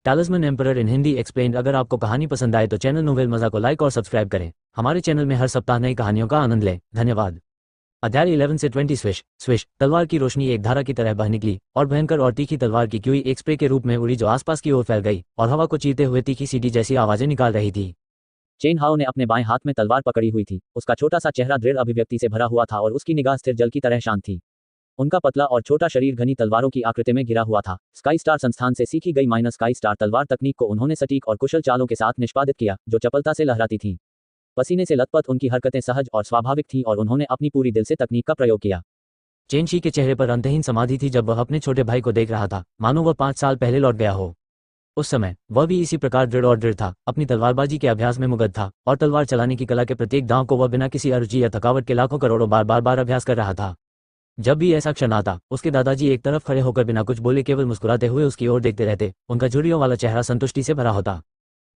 टैलिस्मन emperor इन Hindi explained. अगर आपको कहानी पसंद आए तो चैनल नोवेल मज़ा को लाइक और सब्सक्राइब करें। हमारे चैनल में हर सप्ताह नई कहानियों का आनंद लें। धन्यवाद। अध्याय 11 से 20। Swish swish. तलवार की रोशनी एक धारा की तरह बह निकली और भयंकर और तीखी तलवार की क्यूई एक स्प्रे के रूप में उड़ी जो आसपास की ओर फैल गई और हवा को चीरते हुए तीखी सीटी जैसी आवाजें निकाल रही थी। चेन हाओ ने अपने बाएं हाथ में तलवार पकड़ी हुई थी। उसका छोटा सा चेहरा दृढ़ अभिव्यक्ति से भरा हुआ था और उसकी निगाह स्थिर जल की तरह शांत थी। उनका पतला और छोटा शरीर घनी तलवारों की आकृति में घिरा हुआ था। स्काई स्टार संस्थान से सीखी गई माइनस स्काई स्टार तलवार तकनीक को उन्होंने सटीक और कुशल चालों के साथ निष्पादित किया जो चपलता से लहराती थीं। पसीने से लथपथ उनकी हरकतें सहज और स्वाभाविक थीं और उन्होंने अपनी पूरी दिल से तकनीक का प्रयोग किया। चेनशी के चेहरे पर अंतहीन समाधि थी जब वह अपने छोटे भाई को देख रहा था, मानो वह 5 साल पहले लौट गया हो। उस समय वह भी इसी प्रकार दृढ़ और दृढ़ था, अपनी तलवारबाजी के अभ्यास में मुग्ध था और तलवार चलाने की कला के प्रत्येक दांव को वह बिना किसी अरुचि या थकावट के लाखों करोड़ों बार अभ्यास कर रहा था। जब भी ऐसा क्षण आता, उसके दादाजी एक तरफ खड़े होकर बिना कुछ बोले केवल मुस्कुराते हुए उसकी ओर देखते रहते। उनका झुर्रियों वाला चेहरा संतुष्टि से भरा होता।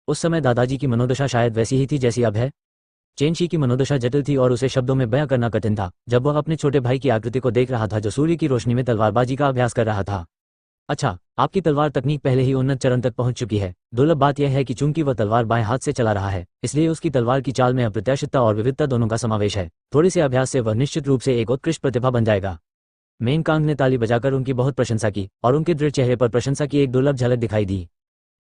उस समय दादाजी की मनोदशा शायद वैसी ही थी जैसी अब है। चेनशी की मनोदशा जटिल थी और उसे शब्दों में बयां करना कठिन था जब वह अपने छोटे भाई की आकृति को देख रहा था जो सूर्य की रोशनी में तलवारबाजी का अभ्यास कर रहा था। अच्छा, आपकी तलवार तकनीक पहले ही उन्नत चरण तक पहुंच चुकी है। दुर्लभ बात यह है कि चूंकि वह तलवार बाएं हाथ से चला रहा है, इसलिए उसकी तलवार की चाल में अप्रत्याशितता और विविधता दोनों का समावेश है। थोड़े से अभ्यास से वह निश्चित रूप से एक उत्कृष्ट प्रतिभा बन जाएगा। मेनकांग ने ताली बजाकर उनकी बहुत प्रशंसा की और उनके दृढ़ चेहरे पर प्रशंसा की एक दुर्लभ झलक दिखाई दी।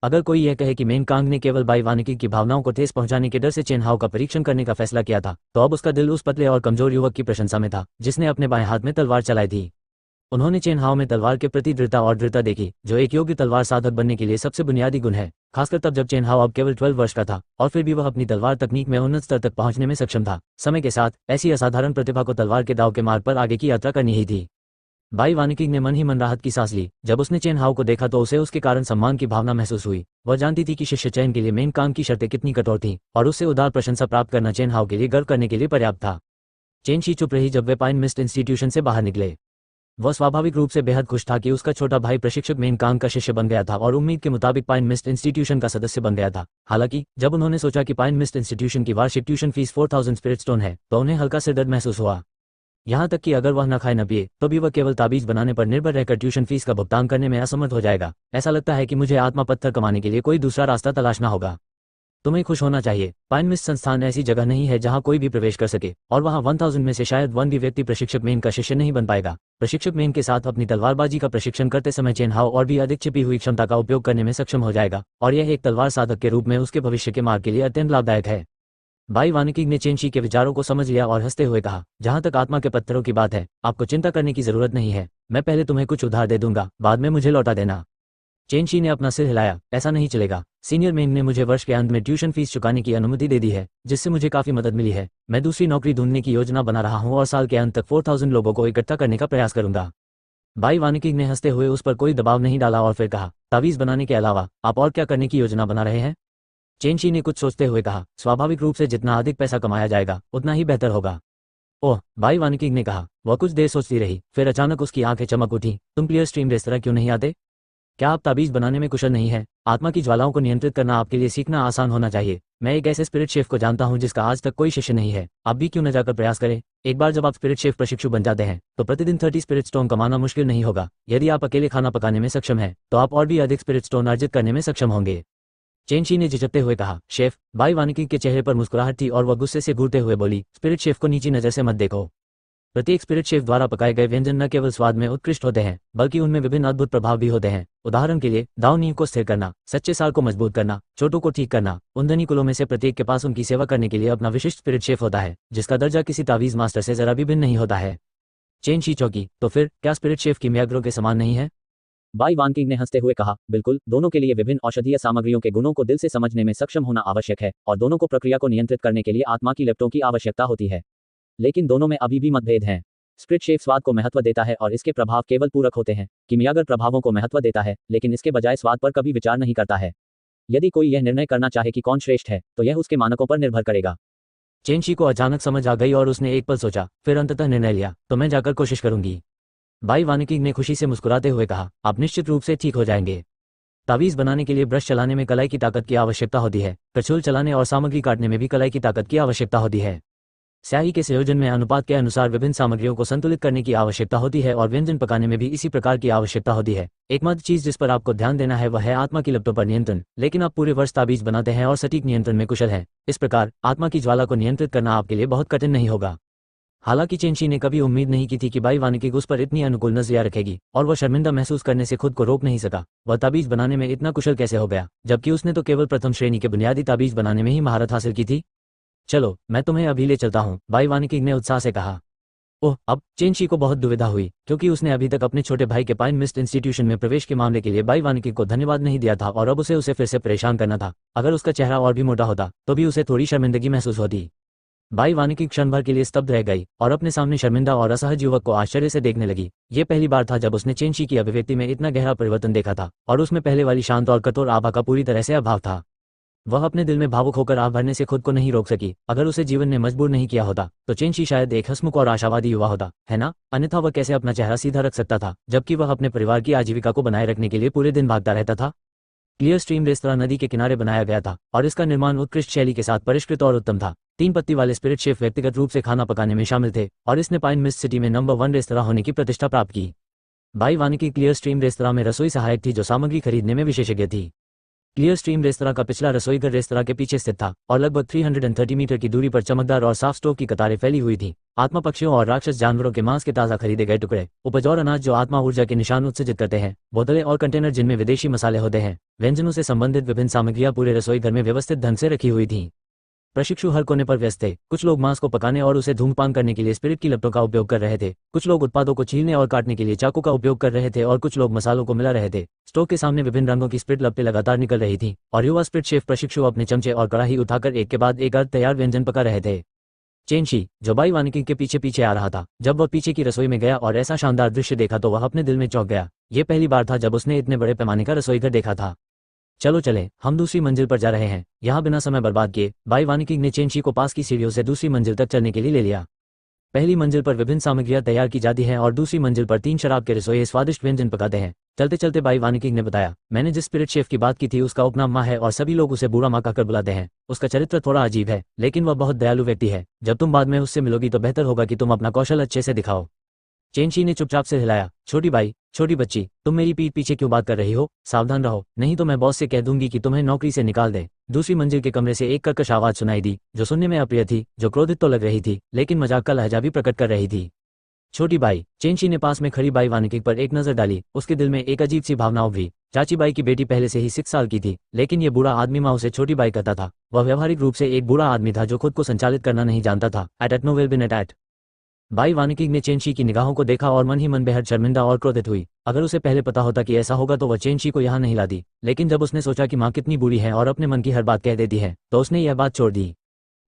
अगर कोई यह कहे कि मेनकांग ने केवल बाई वानिकी की भावनाओं को ठेस पहुंचाने के डर से चेन हाओ का परीक्षण करने का फैसला किया था, तो अब उसका दिल उस पतले और कमजोर युवक की प्रशंसा में था जिसने अपने बाएं हाथ में तलवार चलाई थी। उन्होंने चेन हाओ में तलवार के प्रति दृढ़ता और दृढ़ता देखी जो एक योग्य तलवार साधक बनने के लिए सबसे बुनियादी गुण है, खासकर तब जब चेन हाओ अब केवल 12 वर्ष का था और फिर भी वह अपनी तलवार तकनीक में उन्नत स्तर तक पहुंचने में सक्षम था। समय के साथ ऐसी असाधारण प्रतिभा को तलवार के दांव के मार्ग पर आगे की यात्रा करनी ही थी। बाई वानिकी ने मन ही मन राहत की सांस ली। जब उसने चेन हाओ को देखा तो उसे उसके कारण सम्मान की भावना महसूस हुई। वह जानती थी कि शिष्य चयन के लिए मेनकांग की शर्तें कितनी कठोर थीं और उससे उदार प्रशंसा प्राप्त करना चेन हाओ के लिए गर्व करने के लिए पर्याप्त था। चेनशी चुप रही जब वे पाइन मिस्ट इंस्टीट्यूशन से बाहर निकले। वह स्वाभाविक रूप से बेहद खुश था कि उसका छोटा भाई प्रशिक्षक मेनकांग का शिष्य बन गया था और उम्मीद के मुताबिक पाइन मिस्ट इंस्टीट्यूशन का सदस्य बन गया था। हालांकि जब उन्होंने सोचा कि पाइन मिस्ट इंस्टीट्यूशन की वार्षिक ट्यूशन फीस 4000 स्पिरिट स्टोन है तो उन्हें हल्का से दर्द महसूस हुआ। यहाँ तक कि अगर वह न खाए न पिए तो भी वह केवल ताबीज बनाने पर निर्भर रहकर ट्यूशन फीस का भुगतान करने में असमर्थ हो जाएगा। ऐसा लगता है कि मुझे आत्मा पत्थर कमाने के लिए कोई दूसरा रास्ता तलाशना होगा। तुम्हें खुश होना चाहिए। पाइन मिस्ट संस्थान ऐसी जगह नहीं है जहां कोई भी प्रवेश कर सके और वहां 1000 में से शायद 1 भी व्यक्ति प्रशिक्षक मेन का शिष्य नहीं बन पाएगा। प्रशिक्षक मेन के साथ अपनी तलवारबाजी का प्रशिक्षण करते समय चेन हाओ और भी अधिक छिपी हुई क्षमता का उपयोग करने में सक्षम हो जाएगा और यह एक तलवार साधक के रूप में उसके भविष्य के मार्ग के लिए अत्यंत लाभदायक है। बाई वानिकी ने चेनशी के विचारों को समझ लिया और हंसते हुए कहा, जहां तक आत्मा के पत्थरों की बात है, आपको चिंता करने की जरूरत नहीं है। मैं पहले तुम्हें कुछ उधार दे दूंगा, बाद में मुझे लौटा देना। चेनशी ने अपना सिर हिलाया। ऐसा नहीं चलेगा। सीनियर मेन ने मुझे वर्ष के अंत में ट्यूशन फीस चुकाने की अनुमति दे दी है, जिससे मुझे काफी मदद मिली है। मैं दूसरी नौकरी ढूंढने की योजना बना रहा हूं और साल के अंत तक 4000 लोगों को इकट्ठा करने का प्रयास करूंगा। बाई वानिकी ने हंसते हुए उस पर कोई दबाव नहीं डाला और फिर कहा, तावीज बनाने के अलावा आप और क्या करने की योजना बना रहे हैं? चेनशी ने कुछ सोचते हुए कहा, स्वाभाविक रूप से जितना अधिक पैसा कमाया जाएगा उतना ही बेहतर होगा। ओह, बाई वानिकी ने कहा। वह कुछ देर सोचती रही, फिर अचानक उसकी आंखें चमक उठी। तुम क्लियर स्ट्रीम रेस्तरां क्यों नहीं आते? क्या आप ताबीज बनाने में कुशल नहीं है? आत्मा की ज्वालाओं को नियंत्रित करना आपके लिए सीखना आसान होना चाहिए। मैं एक ऐसे स्पिरिट शेफ को जानता हूं जिसका आज तक कोई शिष्य नहीं है। आप भी क्यों न जाकर प्रयास करें? एक बार जब आप स्पिरिट शेफ प्रशिक्षु बन जाते हैं तो प्रतिदिन 30 स्पिरिट स्टोन कमाना मुश्किल नहीं होगा। यदि आप अकेले खाना पकाने में सक्षम हैं तो आप और भी अधिक स्पिरिट स्टोन अर्जित करने में सक्षम होंगे। चेनशी ने झिझकते हुए कहा, शेफ। बाई वानिकी के चेहरे पर मुस्कुराहट थी और वह गुस्से से घूरते हुए बोली, स्पिरिट शेफ को नीची नजर से मत देखो। प्रत्येक स्पिरिट शेफ द्वारा पकाए गए व्यंजन न केवल स्वाद में उत्कृष्ट होते हैं बल्कि उनमें विभिन्न अद्भुत प्रभाव भी होते हैं। उदाहरण के लिए, दाव नींव को स्थिर करना, सच्चे सार को मजबूत करना, चोटों को ठीक करना। उन धनी कुलों में से प्रत्येक के पास उनकी सेवा करने के लिए अपना विशिष्ट स्पिरिट शेफ होता है जिसका दर्जा किसी तावीज मास्टर से जरा भी भिन्न नहीं होता है। चेनशी चौंकी। तो फिर क्या स्पिरिट शेफ की मियाग्रो के समान नहीं है? बाई वानकिंग ने हंसते हुए कहा, बिल्कुल। दोनों के लिए विभिन्न औषधीय सामग्रियों के गुणों को दिल से समझने में सक्षम होना आवश्यक है और दोनों को प्रक्रिया को नियंत्रित करने के लिए आत्मा की लेप्टों की आवश्यकता होती है। लेकिन दोनों में अभी भी मतभेद हैं। स्पिरिट शेफ स्वाद को महत्व देता है और इसके प्रभाव केवल पूरक होते हैं। किमियागर प्रभावों को महत्व देता है लेकिन इसके बजाय स्वाद पर कभी विचार नहीं करता है। यदि कोई यह निर्णय करना चाहे कि कौन श्रेष्ठ है तो यह उसके मानकों पर निर्भर करेगा। चेनशी को अचानक समझ आ गई और उसने एक पल सोचा, फिर अंततः निर्णय लिया, तो मैं जाकर कोशिश करूंगी। बाई वानिकी ने खुशी से मुस्कुराते हुए कहा, आप निश्चित रूप से ठीक हो जाएंगे। तावीज बनाने के लिए ब्रश चलाने में कलाई की ताकत की आवश्यकता होती है, करछुल चलाने और सामग्री काटने में भी कलाई की ताकत की आवश्यकता होती है। स्याही के संयोजन में अनुपात के अनुसार विभिन्न सामग्रियों को संतुलित करने की आवश्यकता होती है और व्यंजन पकाने में भी इसी प्रकार की आवश्यकता होती है। एकमात्र चीज जिस पर आपको ध्यान देना है वह है आत्मा की लपटों पर नियंत्रण। लेकिन आप पूरे वर्ष ताबीज बनाते हैं और सटीक नियंत्रण में कुशल हैं। इस प्रकार आत्मा की ज्वाला को नियंत्रित करना आपके लिए बहुत कठिन नहीं होगा। हालांकि चेंशी ने कभी उम्मीद नहीं की थी कि बाई वानिकिग उस पर इतनी अनुकूल नजरिया रखेगी और वह शर्मिंदा महसूस करने से खुद को रोक नहीं सका। वह ताबीज बनाने में इतना कुशल कैसे हो गया, जबकि उसने तो केवल प्रथम श्रेणी के बुनियादी ताबीज बनाने में ही महारत हासिल की थी। चलो मैं तुम्हें अभी ले चलता हूँ, बाई वानिकिग ने उत्साह से कहा। ओह, अब चेंशी को बहुत दुविधा हुई, क्योंकि उसने अभी तक अपने छोटे भाई के पाइन मिस्ट इंस्टीट्यूशन में प्रवेश के मामले के लिए बाई वानिकिग को धन्यवाद नहीं दिया था और अब उसे फिर से परेशान करना था। अगर उसका चेहरा और भी मोटा होता तो भी उसे थोड़ी शर्मिंदगी महसूस होती। बाई वानिकिग क्षण भर के लिए स्तब्ध रह गई और अपने सामने शर्मिंदा और असहज युवक को आश्चर्य से देखने लगी। ये पहली बार था जब उसने चेंशी की अभिव्यक्ति में इतना गहरा परिवर्तन देखा था और उसमें पहले वाली शांत और कठोर आभा का पूरी तरह से अभाव था। वह अपने दिल में भावुक होकर आह भरने से खुद को नहीं रोक सकी। अगर उसे जीवन ने मजबूर नहीं किया होता तो चेंशी शायद एक हंसमुख और आशावादी युवा होता, है ना? अन्यथा वह कैसे अपना चेहरा सीधा रख सकता था, जबकि वह अपने परिवार की आजीविका को बनाए रखने के लिए पूरे दिन भागता रहता था। क्लियर स्ट्रीम रेस्तरां नदी के किनारे बनाया गया था और इसका निर्माण उत्कृष्ट शैली के साथ परिष्कृत और उत्तम था। 3 पत्ती वाले स्पिरिट शेफ व्यक्तिगत रूप से खाना पकाने में शामिल थे और इसने पाइन मिस्ट सिटी में नंबर 1 रेस्तरां होने की प्रतिष्ठा प्राप्त की। बाई वानिकिग क्लियर स्ट्रीम रेस्तरां में रसोई सहायक थी जो सामग्री खरीदने में विशेषज्ञ थी। क्लियर स्ट्रीम रेस्तरां का पिछला रसोईघर रेस्तरां के पीछे स्थित था और लगभग 330 मीटर की दूरी पर चमकदार और साफ स्टोव की कतारें फैली हुई थीं। आत्मा पक्षियों और राक्षस जानवरों के मांस के ताज़ा खरीदे गए टुकड़े, उपज और अनाज जो आत्मा ऊर्जा के निशान उत्सर्जित करते हैं, बोतलें और कंटेनर जिनमें विदेशी मसाले होते हैं, व्यंजनों से संबंधित विभिन्न सामग्रियां पूरे रसोईघर में व्यवस्थित ढंग से रखी हुई थीं। प्रशिक्षु हर कोने पर व्यस्त थे। कुछ लोग मांस को पकाने और उसे धूम्रपान करने के लिए स्पिरिट की लपटों का उपयोग कर रहे थे, कुछ लोग उत्पादों को छीलने और काटने के लिए चाकू का उपयोग कर रहे थे और कुछ लोग मसालों को मिला रहे थे। स्टोव के सामने विभिन्न रंगों की स्पिरिट लपटें लगातार निकल रही थीं और युवा स्पिरिट शेफ प्रशिक्षु अपने चमचे और कड़ाही उठाकर एक के बाद एक अर्ध तैयार व्यंजन पका रहे थे। चेंशी, जो बाई वानिकिग के पीछे पीछे आ रहा था, जब वह पीछे की रसोई में गया और ऐसा शानदार दृश्य देखा तो वह अपने दिल में चौंक गया। ये पहली बार था जब उसने इतने बड़े पैमाने का रसोईघर देखा था। चलो चले, हम दूसरी मंजिल पर जा रहे हैं। यहाँ बिना समय बर्बाद किए बाई वानिकिग ने चेंशी को पास की सीढ़ियों से दूसरी मंजिल तक चलने के लिए ले लिया। पहली मंजिल पर विभिन्न सामग्रियां तैयार की जाती हैं और दूसरी मंजिल पर 3 शराब के रसोई स्वादिष्ट व्यंजन पकाते हैं। चलते चलते बाई वानिकिग ने बताया, मैंने जिस स्पिरिट शेफ की बात की थी उसका उपनाम माँ है और सभी लोग उसे बूढ़ा माँ कहकर बुलाते हैं। उसका चरित्र थोड़ा अजीब है, लेकिन वह बहुत दयालु व्यक्ति है। जब तुम बाद में उससे मिलोगी तो बेहतर होगा कि तुम अपना कौशल अच्छे से दिखाओ। चेंशी ने चुपचाप से हिलाया। छोटी बाई, छोटी बच्ची, तुम मेरी पीठ पीछे क्यों बात कर रही हो? सावधान रहो, नहीं तो मैं बॉस से कह दूंगी कि तुम्हें नौकरी से निकाल दे। दूसरी मंजिल के कमरे से एक कर्कश आवाज सुनाई दी, जो सुनने में अप्रिय थी, जो क्रोधित तो लग रही थी, लेकिन मजाक का लहजा भी प्रकट कर रही थी। छोटी बाई। चेंशी ने पास में खड़ी बाई वानिकिग पर एक नजर डाली। उसके दिल में एक अजीब सी भावना उभरी। चाची बाई की बेटी पहले से ही 6 साल की थी, लेकिन यह बूढ़ा आदमी माँ उसे छोटी बाई कहता था। वह व्यवहारिक रूप से एक बूढ़ा आदमी था जो खुद को संचालित करना नहीं जानता था। एट नो विल बी नेट एट। बाई वानिकिग ने चेंशी की निगाहों को देखा और मन ही मन बेहद शर्मिंदा और क्रोधित हुई। अगर उसे पहले पता होता कि ऐसा होगा तो वह चेंशी को यहाँ नहीं लाती, लेकिन जब उसने सोचा कि माँ कितनी बूढ़ी है और अपने मन की हर बात कह देती है, तो उसने यह बात छोड़ दी।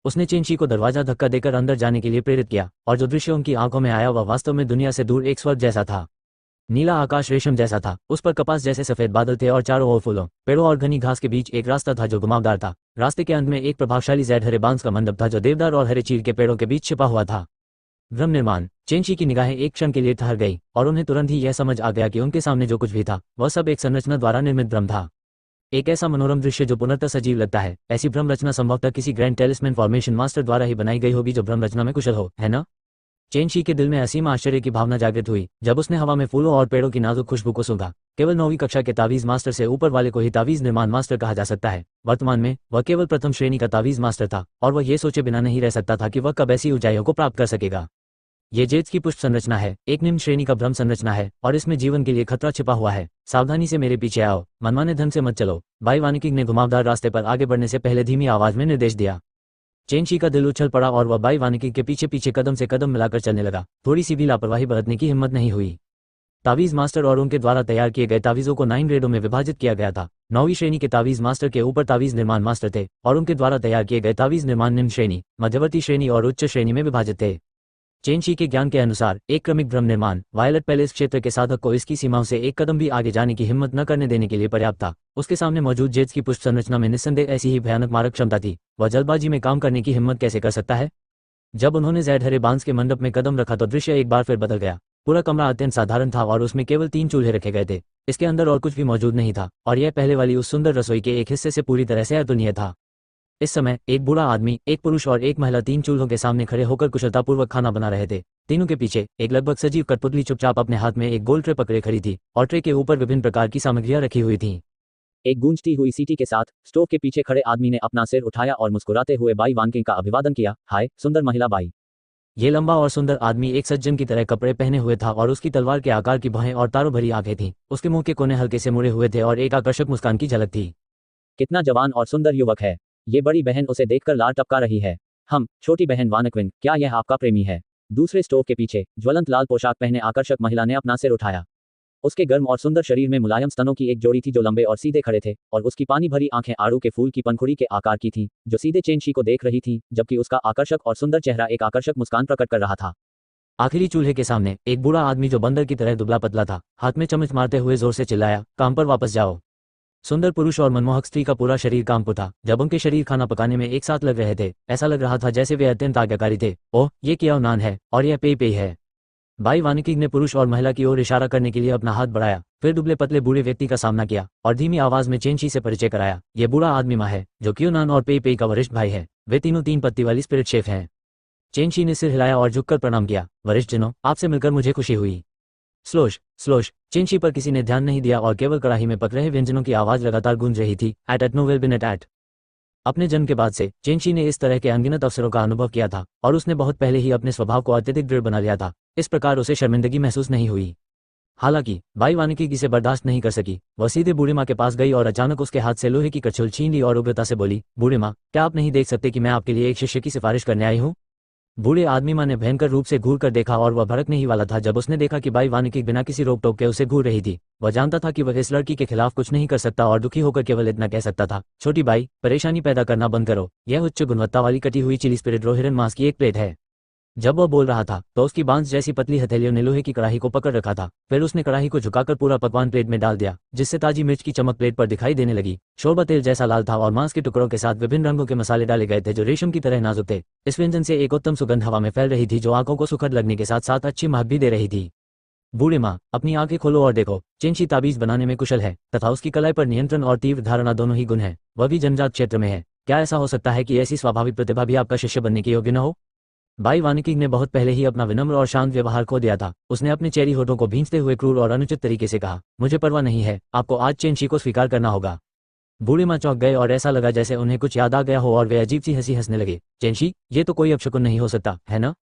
उसने चेंशी को दरवाजा धक्का देकर अंदर जाने के लिए प्रेरित किया और जो दृश्य उनकी आंखों में आया वह वास्तव में दुनिया से दूर एक स्वर्ग जैसा था। नीला आकाश रेशम जैसा था, उस पर कपास जैसे सफेद बादल थे और चारों ओर फूलों, पेड़ों और घनी घास के बीच एक रास्ता था जो घुमावदार था। रास्ते के अंत में एक प्रभावशाली जैड हरे बांस का मंडप था जो देवदार और हरे चीड़ के पेड़ों के बीच छिपा हुआ था। भ्रम निर्माण। चेंशी की निगाहें एक क्षण के लिए ठहर गई और उन्हें तुरंत ही यह समझ आ गया कि उनके सामने जो कुछ भी था वह सब एक संरचना द्वारा निर्मित भ्रम था। एक ऐसा मनोरम दृश्य जो पुनर्तः सजीव लगता है। ऐसी भ्रम रचना संभवतः किसी ग्रैंड टेलिस्मैन फॉर्मेशन मास्टर द्वारा ही बनाई गई होगी जो भ्रम रचना में कुशल हो, है ना? चेंशी के दिल में असीम आश्चर्य की भावना जागृत हुई जब उसने हवा में फूलों और पेड़ों की नाजुक खुशबू को सूंघा। केवल 9वीं कक्षा के तावीज मास्टर से ऊपर वाले को ही तावीज निर्माण मास्टर कहा जा सकता है। वर्तमान में वह केवल प्रथम श्रेणी का तावीज मास्टर था और वह ये सोचे बिना नहीं रह सकता था कि वह कब ऐसी ऊंचाइयों को प्राप्त कर सकेगा। ये जेड्स की पुष्प संरचना है, एक निम्न श्रेणी का भ्रम संरचना है और इसमें जीवन के लिए खतरा छिपा हुआ है। सावधानी से मेरे पीछे आओ, मनमाने ढंग से मत चलो। बाई वानिकिग ने घुमावदार रास्ते पर आगे बढ़ने से पहले धीमी आवाज में निर्देश दिया। चेंशी का दिल उछल पड़ा और वह बाई वानिकिग के पीछे पीछे कदम से कदम मिलाकर चलने लगा। थोड़ी सी भी लापरवाही बरतने की हिम्मत नहीं हुई। तावीज मास्टर और उनके द्वारा तैयार किए गए तावीजों को 9 ग्रेडों में विभाजित किया गया था। 9वीं श्रेणी के तावीज मास्टर के ऊपर तावीज निर्माण मास्टर थे और उनके द्वारा तैयार किए गए तावीज निर्माण निम्न श्रेणी, मध्यवर्ती श्रेणी और उच्च श्रेणी में विभाजित थे। चेंशी के ज्ञान के अनुसार एक क्रमिक भ्रम निर्माण वायलेट पैलेस क्षेत्र के साधक को इसकी सीमाओं से एक कदम भी आगे जाने की हिम्मत न करने देने के लिए पर्याप्त था। उसके सामने मौजूद जेड्स की पुष्प संरचना में निस्संदेह ऐसी ही भयानक मारक क्षमता थी। वह जल्दबाजी में काम करने की हिम्मत कैसे कर सकता है? जब उन्होंने जैड हरे बांस के मंडप में कदम रखा तो दृश्य एक बार फिर बदल गया। पूरा कमरा अत्यंत साधारण था और उसमें केवल 3 चूल्हे रखे गए थे। इसके अंदर और कुछ भी मौजूद नहीं था और यह पहले वाली उस सुंदर रसोई के एक हिस्से से पूरी तरह से अतुलनीय था। इस समय एक बूढ़ा आदमी, एक पुरुष और एक महिला 3 चूल्हों के सामने खड़े होकर कुशलतापूर्वक खाना बना रहे थे। तीनों के पीछे एक लगभग सजीव कठपुतली चुपचाप अपने हाथ में एक गोल ट्रे पकड़े खड़ी थी और ट्रे के ऊपर विभिन्न प्रकार की सामग्रियां रखी हुई थीं। एक गूंजती हुई सीटी के साथ स्टोव के पीछे खड़े आदमी ने अपना सिर उठाया और मुस्कुराते हुए बाई वानकिंग का अभिवादन किया। हाय सुंदर महिला बाई। ये लंबा और सुंदर आदमी एक सज्जन की तरह कपड़े पहने हुए था और उसकी तलवार के आकार की भौहें और तारों भरी आंखें थीं। उसके मुंह के कोने हल्के से मुड़े हुए थे और एक आकर्षक मुस्कान की झलक थी। कितना जवान और सुंदर युवक है। ये बड़ी बहन उसे देखकर लार टपका रही है। छोटी बहन वानक्विन, क्या यह आपका प्रेमी है? दूसरे स्टोव के पीछे ज्वलंत लाल पोशाक पहने आकर्षक महिला ने अपना सिर उठाया। उसके गर्म और सुंदर शरीर में मुलायम स्तनों की एक जोड़ी थी जो लंबे और सीधे खड़े थे, और उसकी पानी भरी आंखें आड़ू के फूल की पंखुड़ी के आकार की थीं, जो सीधे चेंशी को देख रही थीं, जबकि उसका आकर्षक और सुंदर चेहरा एक आकर्षक मुस्कान प्रकट कर रहा था। आखिरी चूल्हे के सामने एक बूढ़ा आदमी जो बंदर की तरह दुबला पतला था, हाथ में चम्मच मारते हुए जोर से चिल्लाया, काम पर वापस जाओ। सुंदर पुरुष और मनमोहक स्त्री का पूरा शरीर काम पर था। जब उनके शरीर खाना पकाने में एक साथ लग रहे थे, ऐसा लग रहा था जैसे वे अत्यंत आज्ञाकारी थे। ओह, ये कियाओ नान है और यह पेई पेई है। बाई वानकिंग ने पुरुष और महिला की ओर इशारा करने के लिए अपना हाथ बढ़ाया, फिर दुबले पतले बूढ़े व्यक्ति का सामना किया और धीमी आवाज में चेंशी से परिचय कराया। ये बूढ़ा आदमी माँ है, जो कियो नान और पेई पेई का वरिष्ठ भाई है। वे तीनों 3 पत्ती वाली स्पिरिट शेफ हैं। चेंशी ने सिर हिलाया और झुककर प्रणाम किया। वरिष्ठ जनों, आपसे मिलकर मुझे खुशी हुई। स्लोश स्लोश। चेंशी पर किसी ने ध्यान नहीं दिया और केवल कड़ाही में पक रहे व्यंजनों की आवाज लगातार गूंज रही थी। एट नो विल बिन एट। अपने जन्म के बाद से चेंशी ने इस तरह के अनगिनत अवसरों का अनुभव किया था और उसने बहुत पहले ही अपने स्वभाव को अत्यधिक दृढ़ बना लिया था। इस प्रकार उसे शर्मिंदगी महसूस नहीं हुई। हालांकि बाई वानकिंग इसे बर्दाश्त नहीं कर सकी। वह सीधे बूढ़ी माँ के पास गई और अचानक उसके हाथ से लोहे की कछुल छीन ली और उग्रता से बोली, बूढ़ी माँ, क्या आप नहीं देख सकते कि मैं आपके लिए एक शिष्य की सिफारिश करने आई हूँ? बूढ़े आदमी माँ ने भयंकर रूप से घूर कर देखा और वह भड़कने ही वाला था जब उसने देखा कि बाई वानकिंग बिना किसी रोक टोक के उसे घूर रही थी। वह जानता था कि वह इस लड़की के खिलाफ कुछ नहीं कर सकता और दुखी होकर केवल इतना कह सकता था, छोटी बाई, परेशानी पैदा करना बंद करो। यह उच्च गुणवत्ता वाली कटी हुई चिली स्पिरिट रोहिरन मांस की एक प्लेट है। जब वह बोल रहा था तो उसकी बांस जैसी पतली हथेलियों ने लोहे की कड़ाही को पकड़ रखा था। फिर उसने कड़ाही को झुकाकर पूरा पकवान प्लेट में डाल दिया, जिससे ताजी मिर्च की चमक प्लेट पर दिखाई देने लगी। शोरबा तेल जैसा लाल था और मांस के टुकड़ों के साथ विभिन्न रंगों के मसाले डाले गए थे जो रेशम की तरह नाजुक थे। इस व्यंजन से एक उत्तम सुगंध हवा में फैल रही थी जो आंखों को सुखद लगने के साथ साथ अच्छी महक भी दे रही थी। बूढ़े माँ, अपनी आंखें खोलो और देखो, चेंशी ताबीज बनाने में कुशल है तथा उसकी कलाई पर नियंत्रण और तीव्र धारणा दोनों ही गुण है। वह भी जनजात क्षेत्र में है। क्या ऐसा हो सकता है कि ऐसी स्वाभाविक प्रतिभा भी आपका शिष्य बनने के योग्य न हो? बाई वानकिंग ने बहुत पहले ही अपना विनम्र और शांत व्यवहार खो दिया था। उसने अपने चेरी होठों को भींचते हुए क्रूर और अनुचित तरीके से कहा, मुझे परवाह नहीं है, आपको आज चेंशी को स्वीकार करना होगा। बूढ़े माँ चौंक गए और ऐसा लगा जैसे उन्हें कुछ याद आ गया हो और वे अजीब सी हंसी हंसने लगे। चेंशी, ये तो कोई अपशकुन नहीं हो सकता है ना?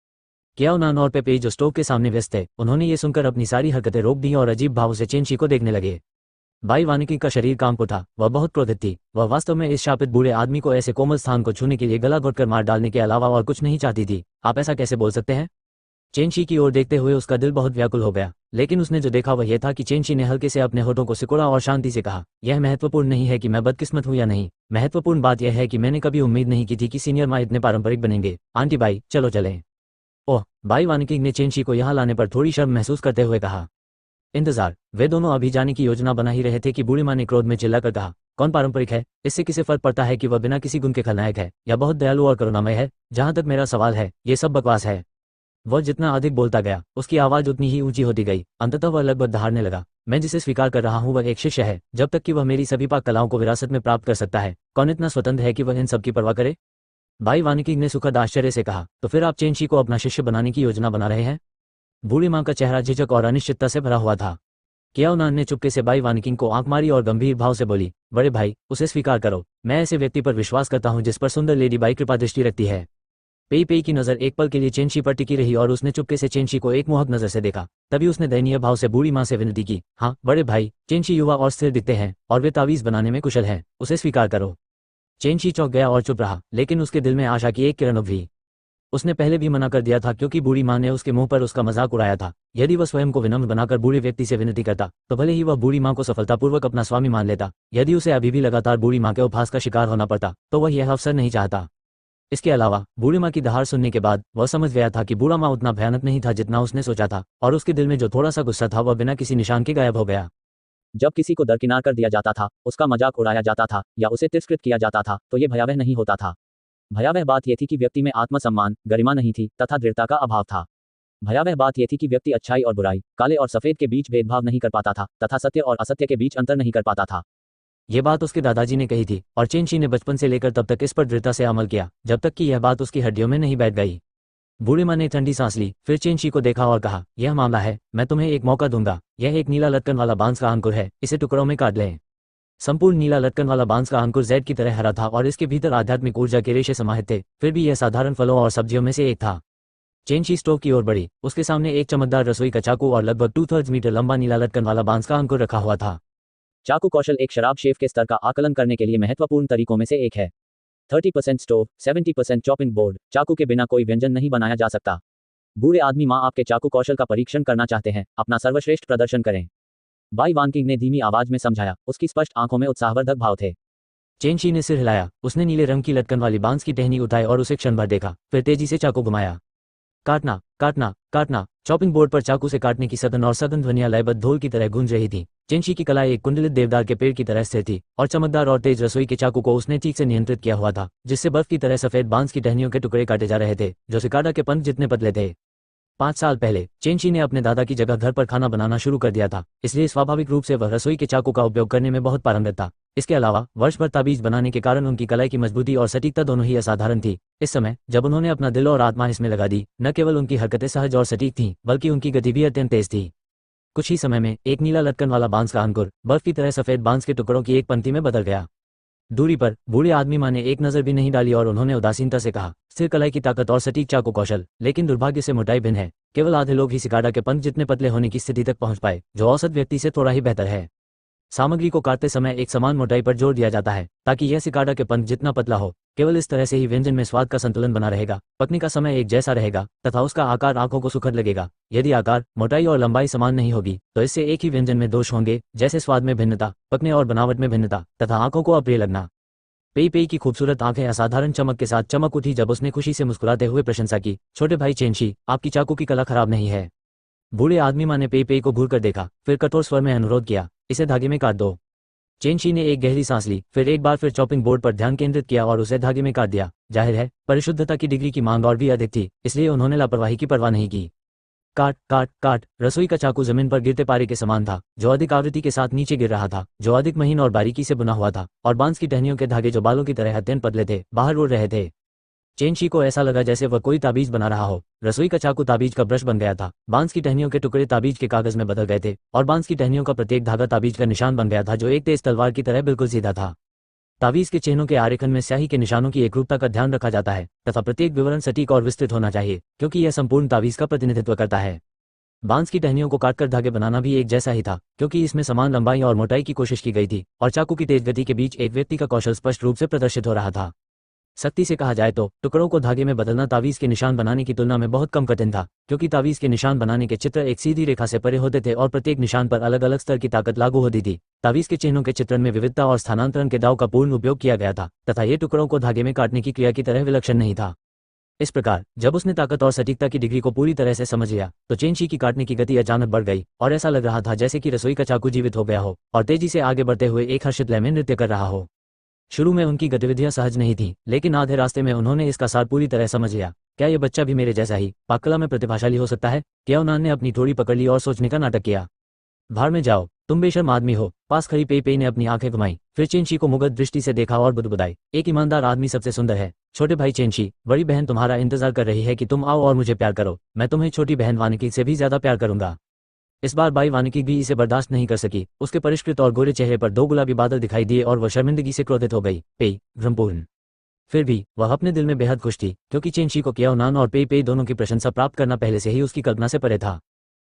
कियाओ नान और पेपेई जो स्टोव के सामने व्यस्त थे, उन्होंने ये सुनकर अपनी सारी हरकतें रोक दी और अजीब भाव से चेंशी को देखने लगे। बाई वानकिंग का शरीर काम को था। वह बहुत क्रोधित थी। वह वास्तव में इस शापित बूढ़े आदमी को ऐसे कोमल स्थान को छूने के लिए गला घोटकर मार डालने के अलावा और कुछ नहीं चाहती थी। आप ऐसा कैसे बोल सकते हैं? चेंशी की ओर देखते हुए उसका दिल बहुत व्याकुल हो गया, लेकिन उसने जो देखा वह यह था कि चेंशी ने हल्के से अपने होठों को सिकुड़ा और शांति से कहा, यह महत्वपूर्ण नहीं है कि मैं बदकिस्मत हूं या नहीं। महत्वपूर्ण बात यह है कि मैंने कभी उम्मीद नहीं की थी कि सीनियर माँ इतने पारंपरिक बनेंगे। आंटी बाई, चलो चलें। ओह, बाई वानकिंग ने चेंशी को यहाँ लाने पर थोड़ी शर्म महसूस करते हुए कहा। इंतजार। वे दोनों अभी जाने की योजना बना ही रहे थे कि बूढ़ी माँ ने क्रोध में चिल्लाकर कहा, कौन पारंपरिक है? इससे किसे फर्क पड़ता है कि वह बिना किसी गुण के खलनायक है या बहुत दयालु और करुणामय है? जहां तक मेरा सवाल है, ये सब बकवास है। वह जितना अधिक बोलता गया, उसकी आवाज उतनी ही ऊंची होती गई। अंततः वह लगभग दहाड़ने लगा, मैं जिसे स्वीकार कर रहा हूं वह एक शिष्य है, जब तक कि वह मेरी सभी पाक कलाओं को विरासत में प्राप्त कर सकता है। कौन इतना स्वतंत्र है कि वह इन सब की परवाह करे? बाई वानकिंग ने सुखद आश्चर्य से कहा, तो फिर आप चेंशी को अपना शिष्य बनाने की योजना बना रहे हैं? बूढ़ी माँ का चेहरा झिझक और अनिश्चितता से भरा हुआ था। कियाओ नान ने चुपके से बाई वानकिंग को आंख मारी और गंभीर भाव से बोली, बड़े भाई, उसे स्वीकार करो। मैं ऐसे व्यक्ति पर विश्वास करता हूं जिस पर सुंदर लेडी बाई कृपा दृष्टि रखती है। पेई पेई की नजर एक पल के लिए चेंशी पर टिकी रही और उसने चुपके से चेंशी को एक मोहक नजर से देखा। तभी उसने दयनीय भाव से बूढ़ी माँ से विनती की, हाँ बड़े भाई, चेंशी युवा और स्थिर दिखते हैं और वे तावीज बनाने में कुशल हैं, उसे स्वीकार करो। चेंशी चौंक गया और चुप रहा, लेकिन उसके दिल में आशा की एक किरण उभरी। उसने पहले भी मना कर दिया था क्योंकि बूढ़ी माँ ने उसके मुंह पर उसका मजाक उड़ाया था। यदि वह स्वयं को विनम्र बनाकर बूढ़े व्यक्ति से विनती करता तो भले ही वह बूढ़ी माँ को सफलतापूर्वक अपना स्वामी मान लेता। यदि उसे अभी भी लगातार बूढ़ी माँ के उपहास का शिकार होना पड़ता तो वह यह अवसर नहीं चाहता। इसके अलावा बूढ़ी माँ की दहाड़ सुनने के बाद वह समझ गया था कि बूढ़ा माँ उतना भयानक नहीं था जितना उसने सोचा था, और उसके दिल में जो थोड़ा सा गुस्सा था वह बिना किसी निशान के गायब हो गया। जब किसी को दरकिनार कर दिया जाता था, उसका मजाक उड़ाया जाता था या उसे तिरस्कृत किया जाता था तो ये भयावह नहीं होता था। भयावह बात यह थी कि व्यक्ति में आत्मसम्मान, गरिमा नहीं थी तथा दृढ़ता का अभाव था। भयावह बात यह थी कि व्यक्ति अच्छाई और बुराई, काले और सफेद के बीच भेदभाव नहीं कर पाता था तथा सत्य और असत्य के बीच अंतर नहीं कर पाता था। ये बात उसके दादाजी ने कही थी और चेंशी ने बचपन से लेकर तब तक इस पर दृढ़ता से अमल किया जब तक कि यह बात उसकी हड्डियों में नहीं बैठ गई। बूढ़े माँ ने ठंडी सांस ली, फिर चेंशी को देखा और कहा, यह मामला है, मैं तुम्हें एक मौका दूंगा। यह एक नीला लटकन वाला बांस का अंकुर है, इसे टुकड़ों में काट लें। संपूर्ण नीला लटकन वाला बांस का अंकुर जेड की तरह हरा था और इसके भीतर आध्यात्मिक ऊर्जा के रेशे समाहित थे। फिर भी यह साधारण फलों और सब्जियों में से एक था। चेंशी स्टोव की ओर बढ़ी, उसके सामने एक चमकदार रसोई का चाकू और लगभग 2/3 मीटर लंबा नीला लटकन वाला बांस का अंकुर रखा हुआ था। चाकू कौशल एक शराब शेफ के स्तर का आकलन करने के लिए महत्वपूर्ण तरीकों में से एक है। 30% स्टोव, 70% चॉपिंग बोर्ड। चाकू के बिना कोई व्यंजन नहीं बनाया जा सकता। बूढ़े आदमी माँ आपके चाकू कौशल का परीक्षण करना चाहते हैं, अपना सर्वश्रेष्ठ प्रदर्शन करें। बाई वानकिंग ने धीमी आवाज में समझाया, उसकी स्पष्ट आंखों में उत्साहवर्धक भाव थे। चेंशी ने सिर हिलाया, उसने नीले रंग की लटकन वाली बांस की टहनी उठाई और उसे क्षण भर देखा, फिर तेजी से चाकू घुमाया। काटना, काटना, काटना। चॉपिंग बोर्ड पर चाकू से काटने की सघन और सघन ध्वनियां लयबद्ध ढोल की तरह गूंज रही थी। चेंशी की कलाई एक कुंडलित देवदार के पेड़ की तरह स्थिर थी और चमकदार और तेज रसोई के चाकू को उसने ठीक से नियंत्रित किया हुआ था, जिससे बर्फ की तरह सफेद बांस की टहनियों के टुकड़े काटे जा रहे थे जो सिकाडा के पंख जितने पतले थे। 5 साल पहले चेंशी ने अपने दादा की जगह घर पर खाना बनाना शुरू कर दिया था, इसलिए स्वाभाविक रूप से वह रसोई के चाकू का उपयोग करने में बहुत पारंगत था। इसके अलावा वर्ष भर ताबीज बनाने के कारण उनकी कलाई की मजबूती और सटीकता दोनों ही असाधारण थी। इस समय जब उन्होंने अपना दिल और आत्मा इसमें लगा दी, न केवल उनकी हरकतें सहज और सटीक थीं, बल्कि उनकी गति भी अत्यंत तेज थी। कुछ ही समय में एक नीला लटकन वाला बांस का अंकुर बर्फ की तरह सफेद बांस के टुकड़ों की एक पंक्ति में बदल गया। दूरी पर बूढ़े आदमी माँ ने एक नजर भी नहीं डाली और उन्होंने उदासीनता से कहा, स्थिर कलाई की ताकत और सटीक चाकू कौशल, लेकिन दुर्भाग्य से मोटाई भिन्न है। केवल आधे लोग ही सिकाडा के पंख जितने पतले होने की स्थिति तक पहुंच पाए, जो औसत व्यक्ति से थोड़ा ही बेहतर है। सामग्री को काटते समय एक समान मोटाई पर जोर दिया जाता है ताकि यह सिकाडा के पंख जितना पतला हो। केवल इस तरह से ही व्यंजन में स्वाद का संतुलन बना रहेगा, पकने का समय एक जैसा रहेगा तथा उसका आकार आंखों को सुखद लगेगा। यदि आकार, मोटाई और लंबाई समान नहीं होगी तो इससे एक ही व्यंजन में दोष होंगे, जैसे स्वाद में भिन्नता, पकने और बनावट में भिन्नता तथा आंखों को अप्रिय लगना। पेई पेई की खूबसूरत आंखें असाधारण चमक के साथ चमक उठी जब उसने खुशी से मुस्कुराते हुए प्रशंसा की, छोटे भाई चेंशी, आपकी चाकू की कला खराब नहीं है। बूढ़े आदमी माँ ने पेई पेई को घूर कर देखा, फिर कठोर स्वर में अनुरोध किया, इसे धागे में काट दो। चेंशी ने एक गहरी सांस ली, फिर एक बार फिर चॉपिंग बोर्ड पर ध्यान केंद्रित किया और उसे धागे में काट दिया। जाहिर है परिशुद्धता की डिग्री की मांग और भी अधिक थी, इसलिए उन्होंने लापरवाही की परवाह नहीं की। काट काट काट। रसोई का चाकू जमीन पर गिरते पारे के समान था, जो अधिक आवृत्ति के साथ नीचे गिर रहा था, जो अधिक महीन और बारीकी से बुना हुआ था, और बांस की टहनियों के धागे जो बालों की तरह अत्यंत पतले थे, बाहर उड़ रहे थे। चेंशी को ऐसा लगा जैसे वह कोई ताबीज बना रहा हो। रसोई का चाकू ताबीज का ब्रश बन गया था, बांस की टहनियों के टुकड़े ताबीज के कागज में बदल गए थे और बांस की टहनियों का प्रत्येक धागा ताबीज का निशान बन गया था, जो एक तेज तलवार की तरह बिल्कुल सीधा था। ताबीज के चिन्हों के आरेखन में स्याही के निशानों की एकरूपता का ध्यान रखा जाता है तथा प्रत्येक विवरण सटीक और विस्तृत होना चाहिए, क्योंकि यह संपूर्ण ताबीज का प्रतिनिधित्व करता है। बांस की टहनियों को काटकर धागे बनाना भी एक जैसा ही था, क्योंकि इसमें समान लंबाई और मोटाई की कोशिश की गई थी और चाकू की तेज गति के बीच एक व्यक्ति का कौशल स्पष्ट रूप से प्रदर्शित हो रहा था। सख्ती से कहा जाए तो टुकड़ों को धागे में बदलना तावीज के निशान बनाने की तुलना में बहुत कम कठिन था, क्योंकि तावीज के निशान बनाने के चित्र एक सीधी रेखा से परे होते थे और प्रत्येक निशान पर अलग अलग स्तर की ताकत लागू होती थी। तावीज के चिन्हों के चित्रण में विविधता और स्थानांतरण के दाव का पूर्ण उपयोग किया गया था तथा ये टुकड़ों को धागे में काटने की क्रिया की तरह विलक्षण नहीं था। इस प्रकार जब उसने ताकत और सटीकता की डिग्री को पूरी तरह से समझ लिया तो चेंशी की काटने की गति अचानक बढ़ गई और ऐसा लग रहा था जैसे कि रसोई का चाकू जीवित हो गया हो और तेजी से आगे बढ़ते हुए एक हर्षित लय में नृत्य कर रहा हो। शुरू में उनकी गतिविधियां सहज नहीं थीं, लेकिन आधे रास्ते में उन्होंने इसका सार पूरी तरह समझ लिया। क्या ये बच्चा भी मेरे जैसा ही पाककला में प्रतिभाशाली हो सकता है? क्या उन्होंने ने अपनी थोड़ी पकड़ ली और सोचने का नाटक किया। भाड़ में जाओ, तुम बेशर्म आदमी हो। पास खड़ी पेई पेई ने अपनी आंखें घुमाई, फिर चेंशी को मुग्ध दृष्टि से देखा और बुदबुदाई, एक ईमानदार आदमी सबसे सुंदर है। छोटे भाई चेंशी, बड़ी बहन तुम्हारा इंतजार कर रही है कि तुम आओ और मुझे प्यार करो। मैं तुम्हें छोटी बहन वानिकी से भी ज्यादा प्यार करूंगा। इस बार बाई वानिकी भी इसे बर्दाश्त नहीं कर सकी। उसके परिष्कृत और गोरे चेहरे पर 2 गुलाबी बादल दिखाई दिए और वह शर्मिंदगी से क्रोधित हो गई। पेई, भ्रमपूर्ण। फिर भी वह अपने दिल में बेहद खुश थी, क्योंकि चेंशी को कियाओनान और पेई पेई दोनों की प्रशंसा प्राप्त करना पहले से ही उसकी कल्पना से परे था।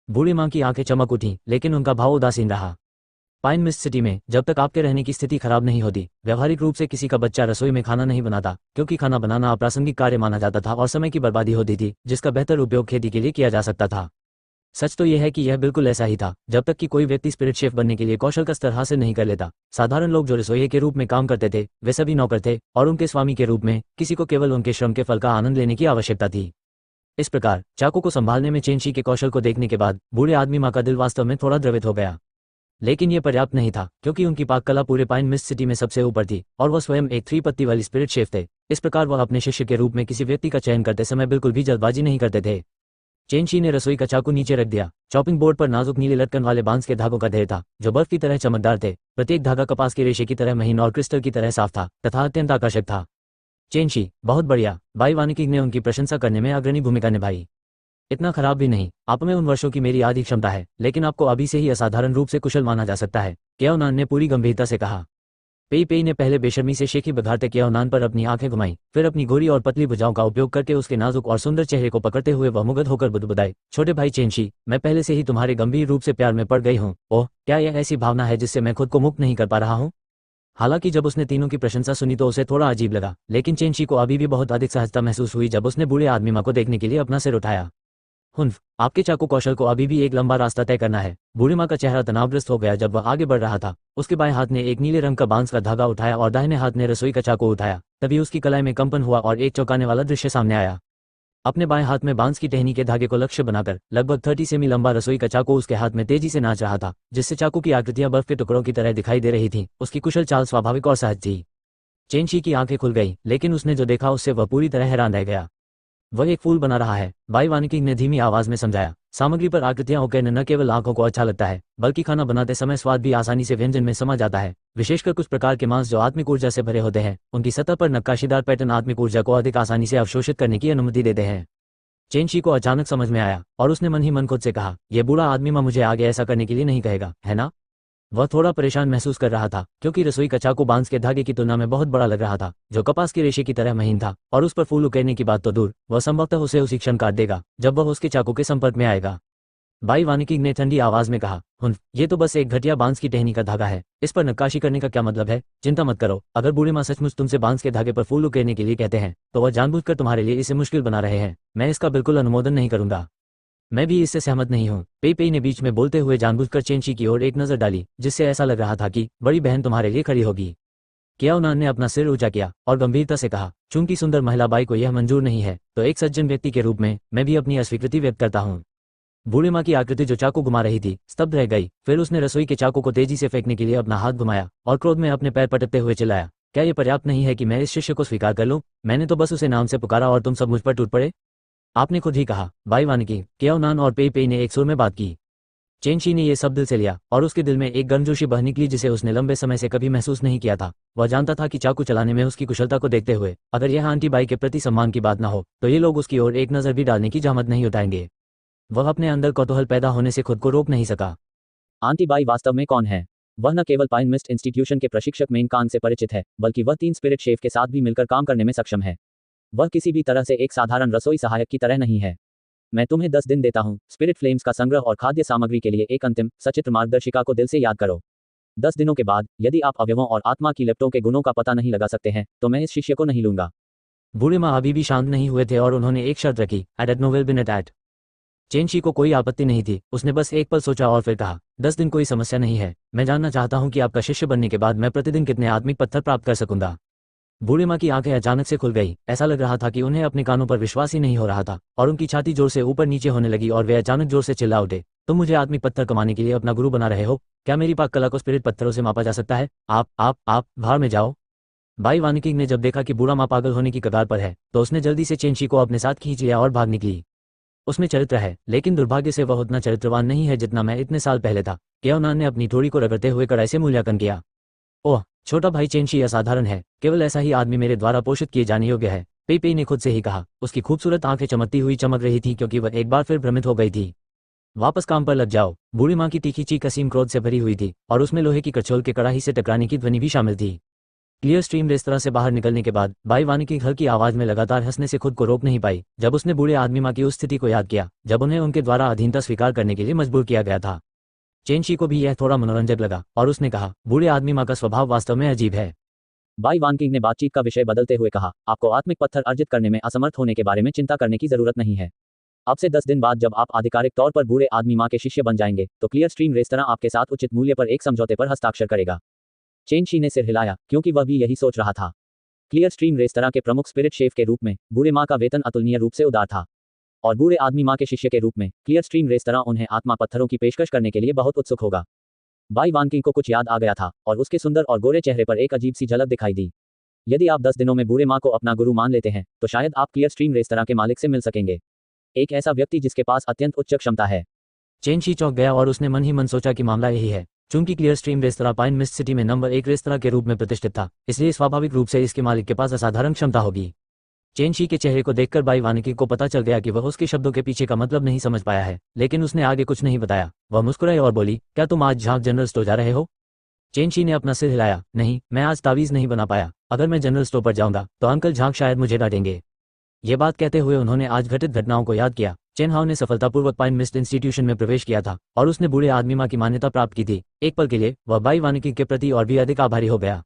बूढ़ी माँ की आंखें चमक उठीं, लेकिन उनका भाव उदासीन रहा। पाइन मिस्ट सिटी में जब तक आपके रहने की स्थिति खराब नहीं होती, व्यवहारिक रूप से किसी का बच्चा रसोई में खाना नहीं बनाता, क्योंकि खाना बनाना अप्रासंगिक कार्य माना जाता था और समय की बर्बादी होती थी, जिसका बेहतर उपयोग खेती के लिए किया जा सकता था। सच तो यह है कि यह बिल्कुल ऐसा ही था, जब तक कि कोई व्यक्ति स्पिरिट शेफ बनने के लिए कौशल का स्तर हासिल नहीं कर लेता। साधारण लोग जो रसोइये के रूप में काम करते थे, वे सभी नौकर थे और उनके स्वामी के रूप में किसी को केवल उनके श्रम के फल का आनंद लेने की आवश्यकता थी। इस प्रकार चाकू को संभालने में चेंशी के कौशल को देखने के बाद बूढ़े आदमी माँ का दिल वास्तव में थोड़ा द्रवित हो गया। लेकिन यह पर्याप्त नहीं था, क्योंकि उनकी पाक कला पूरे पाइन मिस्ट सिटी में सबसे ऊपर थी और वह स्वयं एक 3 पत्ती वाली स्पिरिट शेफ थे। इस प्रकार वह अपने शिष्य के रूप में किसी व्यक्ति का चयन करते समय बिल्कुल भी जल्दबाजी नहीं करते थे। चेनशी ने रसोई का चाकू नीचे रख दिया। चॉपिंग बोर्ड पर नाजुक नीले लटकन वाले बांस के धागों का ढेर था, जो बर्फ की तरह चमकदार थे। प्रत्येक धागा कपास के रेशे की तरह महीन और क्रिस्टल की तरह साफ था तथा अत्यंत आकर्षक था। चेनशी, बहुत बढ़िया। बाई वानिकी ने उनकी प्रशंसा करने में अग्रणी भूमिका निभाई। इतना खराब भी नहीं, आप में उन वर्षों की मेरी आधी क्षमता है, लेकिन आपको अभी से ही असाधारण रूप से कुशल माना जा सकता है, केओनान ने पूरी गंभीरता से कहा। पेई पेई ने पहले बेशर्मी से शेखी बघारते केओनान पर अपनी आंखें घुमाई, फिर अपनी गोरी और पतली भुजाओं का उपयोग करके उसके नाजुक और सुंदर चेहरे को पकड़ते हुए वह मुग्ध होकर बुदबुदाई, छोटे भाई चेनशी, मैं पहले से ही तुम्हारे गंभीर रूप से प्यार में पड़ गई हूँ। ओह, क्या यह ऐसी भावना है जिससे मैं खुद को मुक्त नहीं कर पा रहा हूँ? हालांकि जब उसने तीनों की प्रशंसा सुनी तो उसे थोड़ा अजीब लगा, लेकिन चेनशी को अभी भी बहुत अधिक सहजता महसूस हुई जब उसने बूढ़े आदमी माँ को देखने के लिए अपना सिर उठाया। हुन्फ, आपके चाकू कौशल को अभी भी एक लंबा रास्ता तय करना है। बूढ़ी माँ का चेहरा तनावग्रस्त हो गया जब वह आगे बढ़ रहा था। उसके बाएं हाथ ने एक नीले रंग का बांस का धागा उठाया और दाहिने हाथ ने रसोई का चाकू उठाया। तभी उसकी कलाई में कंपन हुआ और एक चौंकाने वाला दृश्य सामने आया। अपने बाएं हाथ में बांस की टहनी के धागे को लक्ष्य बनाकर लगभग 30 सेमी लंबा रसोई का चाकू उसके हाथ में तेजी से नाच रहा था, जिससे चाकू की आकृतियां बर्फ के टुकड़ों की तरह दिखाई दे रही थीं। उसकी कुशल चाल स्वाभाविक और सहज थी। चेनशी की आंखें खुल गई, लेकिन उसने जो देखा उससे वह पूरी तरह हैरान रह गया। वह एक फूल बना रहा है, बाई वानिकी ने धीमी आवाज में समझाया। सामग्री पर आकृतियां उकेरना न केवल आंखों को अच्छा लगता है, बल्कि खाना बनाते समय स्वाद भी आसानी से व्यंजन में समा जाता है। विशेषकर कुछ प्रकार के मांस जो आत्मिक ऊर्जा से भरे होते हैं, उनकी सतह पर नक्काशीदार पैटर्न आत्मिक ऊर्जा को अधिक आसानी से अवशोषित करने की अनुमति देते हैं। चेनशी को अचानक समझ में आया और उसने मन ही मन खुद से कहा, यह बूढ़ा आदमी माँ मुझे आगे ऐसा करने के लिए नहीं कहेगा, है ना? वह थोड़ा परेशान महसूस कर रहा था, क्योंकि रसोई का चाकू बांस के धागे की तुलना में बहुत बड़ा लग रहा था, जो कपास के रेशे की तरह महीन था, और उस पर फूल उकेरने की बात तो दूर, वह संभवतः उसे उसी क्षण काट देगा जब वह उसके चाकू के संपर्क में आएगा। बाई वानिकी ने ठंडी आवाज में कहा, हुन, ये तो बस एक घटिया बांस की टहनी का धागा है, इस पर नक्काशी करने का क्या मतलब है? चिंता मत करो, अगर बूढ़े माँ सचमुच तुमसे बांस के धागे पर फूल उकेरने के लिए कहते हैं, तो वह जानबूझकर तुम्हारे लिए इसे मुश्किल बना रहे हैं। मैं इसका बिल्कुल अनुमोदन नहीं करूंगा। मैं भी इससे सहमत नहीं हूँ। पेई पेई ने बीच में बोलते हुए जानबूझकर चेनशी की ओर एक नजर डाली, जिससे ऐसा लग रहा था कि बड़ी बहन तुम्हारे लिए खड़ी होगी। केओनान ने अपना सिर ऊंचा किया और गंभीरता से कहा, चूंकि सुंदर महिला बाई को यह मंजूर नहीं है, तो एक सज्जन व्यक्ति के रूप में मैं भी अपनी अस्वीकृति व्यक्त करता हूँ। बूढ़े माँ की आकृति जो चाकू घुमा रही थी स्तब्ध रह गई। फिर उसने रसोई के चाकू को तेजी से फेंकने के लिए अपना हाथ घुमाया और क्रोध में अपने पैर पटकते हुए चिल्लाया, क्या यह पर्याप्त नहीं है कि मैं इस शिष्य को स्वीकार कर लूं? मैंने तो बस उसे नाम से पुकारा और तुम सब मुझ पर टूट पड़े। आपने खुद ही कहा। बाई वानिकी, केओनान और पेई पेई ने एक सुर में बात की। चेनशी ने यह सब दिल से लिया और उसके दिल में एक गर्मजोशी बह निकली जिसे उसने लंबे समय से कभी महसूस नहीं किया था। वह जानता था कि चाकू चलाने में उसकी कुशलता को देखते हुए अगर यह आंटी बाई के प्रति सम्मान की बात न हो तो ये लोग उसकी ओर एक नज़र भी डालने की जहमत नहीं उठाएंगे। वह अपने अंदर कौतूहल पैदा होने से खुद को रोक नहीं सका। आंटी बाई वास्तव में कौन है? वह न केवल पाइन मिस्ट इंस्टीट्यूशन के प्रशिक्षक मेन कांग से परिचित है, बल्कि वह 3 स्पिरिट शेफ के साथ भी मिलकर काम करने में सक्षम है। वह किसी भी तरह से एक साधारण रसोई सहायक की तरह नहीं है। मैं तुम्हें 10 दिन देता हूँ। स्पिरिट फ्लेम्स का संग्रह और खाद्य सामग्री के लिए एक अंतिम सचित्र मार्गदर्शिका को दिल से याद करो। 10 दिनों के बाद यदि आप अवयवों और आत्मा की लिप्टों के गुणों का पता नहीं लगा सकते हैं, तो मैं इस शिष्य को नहीं लूंगा। बूढ़े माँ अभी भी शांत नहीं हुए थे और उन्होंने एक शर्त रखी, एट नो विल बी नेट एट। चेनशी को कोई आपत्ति नहीं थी। उसने बस एक पल सोचा और फिर कहा, 10 दिन कोई समस्या नहीं है। मैं जानना चाहता हूँ कि आपका शिष्य बनने के बाद मैं प्रतिदिन कितने आत्मिक पत्थर प्राप्त कर सकूंगा। बूढ़ी माँ की आंखें अचानक से खुल गई। ऐसा लग रहा था कि उन्हें अपने कानों पर विश्वास ही नहीं हो रहा था और उनकी छाती जोर से ऊपर नीचे होने लगी और वे अचानक जोर से चिल्ला उठे, तुम मुझे आत्मिक पत्थर कमाने के लिए अपना गुरु बना रहे हो? क्या मेरी पाक कला को स्पिरिट पत्थरों से मापा जा सकता है? आप भाड़ में जाओ। बाई वानिकी ने जब देखा कि बूढ़ा माँ पागल होने की कगार पर है तो उसने जल्दी से चेनशी को अपने साथ खींच लिया और भाग निकली। उसमें चरित्र है, लेकिन दुर्भाग्य से वह उतना चरित्रवान नहीं है जितना मैं इतने साल पहले था। केओनान ने अपनी ठोड़ी को रगड़ते हुए कड़ाई से मूल्यांकन किया। ओह, छोटा भाई चेनशी असाधारण है। केवल ऐसा ही आदमी मेरे द्वारा पोषित किए जाने योग्य है, पेई पेई ने खुद से ही कहा। उसकी खूबसूरत आंखें चमकती हुई चमक रही थी क्योंकि वह एक बार फिर भ्रमित हो गई थी। वापस काम पर लग जाओ। बूढ़ी माँ की तीखी चीख असीम क्रोध से भरी हुई थी और उसमें लोहे की कचौल के कड़ाही से टकराने की ध्वनि भी शामिल थी। क्लियर स्ट्रीम रेस्तरां से बाहर निकलने के बाद बाई वानिकी घर की आवाज में लगातार हंसने से खुद को रोक नहीं पाई जब उसने बूढ़े आदमी माँ की उस स्थिति को याद किया जब उन्हें उनके द्वारा अधीनता स्वीकार करने के लिए मजबूर किया गया था। चेनशी को भी यह थोड़ा मनोरंजक लगा और उसने कहा, बूढ़े आदमी माँ का स्वभाव वास्तव में अजीब है। बाई वानकिंग ने बातचीत का विषय बदलते हुए कहा, आपको आत्मिक पत्थर अर्जित करने में असमर्थ होने के बारे में चिंता करने की जरूरत नहीं है। अब से 10 दिन बाद जब आप आधिकारिक तौर पर बूढ़े आदमी माँ के शिष्य बन जाएंगे तो क्लियर स्ट्रीम रेस्तरां आपके साथ उचित मूल्य पर एक समझौते पर हस्ताक्षर करेगा। चेनशी ने सिर हिलाया, क्योंकि वह भी यही सोच रहा था। क्लियर स्ट्रीम रेस्तरां के प्रमुख स्पिरिट शेफ के रूप में बूढ़े माँ का वेतन अतुलनीय रूप से उदार था और बूढ़े आदमी माँ के शिष्य के रूप में क्लियर स्ट्रीम रेस्तरां उन्हें आत्मा पत्थरों की पेशकश करने के लिए बहुत उत्सुक होगा। बाई वानकिंग को कुछ याद आ गया था और उसके सुंदर और गोरे चेहरे पर एक अजीब सी झलक दिखाई दी। यदि आप 10 दिनों में बूढ़े माँ को अपना गुरु मान लेते हैं तो शायद आप क्लियर स्ट्रीम रेस्तरां के मालिक से मिल सकेंगे। एक ऐसा व्यक्ति जिसके पास अत्यंत उच्च क्षमता है। चेन शी चौंक गया और उसने मन ही मन सोचा कि मामला यही है। चूंकि clear stream restaurant pine mist city में नंबर 1 रेस्तरां के रूप में प्रतिष्ठित था, इसलिए स्वाभाविक रूप से इसके मालिक के पास असाधारण क्षमता होगी। चेन शी के चेहरे को देखकर बाई वानिकी को पता चल गया कि वह उसके शब्दों के पीछे का मतलब नहीं समझ पाया है, लेकिन उसने आगे कुछ नहीं बताया। वह मुस्कुराई और बोली, क्या तुम आज झांक जनरल स्टोर जा रहे हो? चेन शी ने अपना सिर हिलाया, नहीं, मैं आज तावीज़ नहीं बना पाया। अगर मैं जनरल स्टोर पर जाऊंगा तो अंकल झांक शायद मुझे डांटेंगे। ये बात कहते हुए उन्होंने आज घटित घटनाओं को याद किया। चेन हाओ ने सफलतापूर्वक पाइन मिस्ट इंस्टीट्यूशन में प्रवेश किया था और उसने बूढ़े आदमी माँ की मान्यता प्राप्त की थी। एक पल के लिए वह बाई वानिकी के प्रति और भी अधिक आभारी हो गया।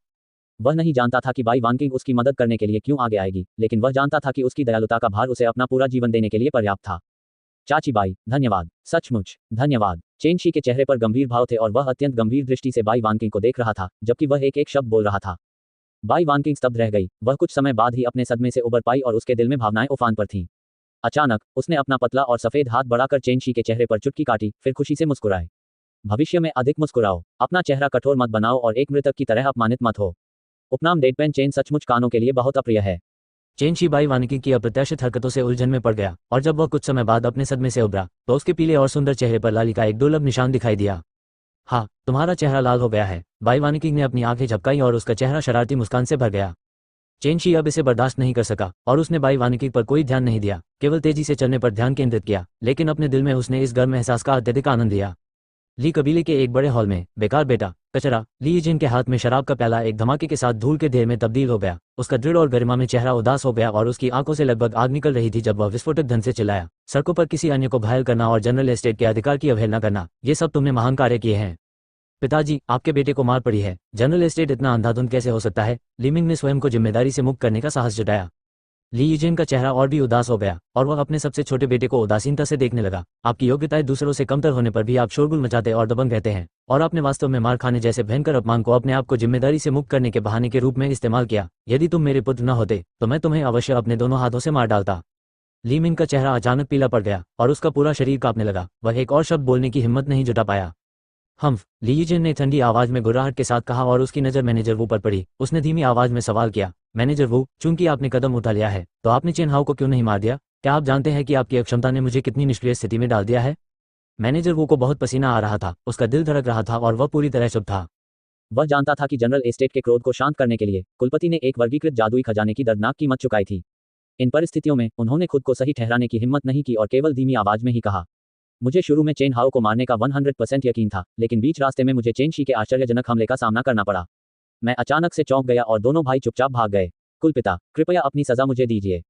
वह नहीं जानता था कि बाई वानकिंग उसकी मदद करने के लिए क्यों आगे आएगी, लेकिन वह जानता था कि उसकी दयालुता का भार उसे अपना पूरा जीवन देने के लिए पर्याप्त था। चाची बाई, धन्यवाद, सचमुच धन्यवाद। चेन शी के चेहरे पर गंभीर भाव थे और वह अत्यंत गंभीर दृष्टि से बाई वानकिंग को देख रहा था, जबकि वह एक एक शब्द बोल रहा था। बाई वानकिंग स्तब्ध रह गई। वह कुछ समय बाद ही अपने सदमे से उबर पाई और उसके दिल में भावनाएं उफान पर थीं। अचानक उसने अपना पतला और सफेद हाथ बढ़ाकर चेन शी के चेहरे पर चुटकी काटी, फिर खुशी से मुस्कुराए। भविष्य में अधिक मुस्कुराओ, अपना चेहरा कठोर मत बनाओ और एक मृतक की तरह अपमानित मत हो। उपनाम डेडपेन चेन सचमुच कानों के लिए बहुत अप्रिय है। चेन शी बाई वानिकी की अप्रत्याशित हरकतों से उलझन में पड़ गया और जब वह कुछ समय बाद अपने सदमे से उभरा तो उसके पीले और सुंदर चेहरे पर लाली का एक दुर्लभ निशान दिखाई दिया। हाँ, तुम्हारा चेहरा लाल हो गया है। बाई वानिकी ने अपनी आंखें झपकाई और उसका चेहरा शरारती मुस्कान से भर गया। चेन शी अब इसे बर्दाश्त नहीं कर सका और उसने बाई वानिकी पर कोई ध्यान नहीं दिया, केवल तेजी से चलने पर ध्यान केंद्रित किया, लेकिन अपने दिल में उसने इस गर्म एहसास का अत्यधिक आनंद लिया। ली कबीले के एक बड़े हॉल में, बेकार बेटा, कचरा, ली यिजिन के हाथ में शराब का प्याला एक धमाके के साथ धूल के ढेर में तब्दील हो गया। उसका दृढ़ और गरिमा में चेहरा उदास हो गया और उसकी आंखों से लगभग आग निकल रही थी जब वह विस्फोटक ढंग से चिल्लाया, सड़कों पर किसी अन्य को घायल करना और जनरल एस्टेट के अधिकार की अवहेलना करना, ये सब तुमने महान कार्य किए हैं। पिताजी, आपके बेटे को मार पड़ी है। जनरल एस्टेट इतना अंधाधुंध कैसे हो सकता है? लीमिंग ने स्वयं को जिम्मेदारी से मुक्त करने का साहस जुटाया। ली यिजिन का चेहरा और भी उदास हो गया और वह अपने सबसे छोटे बेटे को उदासीनता से देखने लगा। आपकी योग्यताएं दूसरों से कमतर होने पर भी आप शोरगुल मचाते और दबंग रहते हैं, और आपने वास्तव में मार खाने जैसे भयंकर अपमान को अपने आप को जिम्मेदारी से मुक्त करने के बहाने के रूप में इस्तेमाल किया। यदि तुम मेरे पुत्र न होते तो मैं तुम्हें अवश्य अपने दोनों हाथों से मार डालता। ली मिंग का चेहरा अचानक पीला पड़ गया और उसका पूरा शरीर कांपने लगा। वह एक और शब्द बोलने की हिम्मत नहीं जुटा पाया। हम्फ, ली यिजिन ने ठंडी आवाज में घुर्राहट के साथ कहा और उसकी नजर मैनेजर वू पर पड़ी। उसने धीमी आवाज में सवाल किया, मैनेजर वू, चूंकि आपने कदम उठा लिया है तो आपने चेन हाओ को क्यों नहीं मार दिया? क्या आप जानते हैं कि आपकी अक्षमता ने मुझे कितनी निष्क्रिय स्थिति में डाल दिया है? मैनेजर वू को बहुत पसीना आ रहा था, उसका दिल धड़क रहा था और वह पूरी तरह चुप था। वह जानता था कि जनरल एस्टेट के क्रोध को शांत करने के लिए कुलपति ने एक वर्गीकृत जादुई खजाने की दर्दनाक कीमत चुकाई थी। इन परिस्थितियों में उन्होंने खुद को सही ठहराने की हिम्मत नहीं की और केवल धीमी आवाज में ही कहा, मुझे शुरू में चेन हाओ को मारने का 100% यकीन था, लेकिन बीच रास्ते में मुझे चेन शी के आश्चर्यजनक हमले का सामना करना पड़ा। मैं अचानक से चौंक गया और दोनों भाई चुपचाप भाग गए। कुलपिता, कृपया अपनी सजा मुझे दीजिए।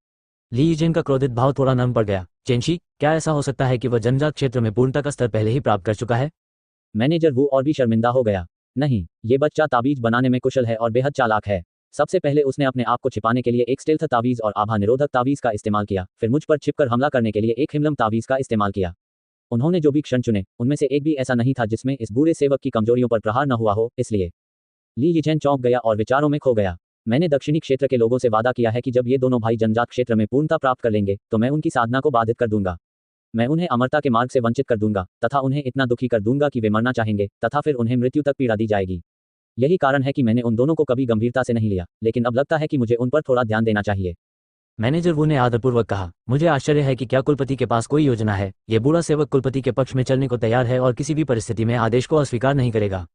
ली यिजिन का क्रोधित भाव थोड़ा नरम पड़ गया। चेन शी, क्या ऐसा हो सकता है कि वह जनजात क्षेत्र में पूर्णता का स्तर पहले ही प्राप्त कर चुका है? मैनेजर वू और भी शर्मिंदा हो गया। नहीं, ये बच्चा ताबीज बनाने में कुशल है और बेहद चालाक है। सबसे पहले उसने अपने आप को छिपाने के लिए एक स्टेल्थ तावीज और आभा निरोधक तावीज का इस्तेमाल किया, फिर मुझ पर छिपकर हमला करने के लिए एक हिमलम तावीज का इस्तेमाल किया। उन्होंने जो भी क्षण चुने उनमें से एक भी ऐसा नहीं था जिसमें इस बूढ़े सेवक की कमजोरियों पर प्रहार न हुआ हो, इसलिए ली यिजिन चौंक गया और विचारों में खो गया। मैंने दक्षिणी क्षेत्र के लोगों से वादा किया है कि जब ये दोनों भाई जनजात क्षेत्र में पूर्णता प्राप्त कर लेंगे तो मैं उनकी साधना को बाधित कर दूंगा। मैं उन्हें अमरता के मार्ग से वंचित कर दूंगा तथा उन्हें इतना दुखी कर दूंगा कि वे मरना चाहेंगे तथा फिर उन्हें मृत्यु तक पीड़ा दी जाएगी। यही कारण है कि मैंने उन दोनों को कभी गंभीरता से नहीं लिया, लेकिन अब लगता है कि मुझे उन पर थोड़ा ध्यान देना चाहिए। मैनेजर वू ने आदरपूर्वक कहा, मुझे आश्चर्य है कि क्या कुलपति के पास कोई योजना है। यह बूढ़ा सेवक कुलपति के पक्ष में चलने को तैयार है और किसी भी परिस्थिति में आदेश को अस्वीकार नहीं करेगा।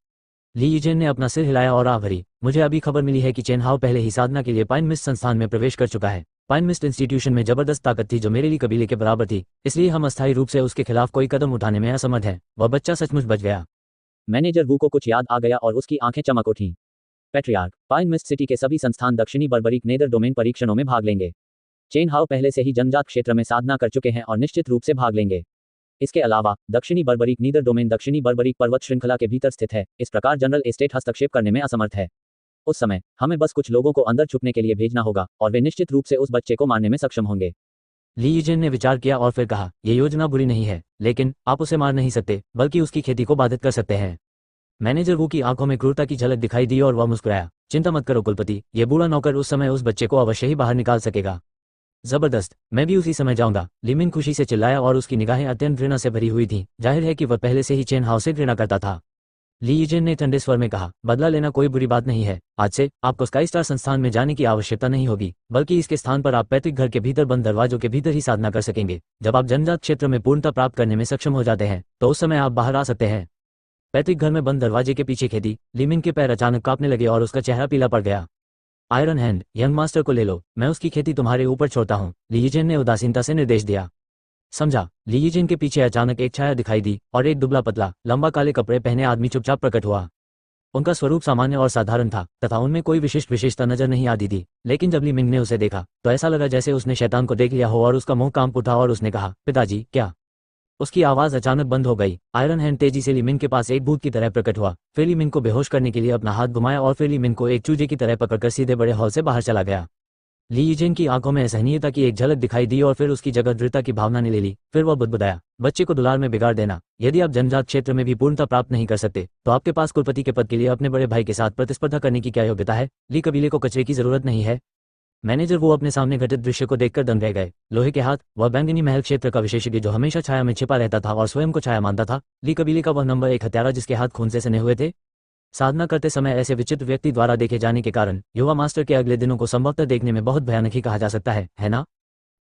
ली यिजिन ने अपना सिर हिलाया और आभरी, मुझे अभी खबर मिली है कि चेन हाओ पहले ही साधना के लिए पाइन मिस्ट संस्थान में प्रवेश कर चुका है। पाइन मिस्ट इंस्टीट्यूशन में जबरदस्त ताकत थी जो मेरे लिए कबीले के बराबर थी, इसलिए हम अस्थायी रूप से उसके खिलाफ कोई कदम उठाने में असमर्थ हैं। वह बच्चा सचमुच बच गया। मैनेजर वू को कुछ याद आ गया और उसकी आंखें चमक उठीं। पैट्रियार्क, पाइन मिस्ट सिटी के सभी संस्थान दक्षिणी बर्बरीक नेदर डोमेन परीक्षणों में भाग लेंगे। चेन हाओ पहले से ही जनजात क्षेत्र में साधना कर चुके हैं और निश्चित रूप से भाग लेंगे। इसके अलावा दक्षिणी बर्बरीक नीदर डोमेन दक्षिणी बर्बरीक पर्वत श्रृंखला के भीतर स्थित है, इस प्रकार जनरल एस्टेट हस्तक्षेप करने में असमर्थ है। उस समय हमें बस कुछ लोगों को अंदर छुपने के लिए भेजना होगा और वे निश्चित रूप से उस बच्चे को मारने में सक्षम होंगे। ली यिजिन ने विचार किया और फिर कहा, यह योजना बुरी नहीं है, लेकिन आप उसे मार नहीं सकते बल्कि उसकी खेती को बाधित कर सकते हैं। मैनेजर वू की आंखों में क्रूरता की झलक दिखाई दी और वह मुस्कुराया, चिंता मत करो कुलपति, यह बूढ़ा नौकर उस समय उस बच्चे को अवश्य ही बाहर निकाल सकेगा। जबरदस्त, मैं भी उसी समय जाऊंगा। लीमिन खुशी से चिल्लाया और उसकी निगाहें अत्यंत घृणा से भरी हुई थीं। जाहिर है कि वह पहले से ही चेन हाओ से घृणा करता था। ली यीजेन ने ठंडे स्वर में कहा, बदला लेना कोई बुरी बात नहीं है। आज से आपको स्काई स्टार संस्थान में जाने की आवश्यकता नहीं होगी, बल्कि इसके स्थान पर आप पैतृक घर के भीतर बंद दरवाजों के भीतर ही साधना कर सकेंगे। जब आप जनजात क्षेत्र में पूर्णता प्राप्त करने में सक्षम हो जाते हैं तो उस समय आप बाहर आ सकते हैं। पैतृक घर में बंद दरवाजे के पीछे खेती लीमिंग के पैर अचानक कांपने लगे और उसका चेहरा पीला पड़ गया। आयरन हैंड, यंग मास्टर को ले लो, मैं उसकी खेती तुम्हारे ऊपर छोड़ता हूँ, ली यीजेन ने उदासीनता से निर्देश दिया। समझा। ली यीजेन के पीछे अचानक एक छाया दिखाई दी और एक दुबला पतला लंबा काले कपड़े पहने आदमी चुपचाप प्रकट हुआ। उनका स्वरूप सामान्य और साधारण था तथा उनमें कोई विशिष्ट विशेषता नजर नहीं आती थी, लेकिन जब ली मिंग ने उसे देखा तो ऐसा लगा जैसे उसने शैतान को देख लिया हो और उसका मुंह कांप उठा और उसने कहा, पिताजी क्या? उसकी आवाज अचानक बंद हो गई। आयरन हैंड तेजी से ली मिंग के पास एक भूत की तरह प्रकट हुआ, फिर ली मिंग को बेहोश करने के लिए अपना हाथ घुमाया और फिर ली मिंग को एक चूजे की तरह पकड़कर सीधे बड़े हॉल से बाहर चला गया। ली यीजेन की आंखों में असहनीयता की एक झलक दिखाई दी और फिर उसकी जगह दृढ़ता की भावना ने ले ली। फिर वह बुदबुदाया, बच्चे को दुलार में बिगाड़ देना। यदि आप जनजात क्षेत्र में भी पूर्णता प्राप्त नहीं कर सकते तो आपके पास कुलपति के पद के लिए अपने बड़े भाई के साथ प्रतिस्पर्धा करने की क्या योग्यता है? ली कबीले को कचरे की जरूरत नहीं है। मैनेजर वो अपने सामने घटित दृश्य को देखकर दंग रह गए। लोहे के हाथ, वह बैंगनी महल क्षेत्र का विशेषज्ञ जो हमेशा छाया में छिपा रहता था और स्वयं को छाया मानता था, ली कबीले का वह नंबर 1 हत्यारा जिसके हाथ खून से सने हुए थे। साधना करते समय ऐसे विचित्र व्यक्ति द्वारा देखे जाने के कारण युवा मास्टर के अगले दिनों को संभवतः देखने में बहुत भयानक ही कहा जा सकता है ना?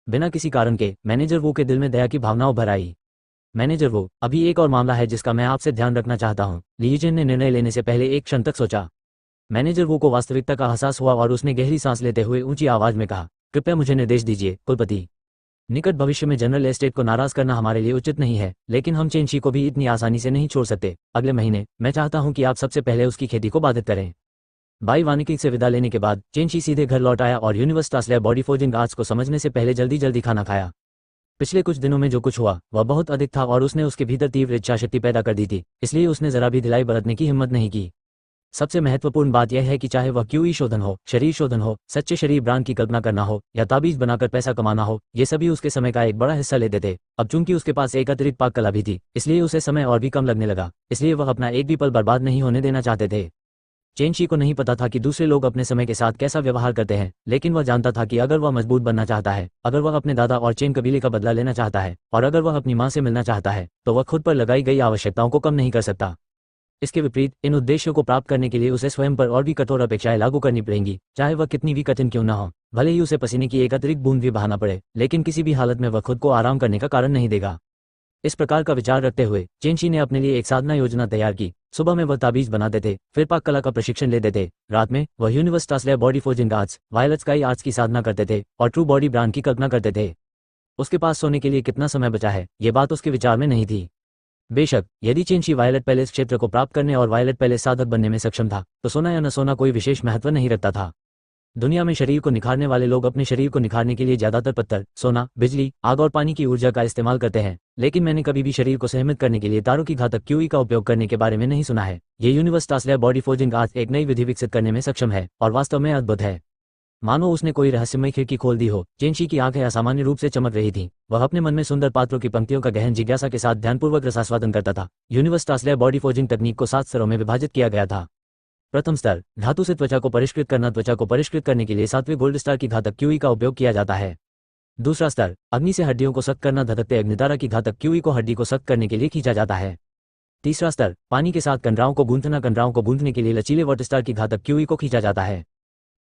बिना किसी कारण के मैनेजर वो के दिल में दया की भावना उभर आई। मैनेजर वो, अभी एक और मामला है जिसका मैं आपसे ध्यान रखना चाहता हूँ। ली यीजेन ने निर्णय लेने से पहले एक क्षण तक सोचा। मैनेजर वो को वास्तविकता का एहसास हुआ और उसने गहरी सांस लेते हुए ऊंची आवाज में कहा, कृपया मुझे निर्देश दीजिए कुलपति। निकट भविष्य में जनरल एस्टेट को नाराज करना हमारे लिए उचित नहीं है, लेकिन हम चेंशी को भी इतनी आसानी से नहीं छोड़ सकते। अगले महीने मैं चाहता हूं कि आप सबसे पहले उसकी खेती को बाधित करें। बाई वानिकी से विदा लेने के बाद चेंशी सीधे घर लौट आया और यूनिवर्स टास्लेयर बॉडी फोर्जिंग आर्ट्स को समझने से पहले जल्दी जल्दी खाना खाया। पिछले कुछ दिनों में जो कुछ हुआ वह बहुत अधिक था और उसने उसके भीतर तीव्र इच्छा शक्ति पैदा कर दी थी, इसलिए उसने जरा भी ढिलाई बरतने की हिम्मत नहीं की। सबसे महत्वपूर्ण बात यह है कि चाहे वह क्यूई शोधन हो, शरीर शोधन हो, सच्चे शरीर ब्रांड की कल्पना करना हो या ताबीज बनाकर पैसा कमाना हो, ये सभी उसके समय का एक बड़ा हिस्सा लेते थे। अब चूंकि उसके पास एक अतिरिक्त पाक कला भी थी, इसलिए उसे समय और भी कम लगने लगा, इसलिए वह अपना एक भी पल बर्बाद नहीं होने देना चाहते थे। चेंशी को नहीं पता था कि दूसरे लोग अपने समय के साथ कैसा व्यवहार करते हैं, लेकिन वह जानता था कि अगर वह मजबूत बनना चाहता है, अगर वह अपने दादा और चेन कबीले का बदला लेना चाहता है और अगर वह अपनी मां से मिलना चाहता है तो वह खुद पर लगाई गई आवश्यकताओं को कम नहीं कर सकता। इसके विपरीत इन उद्देश्यों को प्राप्त करने के लिए उसे स्वयं पर और भी कठोर अपेक्षाएं लागू करनी पड़ेंगी, चाहे वह कितनी भी कठिन क्यों न हो। भले ही उसे पसीने की एक अतिरिक्त बूंद भी बहाना पड़े, लेकिन किसी भी हालत में वह खुद को आराम करने का कारण नहीं देगा। इस प्रकार का विचार रखते हुए चेंशी ने अपने लिए एक साधना योजना तैयार की। सुबह में वह ताबीज बनाते थे, फिर पाक कला का प्रशिक्षण लेते थे। रात में वह यूनिवर्स टास्लेयर body forging arts, violet sky arts की साधना करते थे और ट्रू बॉडी ब्रांड की कल्पना करते थे। उसके पास सोने के लिए कितना समय बचा है, ये बात उसके विचार में नहीं थी। बेशक यदि चेंशी वायलेट पैलेस क्षेत्र को प्राप्त करने और वायलेट पैलेस साधक बनने में सक्षम था तो सोना या न सोना कोई विशेष महत्व नहीं रखता था। दुनिया में शरीर को निखारने वाले लोग अपने शरीर को निखारने के लिए ज्यादातर पत्थर, सोना, बिजली, आग और पानी की ऊर्जा का इस्तेमाल करते हैं, लेकिन मैंने कभी भी शरीर को सहमित करने के लिए तारों की घातक क्यूई का उपयोग करने के बारे में नहीं सुना है। ये यूनिवर्स टास्लेयर बॉडी फोर्जिंग आर्ट्स एक नई विधि विकसित करने में सक्षम है और वास्तव में अद्भुत है। मानो उसने कोई रहस्यमय खिड़की खोल दी हो। चेंशी की आंखें असामान्य रूप से चमक रही थीं। वह अपने मन में सुंदर पात्रों की पंक्तियों का गहन जिज्ञासा के साथ ध्यानपूर्वक रसास्वादन करता था। यूनिवर्स टास्लेयर बॉडी फोर्जिंग तकनीक को 7 स्तरों में विभाजित किया गया था। प्रथम स्तर, धातु से त्वचा को परिष्कृत करना। त्वचा को परिष्कृत करने के लिए 7वें गोल्ड स्टार की घातक क्यूई का उपयोग किया जाता है। दूसरा स्तर, अग्नि से हड्डियों को सख्त करना। धधकते अग्नितारा की घातक क्यूई को हड्डी को सख्त करने के लिए खींचा जाता है। तीसरा स्तर, पानी के साथ कंडराओं को गूंथना। कंडराओं को गूंथने के लिए लचीले वाटर स्टार की घातक क्यूई को खींचा जाता है।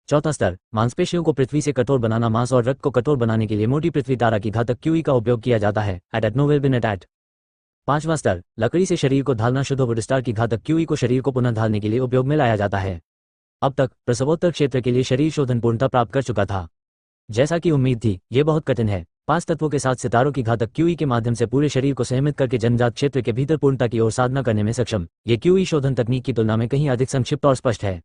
चौथा स्तर, मांसपेशियों को पृथ्वी से कठोर बनाना। मांस और रक्त को कठोर बनाने के लिए मोटी पृथ्वी तारा की घातक क्यूई का उपयोग किया जाता है। एट नोवेल बिन एट। पांचवां स्तर, लकड़ी से शरीर को ढालना। शुद्ध वुड स्टार की घातक क्यूई को शरीर को पुनः ढालने के लिए उपयोग में लाया जाता है। अब तक प्रसवोत्तर क्षेत्र के लिए शरीर शोधन पूर्णता प्राप्त कर चुका था। जैसा कि उम्मीद थी, ये बहुत कठिन है। 5 तत्वों के साथ सितारों की घातक क्यूई के माध्यम से पूरे शरीर को सहमित करके जनजात क्षेत्र के भीतर पूर्णता की ओर साधना करने में सक्षम ये क्यूई शोधन तकनीक की तुलना में कहीं अधिक संक्षिप्त और स्पष्ट है।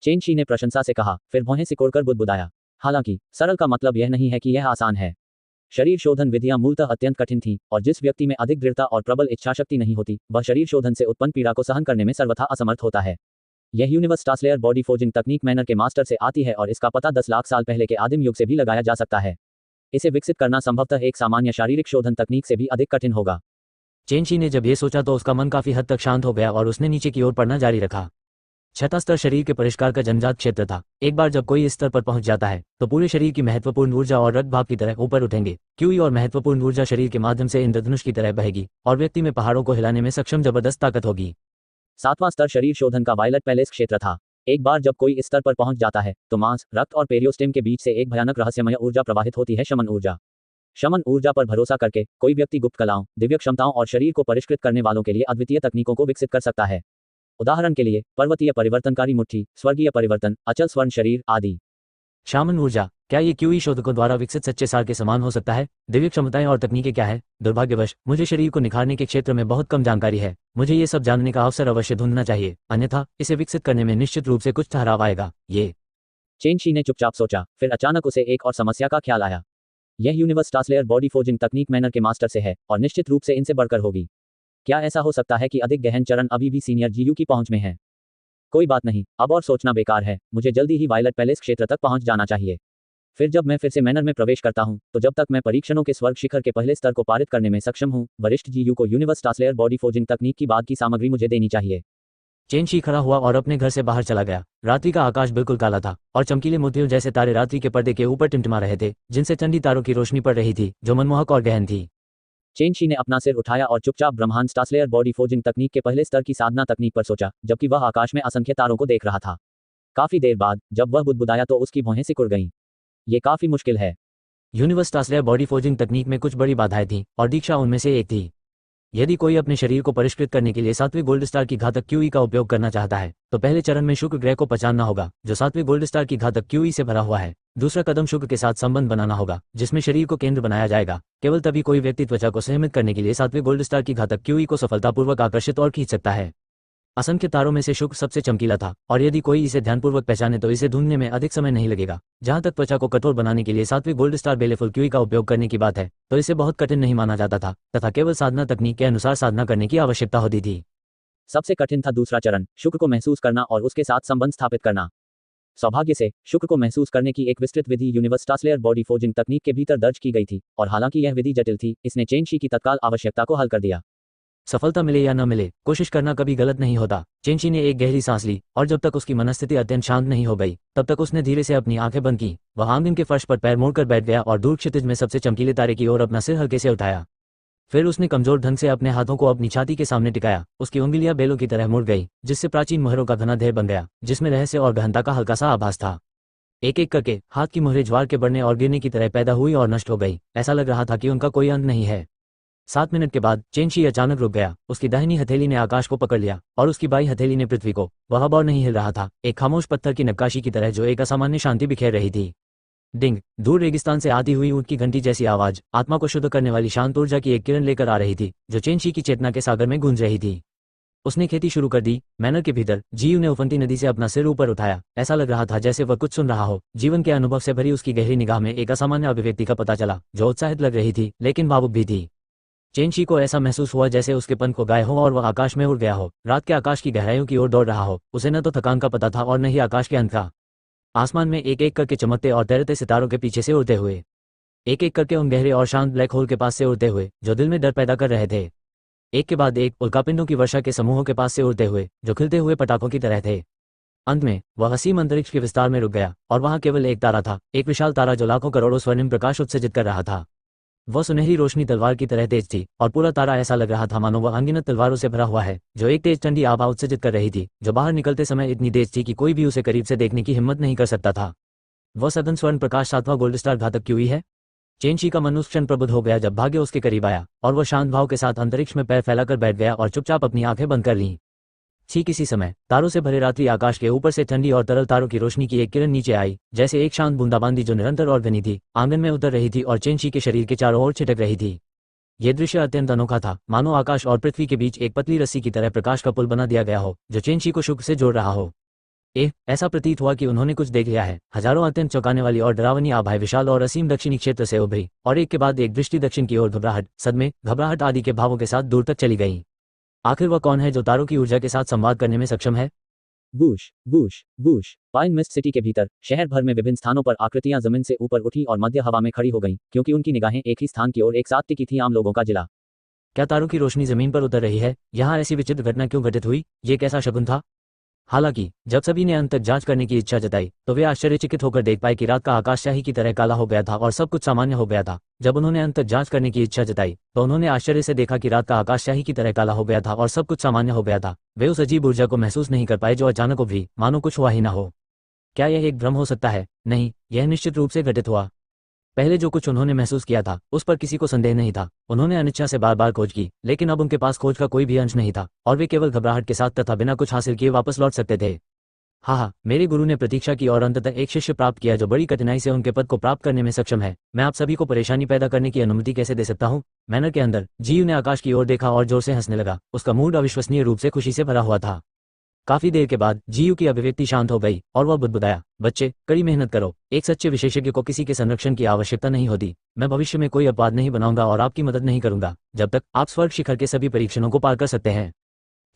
चेंशी ने प्रशंसा से कहा, फिर भौहें सिकोड़कर बुदबुदाया। हालांकि सरल का मतलब यह नहीं है कि यह आसान है। शरीर शोधन विधियां मूलतः अत्यंत कठिन थीं और जिस व्यक्ति में अधिक दृढ़ता और प्रबल इच्छाशक्ति नहीं होती, वह शरीर शोधन से उत्पन्न पीड़ा को सहन करने में सर्वथा असमर्थ होता है। यह यूनिवर्स टास्लेयर बॉडी फोर्जिंग तकनीक मैनर के मास्टर से आती है और इसका पता 10 लाख साल पहले के आदिम युग से भी लगाया जा सकता है। इसे विकसित करना संभवतः एक सामान्य शारीरिक शोधन तकनीक से भी अधिक कठिन होगा। चेंशी ने जब ये सोचा तो उसका मन काफी हद तक शांत हो गया और उसने नीचे की ओर पढ़ना जारी रखा। 6वां स्तर शरीर के परिष्कार का जनजात क्षेत्र था। एक बार जब कोई इस स्तर पर पहुंच जाता है तो पूरे शरीर की महत्वपूर्ण ऊर्जा और रक्त भाप की तरह ऊपर उठेंगे। क्यूई और महत्वपूर्ण ऊर्जा शरीर के माध्यम से इंद्रधनुष की तरह बहेगी और व्यक्ति में पहाड़ों को हिलाने में सक्षम जबरदस्त ताकत होगी। सातवां स्तर शरीर शोधन का वायलट पैलेस क्षेत्र था। एक बार जब कोई इस स्तर पर पहुंच जाता है तो मांस, रक्त और पेरियोस्टेम के बीच से एक भयानक रहस्यमय ऊर्जा प्रवाहित होती है, शमन ऊर्जा। शमन ऊर्जा पर भरोसा करके कोई व्यक्ति गुप्त कलाओं, दिव्य क्षमताओं और शरीर को परिष्कृत करने वालों के लिए अद्वितीय तकनीकों को विकसित कर सकता है। उदाहरण के लिए पर्वतीय परिवर्तनकारी मुट्ठी, स्वर्गीय परिवर्तन, अचल स्वर्ण शरीर आदि। शामन ऊर्जा, क्या ये क्यूई शोधकों द्वारा विकसित सच्चे सार के समान हो सकता है? दिव्य क्षमताएं और तकनीकें क्या है? दुर्भाग्यवश मुझे शरीर को निखारने के क्षेत्र में बहुत कम जानकारी है। मुझे ये सब जानने का अवसर अवश्य ढूंढना चाहिए, अन्यथा इसे विकसित करने में निश्चित रूप से कुछ ठहराव आएगा। ये चेन शी ने चुपचाप सोचा, फिर अचानक उसे एक और समस्या का ख्याल आया। यह यूनिवर्स टास्लेयर बॉडी फोर्जिंग तकनीक मैनर के मास्टर से है और निश्चित रूप से इनसे बढ़कर होगी। क्या ऐसा हो सकता है कि अधिक गहन चरण अभी भी सीनियर जीयू की पहुंच में है? कोई बात नहीं, अब और सोचना बेकार है, मुझे जल्दी ही वायलट पैलेस क्षेत्र तक पहुंच जाना चाहिए। फिर जब मैं फिर से मैनर में प्रवेश करता हूं, तो जब तक मैं परीक्षणों के स्वर्ग शिखर के पहले स्तर को पारित करने में सक्षम हूं, वरिष्ठ जीयू को यूनिवर्स टास्लेयर बॉडी फोर्जिंग तकनीक की बाद की सामग्री मुझे देनी चाहिए। चेन शी खड़ा हुआ और अपने घर से बाहर चला गया। रात्रि का आकाश बिल्कुल काला था और चमकीले मोतियों जैसे तारे रात्रि के पर्दे के ऊपर टिमटिमा रहे थे, जिनसे ठंडी तारों की रोशनी पड़ रही थी जो मनमोहक और गहन थी। चेन शी ने अपना सिर उठाया और चुपचाप ब्रह्मांड टास्लेयर बॉडी फोर्जिंग तकनीक के पहले स्तर की साधना तकनीक पर सोचा, जबकि वह आकाश में असंख्य तारों को देख रहा था। काफी देर बाद जब वह बुदबुदाया तो उसकी भौहें सिकुड़ गईं। ये काफी मुश्किल है। यूनिवर्स टास्लेयर बॉडी फोर्जिंग तकनीक में कुछ बड़ी बाधाएं थीं और दीक्षा उनमें से एक थी। यदि कोई अपने शरीर को परिष्कृत करने के लिए 7वें गोल्ड स्टार की घातक क्यूई का उपयोग करना चाहता है, तो पहले चरण में शुक्र ग्रह को पहचानना होगा, जो 7वें गोल्ड स्टार की घातक क्यूई से भरा हुआ है। दूसरा कदम शुक्र के साथ संबंध बनाना होगा, जिसमें शरीर को केंद्र बनाया जाएगा। केवल तभी कोई व्यक्ति त्वचा को सहमित करने के लिए 7वें गोल्ड स्टार की घातक क्यूई को सफलतापूर्वक आकर्षित और खींच सकता है। असंख्य तारों में से शुक्र सबसे चमकीला था और यदि कोई इसे ध्यानपूर्वक पहचाने तो इसे ढूंढने में अधिक समय नहीं लगेगा। जहां तक त्वचा को कठोर बनाने के लिए 7वें गोल्ड स्टार बेलेफुल क्यूई का उपयोग करने की बात है, तो इसे बहुत कठिन नहीं माना जाता था तथा केवल साधना तकनीक के अनुसार साधना करने की आवश्यकता होती थी। सबसे कठिन था दूसरा चरण, शुक्र को महसूस करना और उसके साथ संबंध स्थापित करना। सौभाग्य से शुक्र को महसूस करने की एक विस्तृत विधि यूनिवर्स टास्लेयर बॉडी फोर्जिंग तकनीक के भीतर दर्ज की गई थी, और हालांकि यह विधि जटिल थी, इसने चेन शी की तत्काल आवश्यकता को हल कर दिया। सफलता मिले या न मिले, कोशिश करना कभी गलत नहीं होता। चेन शी ने एक गहरी सांस ली और जब तक उसकी मनस्थिति अत्यंत शांत नहीं हो गई, तब तक उसने धीरे से अपनी आंखें बंद की। वह आंगन के फर्श पर पैर मोड़कर बैठ गया और दूर क्षितिज में सबसे चमकीले तारे की ओर अपना सिर हल्के से उठाया। फिर उसने कमजोर ढंग से अपने हाथों को अपनी छाती के सामने टिकाया। उसकी उंगलियां बेलों की तरह मुड़ गई, जिससे प्राचीन मोहरों का घना ढेर बन गया, जिसमें रहस्य और गहनता का हल्का सा आभास था। एक एक करके हाथ की मोहरें ज्वार के बढ़ने और गिरने की तरह पैदा हुई और नष्ट हो गई। ऐसा लग रहा था कि उनका कोई अंत नहीं है। 7 मिनट के बाद चेन शी अचानक रुक गया। उसकी दाहिनी हथेली ने आकाश को पकड़ लिया और उसकी बाई हथेली ने पृथ्वी को। वह अब और नहीं हिल रहा था, एक खामोश पत्थर की नक्काशी की तरह जो एक असामान्य शांति बिखेर रही थी। डिंग, दूर रेगिस्तान से आती हुई ऊंट की घंटी जैसी आवाज आत्मा को शुद्ध करने वाली शांत ऊर्जा की एक किरण लेकर आ रही थी, जो चेन शी की चेतना के सागर में गूंज रही थी। उसने खेती शुरू कर दी। मैनर के भीतर जीयू ने उफनती नदी से अपना सिर ऊपर उठाया। ऐसा लग रहा था जैसे वह कुछ सुन रहा हो। जीवन के अनुभव से भरी उसकी गहरी निगाह में एक असामान्य अभिव्यक्ति का पता चला, जो उत्साहित लग रही थी लेकिन भावुक भी थी। चेन शी को ऐसा महसूस हुआ जैसे उसके पंख को गाय हो और वह आकाश में उड़ गया हो, रात के आकाश की गहराइयों की ओर दौड़ रहा हो। उसे न तो थकान का पता था और न ही आकाश के अंत का। आसमान में एक एक करके चमकते और तैरते सितारों के पीछे से उड़ते हुए, एक एक करके उन गहरे और शांत ब्लैक होल के पास से उड़ते हुए जो दिल में डर पैदा कर रहे थे। एक के बाद एक उल्कापिंडों की वर्षा के समूहों के पास से उड़ते हुए जो खिलते हुए पटाखों की तरह थे। अंत में वह असीम अंतरिक्ष के विस्तार में रुक गया और वहां केवल एक तारा था, एक विशाल तारा जो लाखों करोड़ों स्वर्णिम प्रकाश उत्सर्जित कर रहा था। वह सुनहरी रोशनी तलवार की तरह तेज थी और पूरा तारा ऐसा लग रहा था मानो वह अनगिनत तलवारों से भरा हुआ है, जो एक तेज ठंडी आभा उत्सर्जित कर रही थी, जो बाहर निकलते समय इतनी तेज थी कि कोई भी उसे करीब से देखने की हिम्मत नहीं कर सकता था। वह सघन स्वर्ण प्रकाश 7वां गोल्ड स्टार घातक क्यूई है। चेन शी का मन उस क्षण प्रबुद्ध हो गया जब भाग्य उसके करीब आया और वह शांत भाव के साथ अंतरिक्ष में पैर फैलाकर बैठ गया और चुपचाप अपनी आंखें बंद कर लीं। ठीक इसी समय तारों से भरे रात्रि आकाश के ऊपर से ठंडी और तरल तारों की रोशनी की एक किरण नीचे आई, जैसे एक शांत बूंदाबांदी जो निरंतर और घनी थी, आंगन में उतर रही थी और चेन शी के शरीर के चारों ओर छिटक रही थी। यह दृश्य अत्यंत अनोखा था, मानो आकाश और पृथ्वी के बीच एक पतली रस्सी की तरह प्रकाश का पुल बना दिया गया हो, जो चेन शी को शुक्र से जोड़ रहा हो। ऐसा प्रतीत हुआ कि उन्होंने कुछ देख लिया है। हजारों अत्यंत चौंकाने वाली और डरावनी आभाएं विशाल और असीम दक्षिणी क्षेत्र से उभरी और एक के बाद एक दृष्टि दक्षिण की ओर घबराहट, सदमे, घबराहट आदि के भावों के साथ दूर तक चली गई। आखिर वह कौन है जो तारों की ऊर्जा के साथ संवाद करने में सक्षम है? बूश बूश बूश। पाइन मिस्ट सिटी के भीतर शहर भर में विभिन्न स्थानों पर आकृतियां जमीन से ऊपर उठी और मध्य हवा में खड़ी हो गईं, क्योंकि उनकी निगाहें एक ही स्थान की ओर एक साथ टिकी थी। आम लोगों का जिला। क्या तारों की रोशनी जमीन पर उतर रही है? यहाँ ऐसी विचित्र घटना क्यों घटित हुई? ये कैसा शगुन था? हालांकि जब सभी ने अंत तक जांच करने की इच्छा जताई तो वे आश्चर्यचकित होकर देख पाए कि रात का आकाश स्याही की तरह काला हो गया था और सब कुछ सामान्य हो गया था। जब उन्होंने अंत तक जांच करने की इच्छा जताई तो उन्होंने आश्चर्य से देखा कि रात का आकाश स्याही की तरह काला हो गया था और सब कुछ सामान्य हो गया था। वे उस अजीब ऊर्जा को महसूस नहीं कर पाए जो अचानक उभरी, मानो कुछ हुआ ही ना हो। क्या यह एक भ्रम हो सकता है? नहीं, यह निश्चित रूप से घटित हुआ। पहले जो कुछ उन्होंने महसूस किया था उस पर किसी को संदेह नहीं था। उन्होंने अनिच्छा से बार बार खोज की, लेकिन अब उनके पास खोज का कोई भी अंश नहीं था और वे केवल घबराहट के साथ तथा बिना कुछ हासिल किए वापस लौट सकते थे। हाँ, मेरे गुरु ने प्रतीक्षा की और अंततः एक शिष्य प्राप्त किया जो बड़ी कठिनाई से उनके पद को प्राप्त करने में सक्षम है। मैं आप सभी को परेशानी पैदा करने की अनुमति कैसे दे सकता हूँ? मैनर के अंदर जीयू ने आकाश की ओर देखा और जोर से हंसने लगा। उसका मूड अविश्वसनीय रूप से खुशी से भरा हुआ था। काफी देर के बाद जीयू की अभिव्यक्ति शांत हो गई और वह बुदबुदाया, बच्चे, कड़ी मेहनत करो। एक सच्चे विशेषज्ञ को किसी के संरक्षण की आवश्यकता नहीं होती। मैं भविष्य में कोई अपवाद नहीं बनाऊंगा और आपकी मदद नहीं करूंगा जब तक आप स्वर्ग शिखर के सभी परीक्षणों को पार कर सकते हैं।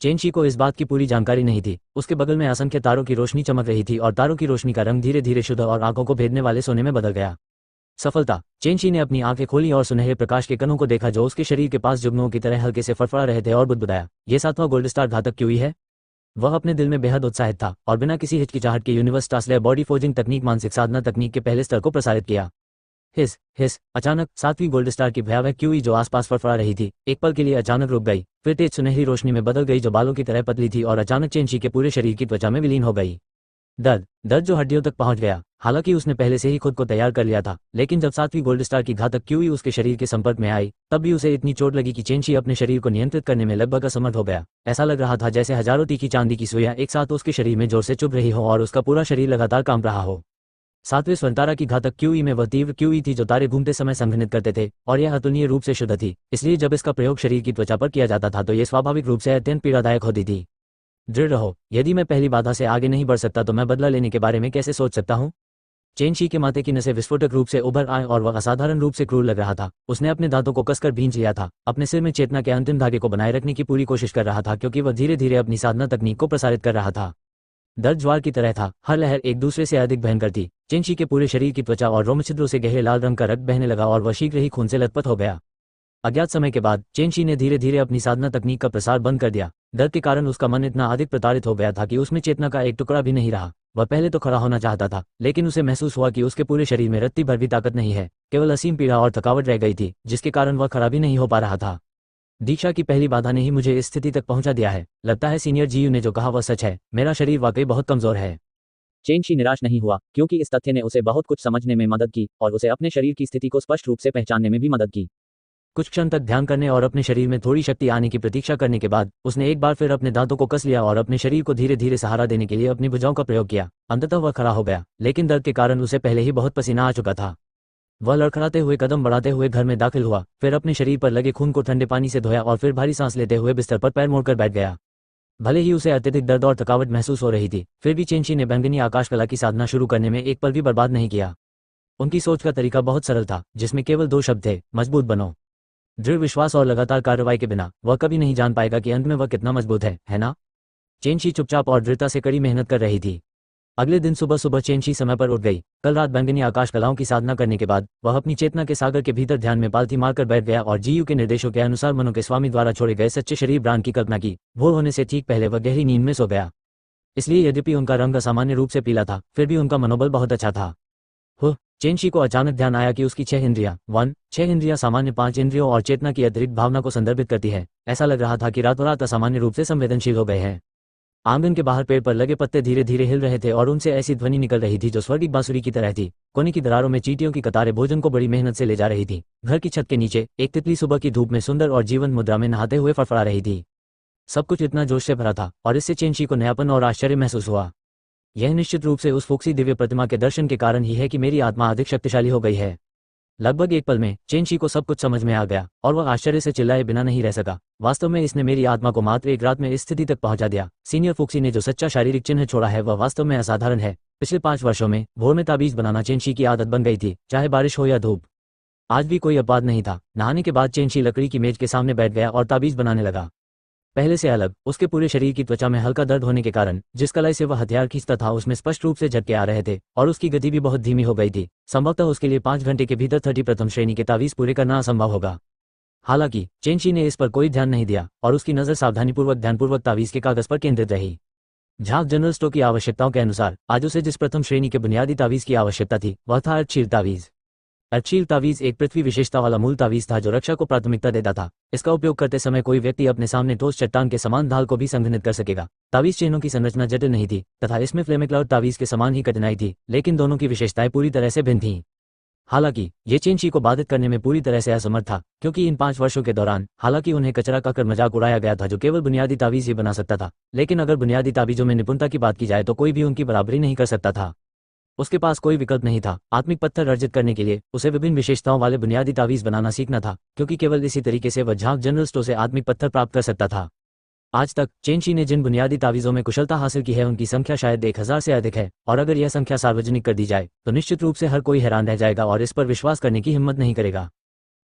चेनशी को इस बात की पूरी जानकारी नहीं थी। उसके बगल में असंख्य तारों की रोशनी चमक रही थी और तारों की रोशनी का रंग धीरे धीरे शुद्ध और आंखों को भेदने वाले सोने में बदल गया। सफलता। चेनशी ने अपनी आंखें खोली और सुनहरे प्रकाश के कणों को देखा जो उसके शरीर के पास जुगनुओं की तरह हल्के से फड़फड़ा रहे थे और बुदबुदाया, ये 7वां गोल्ड स्टार घातक क्यों है? वह अपने दिल में बेहद उत्साहित था और बिना किसी हिचकिचाहट के यूनिवर्स टास्लेयर बॉडी फोर्जिंग तकनीक मानसिक साधना तकनीक के पहले स्तर को प्रसारित किया। हिस हिस। अचानक 7वीं गोल्ड स्टार की भयावह क्यूई जो आसपास फड़फड़ा रही थी एक पल के लिए अचानक रुक गई, फिर तेज सुनहरी रोशनी में बदल गई जो बालों की तरह पतली थी और अचानक चेनशी के पूरे शरीर की त्वचा में विलीन हो गई। दर्द जो हड्डियों तक पहुंच गया। हालांकि उसने पहले से ही खुद को तैयार कर लिया था, लेकिन जब 7वीं गोल्ड स्टार की घातक क्यूई उसके शरीर के संपर्क में आई तब भी उसे इतनी चोट लगी कि चेनशी अपने शरीर को नियंत्रित करने में लगभग असमर्थ हो गया। ऐसा लग रहा था जैसे हजारों तीखी चांदी की सुइयां एक साथ उसके शरीर में जोर से चुभ रही हो और उसका पूरा शरीर लगातार कांप रहा हो। 7वें स्वर्णतारा की घातक क्यूई में वह तीव्र क्यूई थी जो तारे घूमते समय संघनित करते थे और यह अतुलनीय रूप से शुद्ध थी, इसलिए जब इसका प्रयोग शरीर की त्वचा पर किया जाता था तो यह स्वाभाविक रूप से अत्यंत पीड़ादायक होती थी। दृढ़ रहो, यदि मैं पहली बाधा से आगे नहीं बढ़ सकता तो मैं बदला लेने के बारे में कैसे सोच सकता हूँ? चेनशी के माथे की नसें विस्फोटक रूप से उभर आए और वह असाधारण रूप से क्रूर लग रहा था। उसने अपने दांतों को कसकर भींच लिया था, अपने सिर में चेतना के अंतिम धागे को बनाए रखने की पूरी कोशिश कर रहा था क्योंकि वह धीरे धीरे अपनी साधना तकनीक को प्रसारित कर रहा था। दर्द ज्वार की तरह था, हर लहर एक दूसरे से अधिक भयंकर थी। चेनशी के पूरे शरीर की त्वचा और रोमछिद्रों से गहरे लाल रंग का रक्त बहने लगा और वह शीघ्र ही खून से लथपथ हो गया। अज्ञात समय के बाद चेनशी ने धीरे धीरे अपनी साधना तकनीक का प्रसार बंद कर दिया। दर्द के कारण उसका मन इतना अधिक प्रताड़ित हो गया था कि उसमें चेतना का एक टुकड़ा भी नहीं रहा। वह पहले तो खड़ा होना चाहता था, लेकिन उसे महसूस हुआ कि उसके पूरे शरीर में रत्ती भर भी ताकत नहीं है, केवल असीम पीड़ा और थकावट रह गई थी जिसके कारण वह खड़ा भी नहीं हो पा रहा था। दीक्षा की पहली बाधा ने ही मुझे इस स्थिति तक पहुंचा दिया है। लगता है सीनियर जीयू ने जो कहा वह सच है, मेरा शरीर वाकई बहुत कमजोर है। चेनशी निराश नहीं हुआ क्योंकि इस तथ्य ने उसे बहुत कुछ समझने में मदद की और उसे अपने शरीर की स्थिति को स्पष्ट रूप से पहचानने में भी मदद की। कुछ क्षण तक ध्यान करने और अपने शरीर में थोड़ी शक्ति आने की प्रतीक्षा करने के बाद उसने एक बार फिर अपने दांतों को कस लिया और अपने शरीर को धीरे धीरे सहारा देने के लिए अपनी भुजाओं का प्रयोग किया। अंततः वह खड़ा हो गया, लेकिन दर्द के कारण उसे पहले ही बहुत पसीना आ चुका था। वह लड़खड़ाते हुए कदम बढ़ाते हुए घर में दाखिल हुआ, फिर अपने शरीर पर लगे खून को ठंडे पानी से धोया और फिर भारी सांस लेते हुए बिस्तर पर पैर मोड़कर बैठ गया। भले ही उसे अत्यधिक दर्द और थकावट महसूस हो रही थी, फिर भी चेनशी ने बैंगनी आकाश कला की साधना शुरू करने में एक पल भी बर्बाद नहीं किया। उनकी सोच का तरीका बहुत सरल था, जिसमें केवल 2 शब्द थे, मजबूत बनो। दृढ़ विश्वास और लगातार कार्रवाई के बिना वह कभी नहीं जान पाएगा कि अंत में वह कितना मजबूत है ना? चेनशी चुपचाप और दृढ़ता से कड़ी मेहनत कर रही थी। अगले दिन सुबह सुबह चेनशी समय पर उठ गई। कल रात बैंगनी आकाश कलाओं की साधना करने के बाद वह अपनी चेतना के सागर के भीतर ध्यान में पालथी मारकर बैठ गया और जीयू के निर्देशों के अनुसार मनु के स्वामी द्वारा छोड़े गए सच्चे शरीर ब्रांड की कल्पना की। भोर होने से ठीक पहले वह गहरी नींद में सो गया। इसलिए यद्यपि उनका रंग असामान्य रूप से पीला था, फिर भी उनका मनोबल बहुत अच्छा था। चेनशी को अचानक ध्यान आया कि उसकी 6 इंद्रियां सामान्य 5 इंद्रियों और चेतना की अतिरिक्त भावना को संदर्भित करती है। ऐसा लग रहा था कि रातों रात असामान्य रूप से संवेदनशील हो गए हैं। आंगन के बाहर पेड़ पर लगे पत्ते धीरे धीरे हिल रहे थे और उनसे ऐसी ध्वनि निकल रही थी जो स्वर्गिक बांसुरी की तरह थी। कोने की दरारों में चींटियों की कतारें भोजन को बड़ी मेहनत से ले जा रही थी। घर की छत के नीचे एक तितली सुबह की धूप में सुंदर और जीवंत मुद्रा में नहाते हुए फड़फड़ा रही थी। सब कुछ इतना जोश से भरा था और इससे चेनशी को नयापन और आश्चर्य महसूस हुआ। यह निश्चित रूप से उस फूक्सी दिव्य प्रतिमा के दर्शन के कारण ही है कि मेरी आत्मा अधिक शक्तिशाली हो गई है। लगभग एक पल में चेनशी को सब कुछ समझ में आ गया और वह आश्चर्य से चिल्लाए बिना नहीं रह सका। वास्तव में इसने मेरी आत्मा को मात्र एक रात में इस स्थिति तक पहुंचा दिया। सीनियर फूक्सी ने जो सच्चा शारीरिक चिन्ह छोड़ा है वह वास्तव में असाधारण है। पिछले 5 वर्षों में भोर में ताबीज बनाना चेनशी की आदत बन गई थी, चाहे बारिश हो या धूप। आज भी कोई अपवाद नहीं था। नहाने के बाद चेनशी लकड़ी की मेज के सामने बैठ गया और ताबीज बनाने लगा। पहले से अलग उसके पूरे शरीर की त्वचा में हल्का दर्द होने के कारण जिस कलाई से वह हथियार खींचता था उसमें स्पष्ट रूप से झटके आ रहे थे और उसकी गति भी बहुत धीमी हो गई थी। संभवतः उसके लिए 5 घंटे के भीतर 30 प्रथम श्रेणी के तावीज पूरे करना असंभव होगा। हालांकि चेनशी ने इस पर कोई ध्यान नहीं दिया और उसकी नजर सावधानीपूर्वक ध्यानपूर्वक तावीज के कागज पर केंद्रित रही। झाक जनरल स्टोर की आवश्यकताओं के अनुसार आज उसे जिस प्रथम श्रेणी के बुनियादी तावीज की आवश्यकता थी वह था अर्धशील तावीज। अर्धशील तावीज एक पृथ्वी विशेषता वाला मूल तावीज था जो रक्षा को प्राथमिकता देता था। इसका उपयोग करते समय कोई व्यक्ति अपने सामने ठोस चट्टान के समान ढाल को भी संघनित कर सकेगा। तावीज चिन्हों की संरचना जटिल नहीं थी तथा इसमें फ्लेमेक्लर तावीज के समान ही कठिनाई थी, लेकिन दोनों की विशेषताएं पूरी तरह से भिन्न थीं। हालांकि ये चेंशी को बाधित करने में पूरी तरह से असमर्थ था, क्योंकि इन 5 वर्षों के दौरान हालांकि उन्हें कचरा कहकर मजाक उड़ाया गया था जो केवल बुनियादी तावीज ही बना सकता था, लेकिन अगर बुनियादी तावीजों में निपुणता की बात की जाए तो कोई भी उनकी बराबरी नहीं कर सकता था। उसके पास कोई विकल्प नहीं था। आत्मिक पत्थर अर्जित करने के लिए उसे विभिन्न विशेषताओं वाले बुनियादी तावीज बनाना सीखना था, क्योंकि केवल इसी तरीके से वह झाक जनरल स्टोर से आत्मिक पत्थर प्राप्त कर सकता था। आज तक चेंशी ने जिन बुनियादी तावीज़ों में कुशलता हासिल की है उनकी संख्या शायद 1000 से अधिक है, और अगर यह संख्या सार्वजनिक कर दी जाए तो निश्चित रूप से हर कोई हैरान रह जाएगा और इस पर विश्वास करने की हिम्मत नहीं करेगा।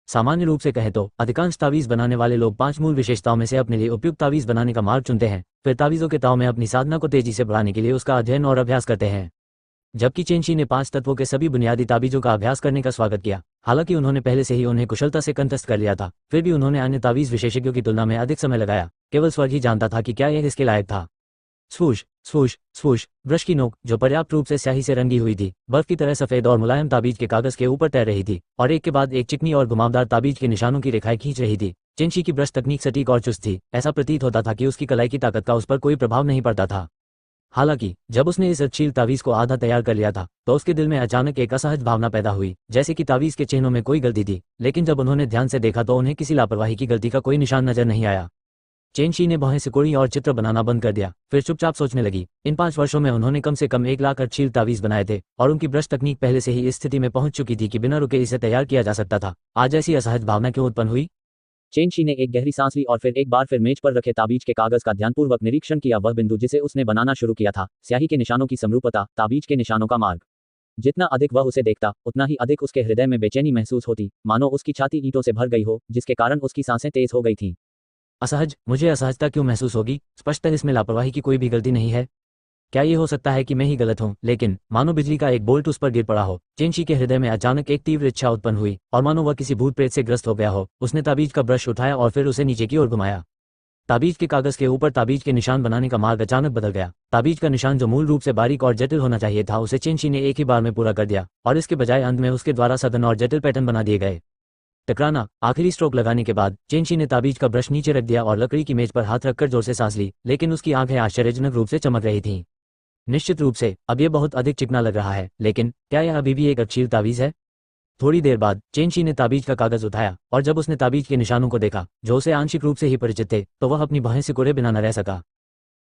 सामान्य रूप से कहें तो अधिकांश तावीज़ बनाने वाले लोग 5 मूल विशेषताओं में से अपने लिए उपयुक्त तावीज़ बनाने का मार्ग चुनते हैं, फिर तावीज़ों के ताव में अपनी साधना को तेजी से बढ़ाने के लिए उसका अध्ययन और अभ्यास करते हैं। जबकि चेंशी ने 5 तत्वों के सभी बुनियादी तावीज़ों का अभ्यास करने का स्वागत किया, हालांकि उन्होंने पहले से ही उन्हें कुशलता से कंठस्थ कर लिया था, फिर भी उन्होंने अन्य तावीज़ विशेषज्ञों की तुलना में अधिक समय लगाया। केवल स्वर्ग ही जानता था कि क्या यह इसके लायक था। स्वूश स्वूश स्वूश, ब्रश की नोक जो पर्याप्त रूप से स्याही से रंगी हुई थी, बर्फ की तरह सफेद और मुलायम ताबीज के कागज के ऊपर तैर रही थी और एक के बाद एक चिकनी और घुमावदार ताबीज के निशानों की रेखाएं खींच रही थी। चेंशी की ब्रश तकनीक सटीक और चुस्त थी, ऐसा प्रतीत होता था कि उसकी कलाई की ताकत का उस पर कोई प्रभाव नहीं पड़ता था। हालांकि जब उसने इस अर्धशील तावीज को आधा तैयार कर लिया था तो उसके दिल में अचानक एक असहज भावना पैदा हुई, जैसे कि तावीज के चिन्हों में कोई गलती थी, लेकिन जब उन्होंने ध्यान से देखा तो उन्हें किसी लापरवाही की गलती का कोई निशान नजर नहीं आया। चेंशी ने भौहें सिकोड़ी और चित्र बनाना बंद कर दिया, फिर चुपचाप सोचने लगी। इन 5 वर्षों में उन्होंने कम से कम 1 लाख अर्धशील तावीज बनाए थे और उनकी ब्रश तकनीक पहले से ही इस स्थिति में पहुंच चुकी थी कि बिना रुके इसे तैयार किया जा सकता था। आज ऐसी असहज भावना क्यों उत्पन्न हुई? चेंशी ने एक गहरी सांस ली और फिर एक बार फिर मेज पर रखे ताबीज के कागज का ध्यानपूर्वक निरीक्षण किया। वह बिंदु जिसे उसने बनाना शुरू किया था, स्याही के निशानों की समरूपता, ताबीज के निशानों का मार्ग। जितना अधिक वह उसे देखता उतना ही अधिक उसके हृदय में बेचैनी महसूस होती, मानो उसकी छाती ईंटों से भर गई हो, जिसके कारण उसकी सांसें तेज हो गई थीं। असहज? मुझे असहजता क्यों महसूस होगी? स्पष्टतः इसमें लापरवाही की कोई भी गलती नहीं है। क्या ये हो सकता है कि मैं ही गलत हूँ? लेकिन मानो बिजली का एक बोल्ट उस पर गिर पड़ा हो। चेंशी के हृदय में अचानक एक तीव्र इच्छा उत्पन्न हुई और मानो वह किसी भूत प्रेत से ग्रस्त हो गया हो। उसने ताबीज का ब्रश उठाया और फिर उसे नीचे की ओर घुमाया। ताबीज के कागज के ऊपर ताबीज के निशान बनाने का मार्ग अचानक बदल गया। ताबीज का निशान जो मूल रूप से बारीक और जटिल होना चाहिए था, उसे चेंशी ने एक ही बार में पूरा कर दिया और इसके बजाय अंत में उसके द्वारा सघन और जटिल पैटर्न बना दिए गए। टकराना। आखिरी स्ट्रोक लगाने के बाद चेंशी ने ताबीज का ब्रश नीचे रख दिया और लकड़ी की मेज पर हाथ रखकर जोर से सांस ली, लेकिन उसकी आंखें आश्चर्यजनक रूप से चमक रही थीं। निश्चित रूप से अब यह बहुत अधिक चिकना लग रहा है, लेकिन क्या यह अभी भी एक अर्धशील तावीज है? थोड़ी देर बाद चेंशी ने ताबीज का कागज उठाया और जब उसने ताबीज के निशानों को देखा जो उसे आंशिक रूप से ही परिचित थे, तो वह अपनी बाहें सिकोड़े बिना न रह सका।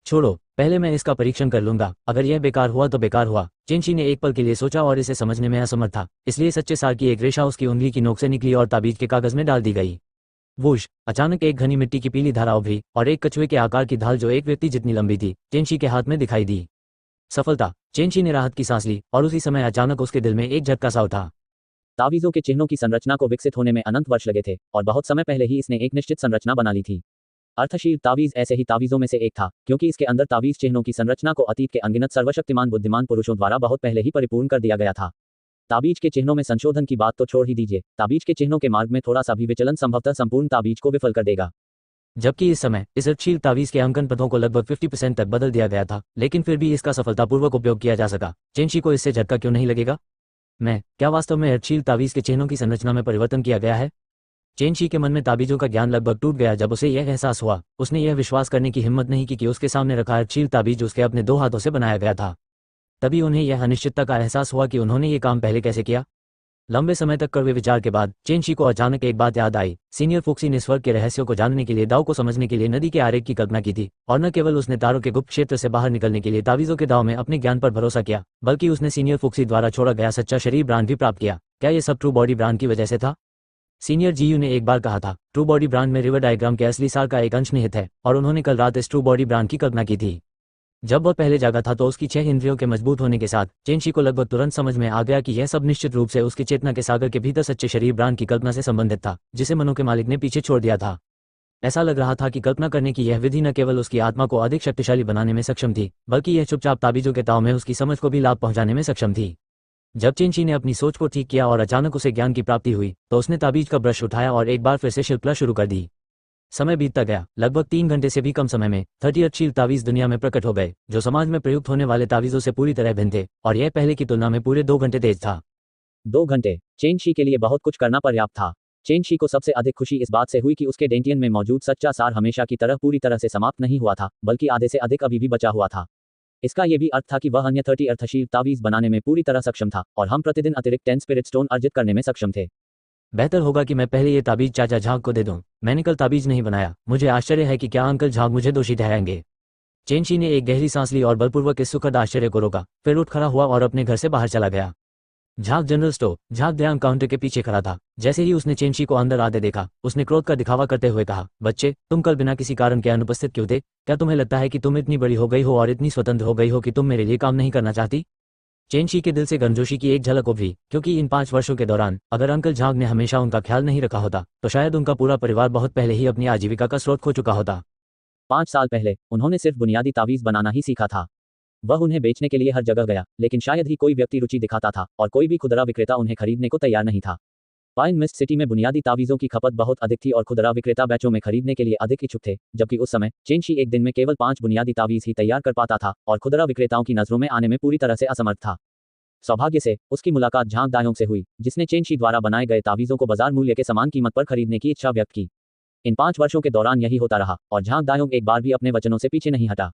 छोड़ो, पहले मैं इसका परीक्षण कर लूंगा। अगर यह बेकार हुआ तो बेकार हुआ। चेंशी ने एक पल के लिए सोचा और इसे समझने में असमर्थ था, इसलिए सच्चे सार की एक रेशा उसकी उंगली की नोक से निकली और ताबीज के कागज में डाल दी गई। वूश! अचानक एक घनी मिट्टी की पीली धारा उभरी और एक कछुए के आकार की ढाल जो एक व्यक्ति जितनी लंबी थी, चेंशी के हाथ में दिखाई दी। सफलता! चेंशी ने राहत की सांस ली और उसी समय अचानक उसके दिल में एक झटका सा उठा। तावीजों के चिन्हों की संरचना को विकसित होने में अनंत वर्ष लगे थे और बहुत समय पहले ही इसने एक निश्चित संरचना बना ली थी। अर्थशील तावीज ऐसे ही तावीजों में से एक था, क्योंकि इसके अंदर तावीज चिन्हों की संरचना को अतीत के अनगिनत सर्वशक्तिमान बुद्धिमान पुरुषों द्वारा बहुत पहले ही परिपूर्ण कर दिया गया था। ताबीज के चिन्हों में संशोधन की बात तो छोड़ ही दीजिए, ताबीज के चिन्हों के मार्ग में थोड़ा सा भी विचलन संभवतः संपूर्ण ताबीज को विफल कर देगा। जबकि इस समय इस अर्धशील तावीज के अंकन पथों को लगभग 50% तक बदल दिया गया था, लेकिन फिर भी इसका सफलतापूर्वक उपयोग किया जा सका। चेंशी को इससे झटका क्यों नहीं लगेगा? क्या वास्तव में अर्धशील तावीज के चिन्हों की संरचना में परिवर्तन किया गया है? चेंशी के मन में ताबीजों का ज्ञान लगभग टूट गया जब उसे यह एहसास हुआ। उसने यह विश्वास करने की हिम्मत नहीं की कि उसके सामने रखा अर्धशील ताबीज उसके अपने 2 हाथों से बनाया गया था। तभी उन्हें यह अनिश्चितता का एहसास हुआ कि उन्होंने ये काम पहले कैसे किया। लंबे समय तक कड़वे विचार के बाद चेंशी को अचानक एक बात याद आई। सीनियर फुक्सी ने स्वर्ग के रहस्यों को जानने के लिए दाव को समझने के लिए नदी के आरेख की कल्पना की थी, और न केवल उसने तारों के गुप्त क्षेत्र से बाहर निकलने के लिए तावीजों के दाव में अपने ज्ञान पर भरोसा किया, बल्कि उसने सीनियर फुक्सी द्वारा छोड़ा गया सच्चा शरीर ब्रांड भी प्राप्त किया। क्या यह सब ट्रू बॉडी ब्रांड की वजह से था? सीनियर जीयू ने एक बार कहा था, ट्रू बॉडी ब्रांड में रिवर डायग्राम के असली सार का एक अंश निहित है, और उन्होंने कल रात इस ट्रू बॉडी ब्रांड की कल्पना की थी। जब वह पहले जागा था तो उसकी 6 इंद्रियों के मजबूत होने के साथ चेंशी को लगभग तुरंत समझ में आ गया कि यह सब निश्चित रूप से उसकी चेतना के सागर के भीतर सच्चे शरीर ब्रांड की कल्पना से संबंधित था, जिसे मनो के मालिक ने पीछे छोड़ दिया था। ऐसा लग रहा था कि कल्पना करने की यह विधि न केवल उसकी आत्मा को अधिक शक्तिशाली बनाने में सक्षम थी, बल्कि यह चुपचाप ताबीजों के ताव में उसकी समझ को भी लाभ पहुंचाने में सक्षम थी। जब चेंशी ने अपनी सोच को ठीक किया और अचानक उसे ज्ञान की प्राप्ति हुई, तो उसने ताबीज का ब्रश उठाया और एक बार फिर से शिल्पकला शुरू कर दी। समय बीतता गया। लगभग 3 घंटे से भी कम समय में 38 शील्ड तावीज दुनिया में प्रकट हो गए, जो समाज में प्रयुक्त होने वाले तावीजों से पूरी तरह भिन्न थे, और यह पहले की तुलना में पूरे 2 घंटे तेज था। 2 घंटे चेन शी के लिए बहुत कुछ करना पर्याप्त था। चेन शी को सबसे अधिक खुशी इस बात से हुई कि उसके डेंटियन में मौजूद सच्चा सार हमेशा की तरह पूरी तरह से समाप्त नहीं हुआ था, बल्कि आधे से अधिक अभी भी बचा हुआ था। इसका यह भी अर्थ था कि वह अन्य 30 अर्थशील तावीज बनाने में पूरी तरह सक्षम था, और हम प्रतिदिन अतिरिक्त 10 स्पिरिट स्टोन अर्जित करने में सक्षम थे। बेहतर होगा कि मैं पहले ये ताबीज चाचा झाग को दे दूं। मैंने कल ताबीज नहीं बनाया। मुझे आश्चर्य है कि क्या अंकल झाग मुझे दोषी ठहराएंगे। चेनशी ने एक गहरी सांस ली और बलपूर्वक इस सुखद आश्चर्य को रोका, फिर उठ खड़ा हुआ और अपने घर से बाहर चला गया। झाग जनरल स्टोर। झाग दयांग काउंटर के पीछे खड़ा था। जैसे ही उसने चेनशी को अंदर आते देखा, उसने क्रोध का दिखावा करते हुए कहा, बच्चे, तुम कल बिना किसी कारण के अनुपस्थित क्यों थे? क्या तुम्हें लगता है कि तुम इतनी बड़ी हो गई हो और इतनी स्वतंत्र हो गई हो कि तुम मेरे लिए काम नहीं करना चाहती? चेनशी के दिल से गर्मजोशी की एक झलक उभरी, क्योंकि इन 5 वर्षों के दौरान अगर अंकल झाग ने हमेशा उनका ख्याल नहीं रखा होता, तो शायद उनका पूरा परिवार बहुत पहले ही अपनी आजीविका का स्रोत खो चुका होता। 5 साल पहले उन्होंने सिर्फ बुनियादी तावीज बनाना ही सीखा था। वह उन्हें बेचने के लिए हर जगह गया, लेकिन शायद ही कोई व्यक्ति रुचि दिखाता था, और कोई भी खुदरा विक्रेता उन्हें खरीदने को तैयार नहीं था। पाइन मिस्ट सिटी में बुनियादी तावीज़ों की खपत बहुत अधिक थी और खुदरा विक्रेता बैचों में खरीदने के लिए अधिक इच्छुक थे, जबकि उस समय चेनशी एक दिन में केवल 5 बुनियादी तावीज़ ही तैयार कर पाता था और खुदरा विक्रेताओं की नज़रों में आने में पूरी तरह से असमर्थ था। सौभाग्य से उसकी मुलाकात झांग दायोंग से हुई, जिसने चेनशी द्वारा बनाए गए तावीज़ों को बाजार मूल्य के समान कीमत पर खरीदने की इच्छा व्यक्त की। इन 5 वर्षों के दौरान यही होता रहा, और झांग दायोंग एक बार भी अपने वचनों से पीछे नहीं हटा।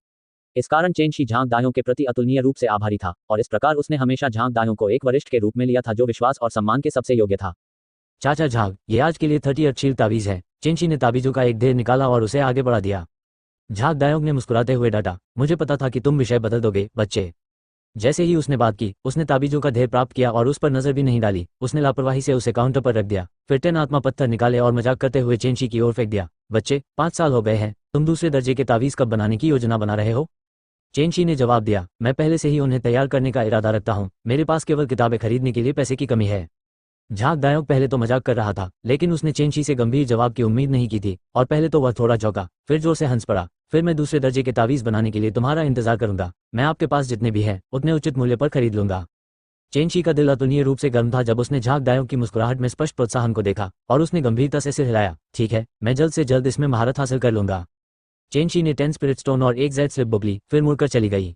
इस कारण चेनशी झांग दायोंग के प्रति अतुलनीय रूप से आभारी था, और इस प्रकार उसने हमेशा झांग दायोंग को एक वरिष्ठ के रूप में लिया था जो विश्वास और सम्मान के सबसे योग्य था। चाचा झाग, ये आज के लिए 30 शील्ड तावीज है। चेनशी ने तावीजों का एक ढेर निकाला और उसे आगे बढ़ा दिया। झाग दायोंग ने मुस्कुराते हुए डांटा, मुझे पता था कि तुम विषय बदल दोगे, बच्चे। जैसे ही उसने बात की, उसने ताबीजों का ढेर प्राप्त किया और उस पर नजर भी नहीं डाली। उसने लापरवाही से उसे काउंटर पर रख दिया, फिर 10 आत्मा पत्थर निकाले और मजाक करते हुए चेनशी की ओर फेंक दिया। बच्चे, 5 साल हो गए हैं, तुम दूसरे दर्जे के तावीज कब बनाने की योजना बना रहे हो? चेनशी ने जवाब दिया, मैं पहले से ही उन्हें तैयार करने का इरादा रखता हूँ। मेरे पास केवल किताबें खरीदने के लिए पैसे की कमी है। झाग दायोंग पहले तो मजाक कर रहा था, लेकिन उसने चेनशी से गंभीर जवाब की उम्मीद नहीं की थी, और पहले तो वह थोड़ा चौंका, फिर जोर से हंस पड़ा। फिर मैं दूसरे दर्जे के तावीज बनाने के लिए तुम्हारा इंतजार करूंगा। मैं आपके पास जितने भी हैं उतने उचित मूल्य पर खरीद लूंगा। चेनशी का दिल अतुलनीय रूप से गर्म था जब उसने झाग दायोंग की मुस्कुराहट में स्पष्ट प्रोत्साहन को देखा, और उसने गंभीरता से सिर हिलाया। ठीक है, मैं जल्द से जल्द इसमें महारत हासिल कर लूंगा। चेनशी ने 10 स्पिरिट स्टोन और एक जेड स्लिप बुक ली, फिर मुड़कर चली गई।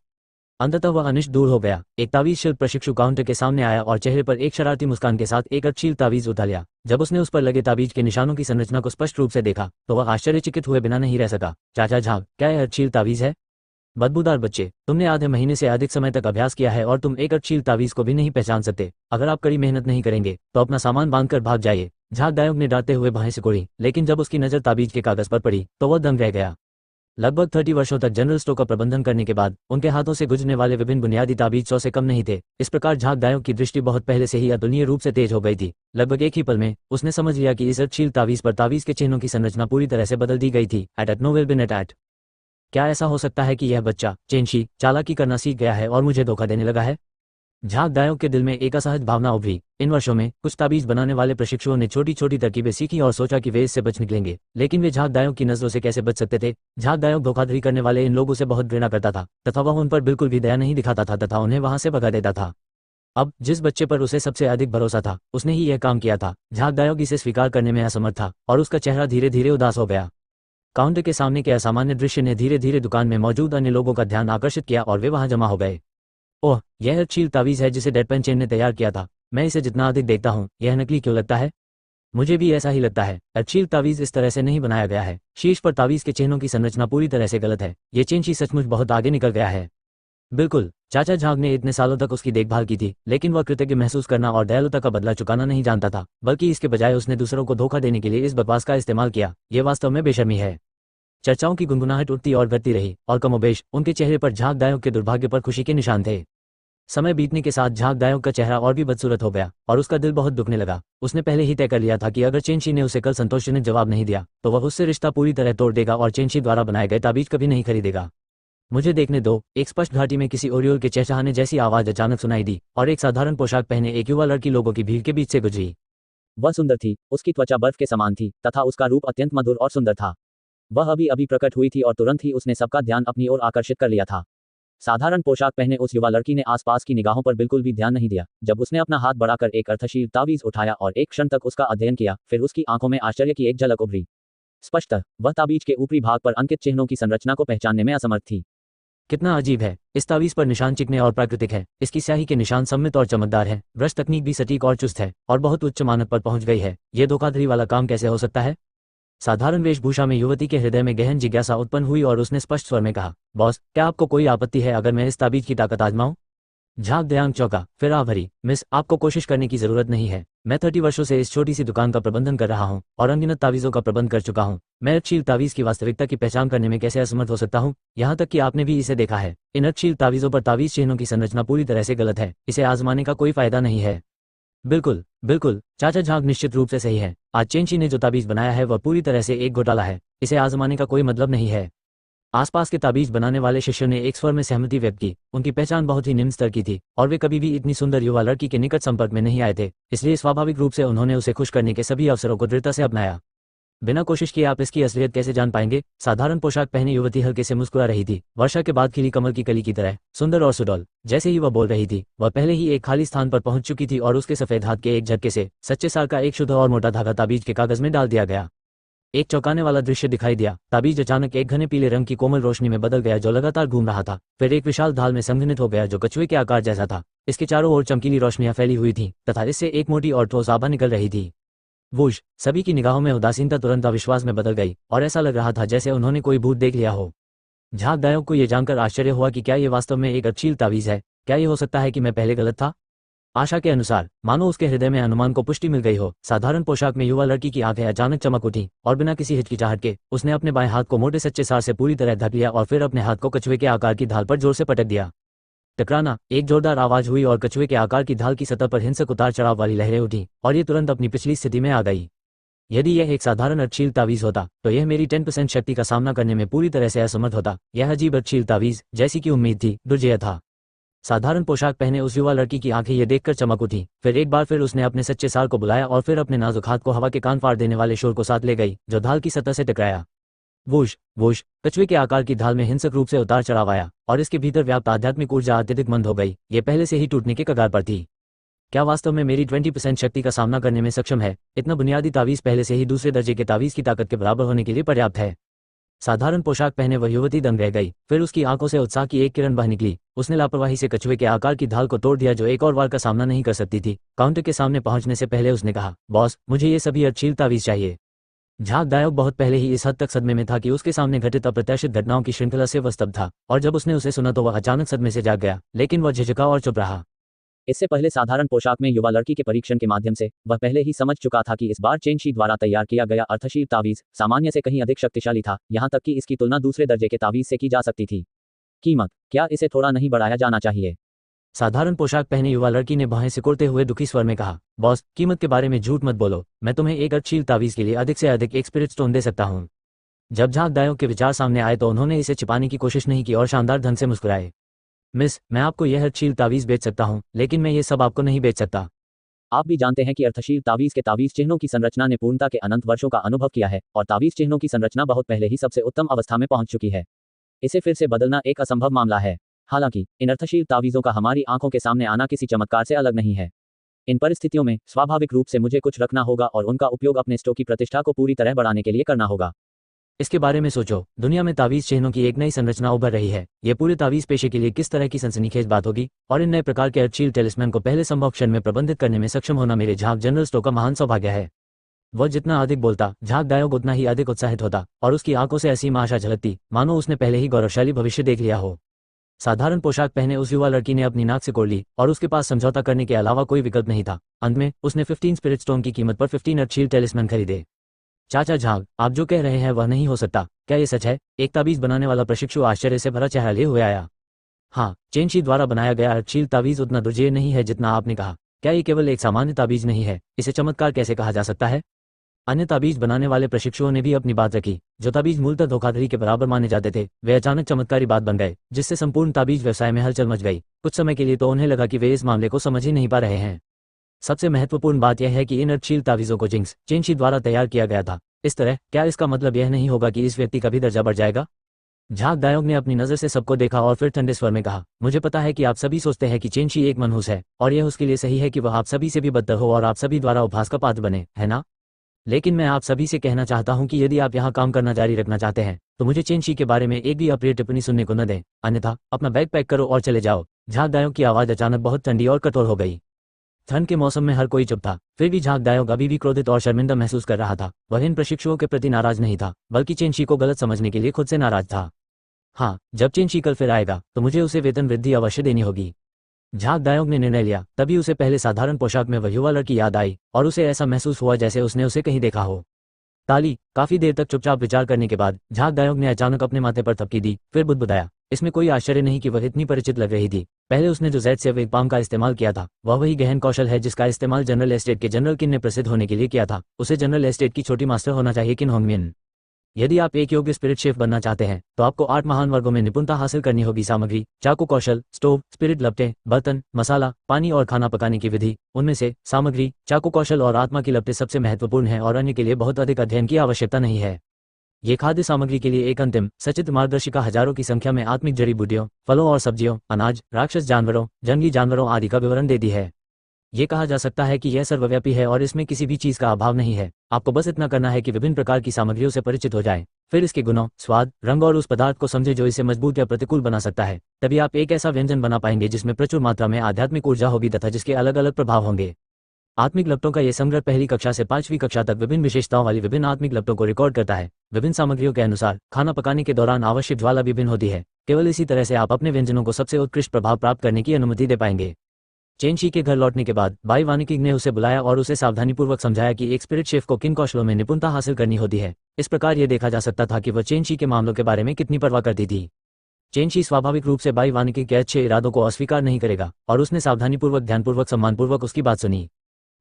अंततः वह अनिश्चित दूर हो गया। एक तावीज शिल्प प्रशिक्षु काउंटर के सामने आया और चेहरे पर एक शरारती मुस्कान के साथ एक अर्धशील तावीज उठा लिया। जब उसने उस पर लगे तावीज के निशानों की संरचना को स्पष्ट रूप से देखा, तो वह आश्चर्यचकित हुए बिना नहीं रह सका। चाचा झाग, क्या यह अर्धशील तावीज है? बदबूदार बच्चे, तुमने आधे महीने से अधिक समय तक अभ्यास किया है और तुम एक अर्धशील तावीज को भी नहीं पहचान सकते। अगर आप कड़ी मेहनत नहीं करेंगे तो अपना सामान बांधकर भाग जाइए। झाग दायोंग ने डांटते हुए बाहें सिकोड़ी, लेकिन जब उसकी नजर तावीज के कागज पर पड़ी तो वह दंग रह गया। लगभग 30 वर्षों तक जनरल स्टोर का प्रबंधन करने के बाद उनके हाथों से गुजरने वाले विभिन्न बुनियादी ताबीज 100 से कम नहीं थे। इस प्रकार झाग दायोंग की दृष्टि बहुत पहले से ही अतुलनीय रूप से तेज हो गई थी। लगभग एक ही पल में उसने समझ लिया कि इस अर्धशील तावीज पर तावीज के चिन्हों की संरचना पूरी तरह से बदल दी गई थी। एट नो विल बिन एट। क्या ऐसा हो सकता है कि यह बच्चा चेनशी चालाकी करना सीख गया है और मुझे धोखा देने लगा है? झाग दायोंग के दिल में एक असहज भावना उभरी। इन वर्षों में कुछ ताबीज बनाने वाले प्रशिक्षुओं ने छोटी छोटी तरकीबें सीखी और सोचा कि वे इससे बच निकलेंगे, लेकिन वे झाग दायोंग की नजरों से कैसे बच सकते थे? झाग दायोंग धोखाधड़ी करने वाले इन लोगों से बहुत घृणा करता था, तथा वह उन पर बिल्कुल भी दया नहीं दिखाता था तथा उन्हें वहां से भगा देता था। अब जिस बच्चे पर उसे सबसे अधिक भरोसा था, उसने ही यह काम किया था। झाग दायोंग इसे स्वीकार करने में असमर्थ था और उसका चेहरा धीरे धीरे उदास हो गया। काउंटर के सामने के असामान्य दृश्य ने धीरे धीरे दुकान में मौजूद अन्य लोगों का ध्यान आकर्षित किया और वे वहां जमा हो गए। ओह, यह अर्धशील तावीज है जिसे डेडपेन चेन ने तैयार किया था। मैं इसे जितना अधिक देखता हूँ, यह नकली क्यों लगता है? मुझे भी ऐसा ही लगता है। अर्धशील तावीज इस तरह से नहीं बनाया गया है। शीर्ष पर तावीज के चिन्हों की संरचना पूरी तरह से गलत है। ये चेनशी सचमुच बहुत आगे निकल गया है। बिल्कुल, चाचा झाग ने इतने सालों तक उसकी देखभाल की थी, लेकिन वह कृतज्ञ महसूस करना और दयालुता का बदला चुकाना नहीं जानता था, बल्कि इसके बजाय उसने दूसरों को धोखा देने के लिए इस बकवास का इस्तेमाल किया। ये वास्तव में बेशर्मी है। चर्चाओं की गुनगुनाहट उठती और घटती रही, और कमोबेश उनके चेहरे पर झाग दायोंग के दुर्भाग्य पर खुशी के निशान थे। समय बीतने के साथ झाग दायोंग का चेहरा और भी बदसूरत हो गया और उसका दिल बहुत दुखने लगा। उसने पहले ही तय कर लिया था कि अगर चेनशी ने उसे कल संतोषजनक जवाब नहीं दिया तो वह उससे रिश्ता पूरी तरह तोड़ देगा और चेनशी द्वारा बनाए गए ताबीज कभी नहीं खरीदेगा। मुझे देखने दो। एक स्पष्ट घाटी में किसी ओरियोल के चहचहाने जैसी आवाज अचानक सुनाई दी और एक साधारण पोशाक पहने एक युवा लड़की लोगों की भीड़ के बीच से गुजरी। वह सुंदर थी, उसकी त्वचा बर्फ के समान थी तथा उसका रूप अत्यंत मधुर और सुंदर था। वह अभी अभी प्रकट हुई थी और तुरंत ही उसने सबका ध्यान अपनी ओर आकर्षित कर लिया था। साधारण पोशाक पहने उस युवा लड़की ने आसपास की निगाहों पर बिल्कुल भी ध्यान नहीं दिया। जब उसने अपना हाथ बढ़ाकर एक अर्थशील तावीज उठाया और एक क्षण तक उसका अध्ययन किया, फिर उसकी आंखों में आश्चर्य की एक झलक उभरी। स्पष्टतः वह ताबीज के ऊपरी भाग पर अंकित चिन्हों की संरचना को पहचानने में असमर्थ थी। कितना अजीब है, इस तावीज पर निशान चिकने और प्राकृतिक है। इसकी स्याही के निशान सम्मित और चमकदार है। ब्रश तकनीक भी सटीक और चुस्त है और बहुत उच्च मानक पर पहुंच गई है। ये धोखाधड़ी वाला काम कैसे हो सकता है? साधारण वेशभूषा में युवती के हृदय में गहन जिज्ञासा उत्पन्न हुई और उसने स्पष्ट स्वर में कहा, बॉस, क्या आपको कोई आपत्ति है अगर मैं इस ताबीज की ताकत आजमाऊं? झाग दयांग चौंका, फिर आ भरी, मिस, आपको कोशिश करने की जरूरत नहीं है। मैं 30 वर्षों से इस छोटी सी दुकान का प्रबंधन कर रहा हूं और अनगिनत तावीजों का प्रबंध कर चुका हूं। मैं अर्धशील तावीज की वास्तविकता की पहचान करने में कैसे असमर्थ हो सकता हूं? यहां तक कि आपने भी इसे देखा है। इन अर्धशील तावीजों पर तावीज चिन्हों की संरचना पूरी तरह से गलत है। इसे आजमाने का कोई फायदा नहीं है। बिल्कुल बिल्कुल, चाचा झाग निश्चित रूप से सही है। आज चेंची ने जो ताबीज बनाया है वह पूरी तरह से एक घोटाला है। इसे आजमाने का कोई मतलब नहीं है। आसपास के ताबीज बनाने वाले शिष्यों ने एक स्वर में सहमति व्यक्त की। उनकी पहचान बहुत ही निम्न स्तर की थी और वे कभी भी इतनी सुंदर युवा लड़की के निकट संपर्क में नहीं आए थे, इसलिए स्वाभाविक रूप से उन्होंने उसे खुश करने के सभी अवसरों को दृढ़ता से अपनाया। बिना कोशिश किए आप इसकी असलियत कैसे जान पाएंगे? साधारण पोशाक पहने युवती हल्के से मुस्कुरा रही थी, वर्षा के बाद खिली कमल की कली की तरह सुंदर और सुडौल। जैसे ही वह बोल रही थी, वह पहले ही एक खाली स्थान पर पहुंच चुकी थी और उसके सफेद हाथ के एक झटके से सच्चे सार का एक शुद्ध और मोटा धागा ताबीज के कागज में डाल दिया गया। एक चौंकाने वाला दृश्य दिखाई दिया। ताबीज अचानक एक घने पीले रंग की कोमल रोशनी में बदल गया जो लगातार घूम रहा था। फिर एक विशाल ढाल में संघनित हो गया जो कछुए के आकार जैसा था। इसके चारों ओर चमकीली रोशनियां फैली हुई थीं तथा इससे एक मोटी और ठोस आभा निकल रही थी। वूश, सभी की निगाहों में उदासीनता तुरंत अविश्वास में बदल गई और ऐसा लग रहा था जैसे उन्होंने कोई भूत देख लिया हो। झाग दायों को यह जानकर आश्चर्य हुआ कि क्या ये वास्तव में एक अर्धशील तावीज है? क्या ये हो सकता है कि मैं पहले गलत था? आशा के अनुसार, मानो उसके हृदय में अनुमान को पुष्टि मिल गई हो। साधारण पोशाक में युवा लड़की की आंखें अचानक चमक उठी और बिना किसी हिचकिचाहट के उसने अपने बाएं हाथ को मोटे सच्चे सार से पूरी तरह ढक लिया और फिर अपने हाथ को कछुए के आकार की ढाल पर जोर से पटक दिया। टकराना, एक जोरदार आवाज हुई और कछुए के आकार की ढाल की सतह पर हिंसक उतार चढ़ाव वाली लहरें उठी और ये तुरंत अपनी पिछली स्थिति में आ गई। यदि यह एक साधारण अर्धशील तावीज होता तो यह मेरी 10% शक्ति का सामना करने में पूरी तरह से असमर्थ होता। यह अजीब अर्धशील तावीज, जैसी की उम्मीद थी, दुर्जेय था। साधारण पोशाक पहने उस युवा लड़की की आंखें ये देखकर चमक उठी। फिर एक बार फिर उसने अपने सच्चे सार को बुलाया और फिर अपने नाजुक हाथ को हवा के कान फाड़ देने वाले शोर को साथ ले गई जो ढाल की सतह से टकराया। वूश वूश, कछुए के आकार की ढाल में हिंसक रूप से उतार चढ़ाव आया और इसके भीतर व्याप्त आध्यात्मिक ऊर्जा अत्यधिक मंद हो गई। ये पहले से ही टूटने के कगार पर थी। क्या वास्तव में मेरी 20% शक्ति का सामना करने में सक्षम है? इतना बुनियादी तावीज पहले से ही दूसरे दर्जे के तावीज की ताकत के बराबर होने के लिए पर्याप्त है। साधारण पोशाक पहने वह युवती दंग रह गई। फिर उसकी आंखों से उत्साह की एक किरण बह निकली। उसने लापरवाही से कछुए के आकार की ढाल को तोड़ दिया जो एक और वार का सामना नहीं कर सकती थी। काउंटर के सामने पहुंचने से पहले उसने कहा, बॉस, मुझे ये सभी अर्धशील तावीज चाहिए। झाग दायोक बहुत पहले ही इस हद तक सदमे में था कि उसके सामने घटित अप्रत्याशित घटनाओं की श्रृंखला से वह स्तब्ध था और जब उसने उसे सुना तो वह अचानक सदमे से जाग गया, लेकिन वह झिझका और चुप रहा। इससे पहले साधारण पोशाक में युवा लड़की के परीक्षण के माध्यम से वह पहले ही समझ चुका था कि इस बार चेंशी द्वारा तैयार किया गया अर्धशील तावीज सामान्य से कहीं अधिक शक्तिशाली था, यहां तक कि इसकी तुलना दूसरे दर्जे के तावीज से की जा सकती थी। कीमत, क्या इसे थोड़ा नहीं बढ़ाया जाना चाहिए? साधारण पोशाक पहने युवा लड़की ने बाहें सिकुड़ते हुए दुखी स्वर में कहा, बॉस, कीमत के बारे में झूठ मत बोलो। मैं तुम्हें एक अर्धशील तावीज के लिए अधिक से अधिक एक स्पिरिट स्टोन दे सकता हूँ। जब झाग दायोक के विचार सामने आए तो उन्होंने इसे छिपाने की कोशिश नहीं की और शानदार ढंग से मुस्कुराए। मिस, मैं आपको यह अर्धशील तावीज बेच सकता हूँ, लेकिन मैं ये सब आपको नहीं बेच सकता। आप भी जानते हैं कि अर्धशील तावीज के तावीज चिन्हों की संरचना ने पूर्णता के अनंत वर्षों का अनुभव किया है और तावीज चिन्हों की संरचना बहुत पहले ही सबसे उत्तम अवस्था में पहुंच चुकी है। इसे फिर से बदलना एक असंभव मामला है। हालांकि इन अर्धशील तावीजों का हमारी आंखों के सामने आना किसी चमत्कार से अलग नहीं है। इन परिस्थितियों में स्वाभाविक रूप से मुझे कुछ रखना होगा और उनका उपयोग अपने स्टोर की प्रतिष्ठा को पूरी तरह बढ़ाने के लिए करना होगा। इसके बारे में सोचो, दुनिया में तावीज चिन्हों की एक नई संरचना उभर रही है। ये पूरे तावीज पेशे के लिए किस तरह की सनसनीखेज बात होगी और इन नए प्रकार के अर्धशील टेलिस्मैन को पहले संभव क्षण में प्रबंधित करने में सक्षम होना मेरे झाग जनरल स्टोर का महान सौभाग्य है। वह जितना अधिक बोलता, झाग दायोक उतना ही अधिक उत्साहित होता और उसकी आंखों से असीम आशा झलकती, मानो उसने पहले ही गौरवशाली भविष्य देख लिया हो। साधारण पोशाक पहने उस युवा लड़की ने अपनी नाक सिकोड़ ली और उसके पास समझौता करने के अलावा कोई विकल्प नहीं था। अंत में उसने 15 स्पिरिट स्टोन की कीमत पर 15 अर्धशील टेलिस्मैन खरीदे। चाचा झाग, आप जो कह रहे हैं वह नहीं हो सकता। क्या ये सच है? एक ताबीज बनाने वाला प्रशिक्षु आश्चर्य से भरा चेहरा लिए हुए आया। हाँ, चेंशी द्वारा बनाया गया अर्धशील ताबीज उतना दुर्जेय नहीं है जितना आपने कहा। क्या ये केवल एक सामान्य ताबीज नहीं है? इसे चमत्कार कैसे कहा जा सकता है? अन्य ताबीज बनाने वाले प्रशिक्षुओं ने भी अपनी बात रखी। जो ताबीज मूलतः धोखाधड़ी के बराबर माने जाते थे वे अचानक चमत्कारी बात बन गए, जिससे संपूर्ण ताबीज व्यवसाय में हलचल मच गई। कुछ समय के लिए तो उन्हें लगा कि वे इस मामले को समझ ही नहीं पा रहे हैं। सबसे महत्वपूर्ण बात यह है कि इन अर्धशील ताबीजों को जिंक्स चेंशी द्वारा तैयार किया गया था। इस तरह क्या इसका मतलब यह नहीं होगा कि इस व्यक्ति का भी दर्जा बढ़ जाएगा? झाग दायोक ने अपनी नजर से सबको देखा और फिर ठंडे स्वर में कहा, मुझे पता है कि आप सभी सोचते हैं कि चेंशी एक मनहूस है और यह उसके लिए सही है कि वह आप सभी से भी बदतर हो और आप सभी द्वारा उपहास का पात्र बने, है ना? लेकिन मैं आप सभी से कहना चाहता हूं कि यदि आप यहाँ काम करना जारी रखना चाहते हैं तो मुझे चेंशी के बारे में एक भी अप्रिय टिप्पणी सुनने को न दें, अन्यथा अपना बैग पैक करो और चले जाओ। झाग दायों की आवाज़ अचानक बहुत ठंडी और कठोर हो गई। ठंड के मौसम में हर कोई चुप था, फिर भी झाग दायों अभी भी क्रोधित और शर्मिंदा महसूस कर रहा था। वह इन प्रशिक्षुओं के प्रति नाराज नहीं था, बल्कि चेंशी को गलत समझने के लिए खुद से नाराज था। हाँ, जब चेंशी कल फिर आएगा तो मुझे उसे वेतन वृद्धि अवश्य देनी होगी। झाग दायोंग ने निर्णय लिया। तभी उसे पहले साधारण पोशाक में वह युवा लड़की याद आई और उसे ऐसा महसूस हुआ जैसे उसने उसे कहीं देखा हो। ताली। काफी देर तक चुपचाप विचार करने के बाद झाग दायोंग ने अचानक अपने माथे पर थपकी दी, फिर बुदबुदाया। इसमें कोई आश्चर्य नहीं कि वह इतनी परिचित लग रही थी। पहले उसने जो जेड से वेग पाम का इस्तेमाल किया था वह वही गहन कौशल है जिसका इस्तेमाल जनरल एस्टेट के जनरल किन ने प्रसिद्ध होने के लिए किया था। उसे जनरल एस्टेट की छोटी मास्टर होना चाहिए किन होंगमिन। यदि आप एक योग्य स्पिरिट शेफ बनना चाहते हैं तो आपको 8 महान वर्गों में निपुणता हासिल करनी होगी। सामग्री, चाकू कौशल, स्टोव, स्पिरिट लपटें, बर्तन, मसाला, पानी और खाना पकाने की विधि। उनमें से सामग्री, चाकू कौशल और आत्मा की लपटें सबसे महत्वपूर्ण हैं और अन्य के लिए बहुत अधिक अध्ययन की आवश्यकता नहीं है। ये खाद्य सामग्री के लिए एक अंतिम सचित्र मार्गदर्शिका हजारों की संख्या में आत्मिक जड़ी बूटियों, फलों और सब्जियों, अनाज, राक्षस जानवरों, जंगली जानवरों आदि का विवरण देती है। ये कहा जा सकता है कि यह सर्वव्यापी है और इसमें किसी भी चीज का अभाव नहीं है। आपको बस इतना करना है कि विभिन्न प्रकार की सामग्रियों से परिचित हो जाएं, फिर इसके गुणों, स्वाद, रंग और उस पदार्थ को समझे जो इसे मजबूत या प्रतिकूल बना सकता है। तभी आप एक ऐसा व्यंजन बना पाएंगे जिसमें प्रचुर मात्रा में आध्यात्मिक ऊर्जा होगी तथा जिसके अलग अलग प्रभाव होंगे। आत्मिक लपटों का यह संग्रह पहली कक्षा से 5वीं कक्षा तक विभिन्न विशेषताओं वाली विभिन्न आत्मिक लपटों को रिकॉर्ड करता है। विभिन्न सामग्रियों के अनुसार खाना पकाने के दौरान आवश्यक ज्वाला भी भिन्न होती है। केवल इसी तरह से आप अपने व्यंजनों को सबसे उत्कृष्ट प्रभाव प्राप्त करने की अनुमति दे पाएंगे। चेंशी के घर लौटने के बाद बाई वानिकिंग ने उसे बुलाया और उसे सावधानीपूर्वक समझाया कि एक स्पिरिट शेफ को किन कौशलों में निपुणता हासिल करनी होती है। इस प्रकार यह देखा जा सकता था कि वह चेंशी के मामलों के बारे में कितनी परवाह करती थी। चेंशी स्वाभाविक रूप से बाई वानिकिंग के अच्छे इरादों को अस्वीकार नहीं करेगा और उसने सावधानीपूर्वक, ध्यानपूर्वक, सम्मानपूर्वक उसकी बात सुनी।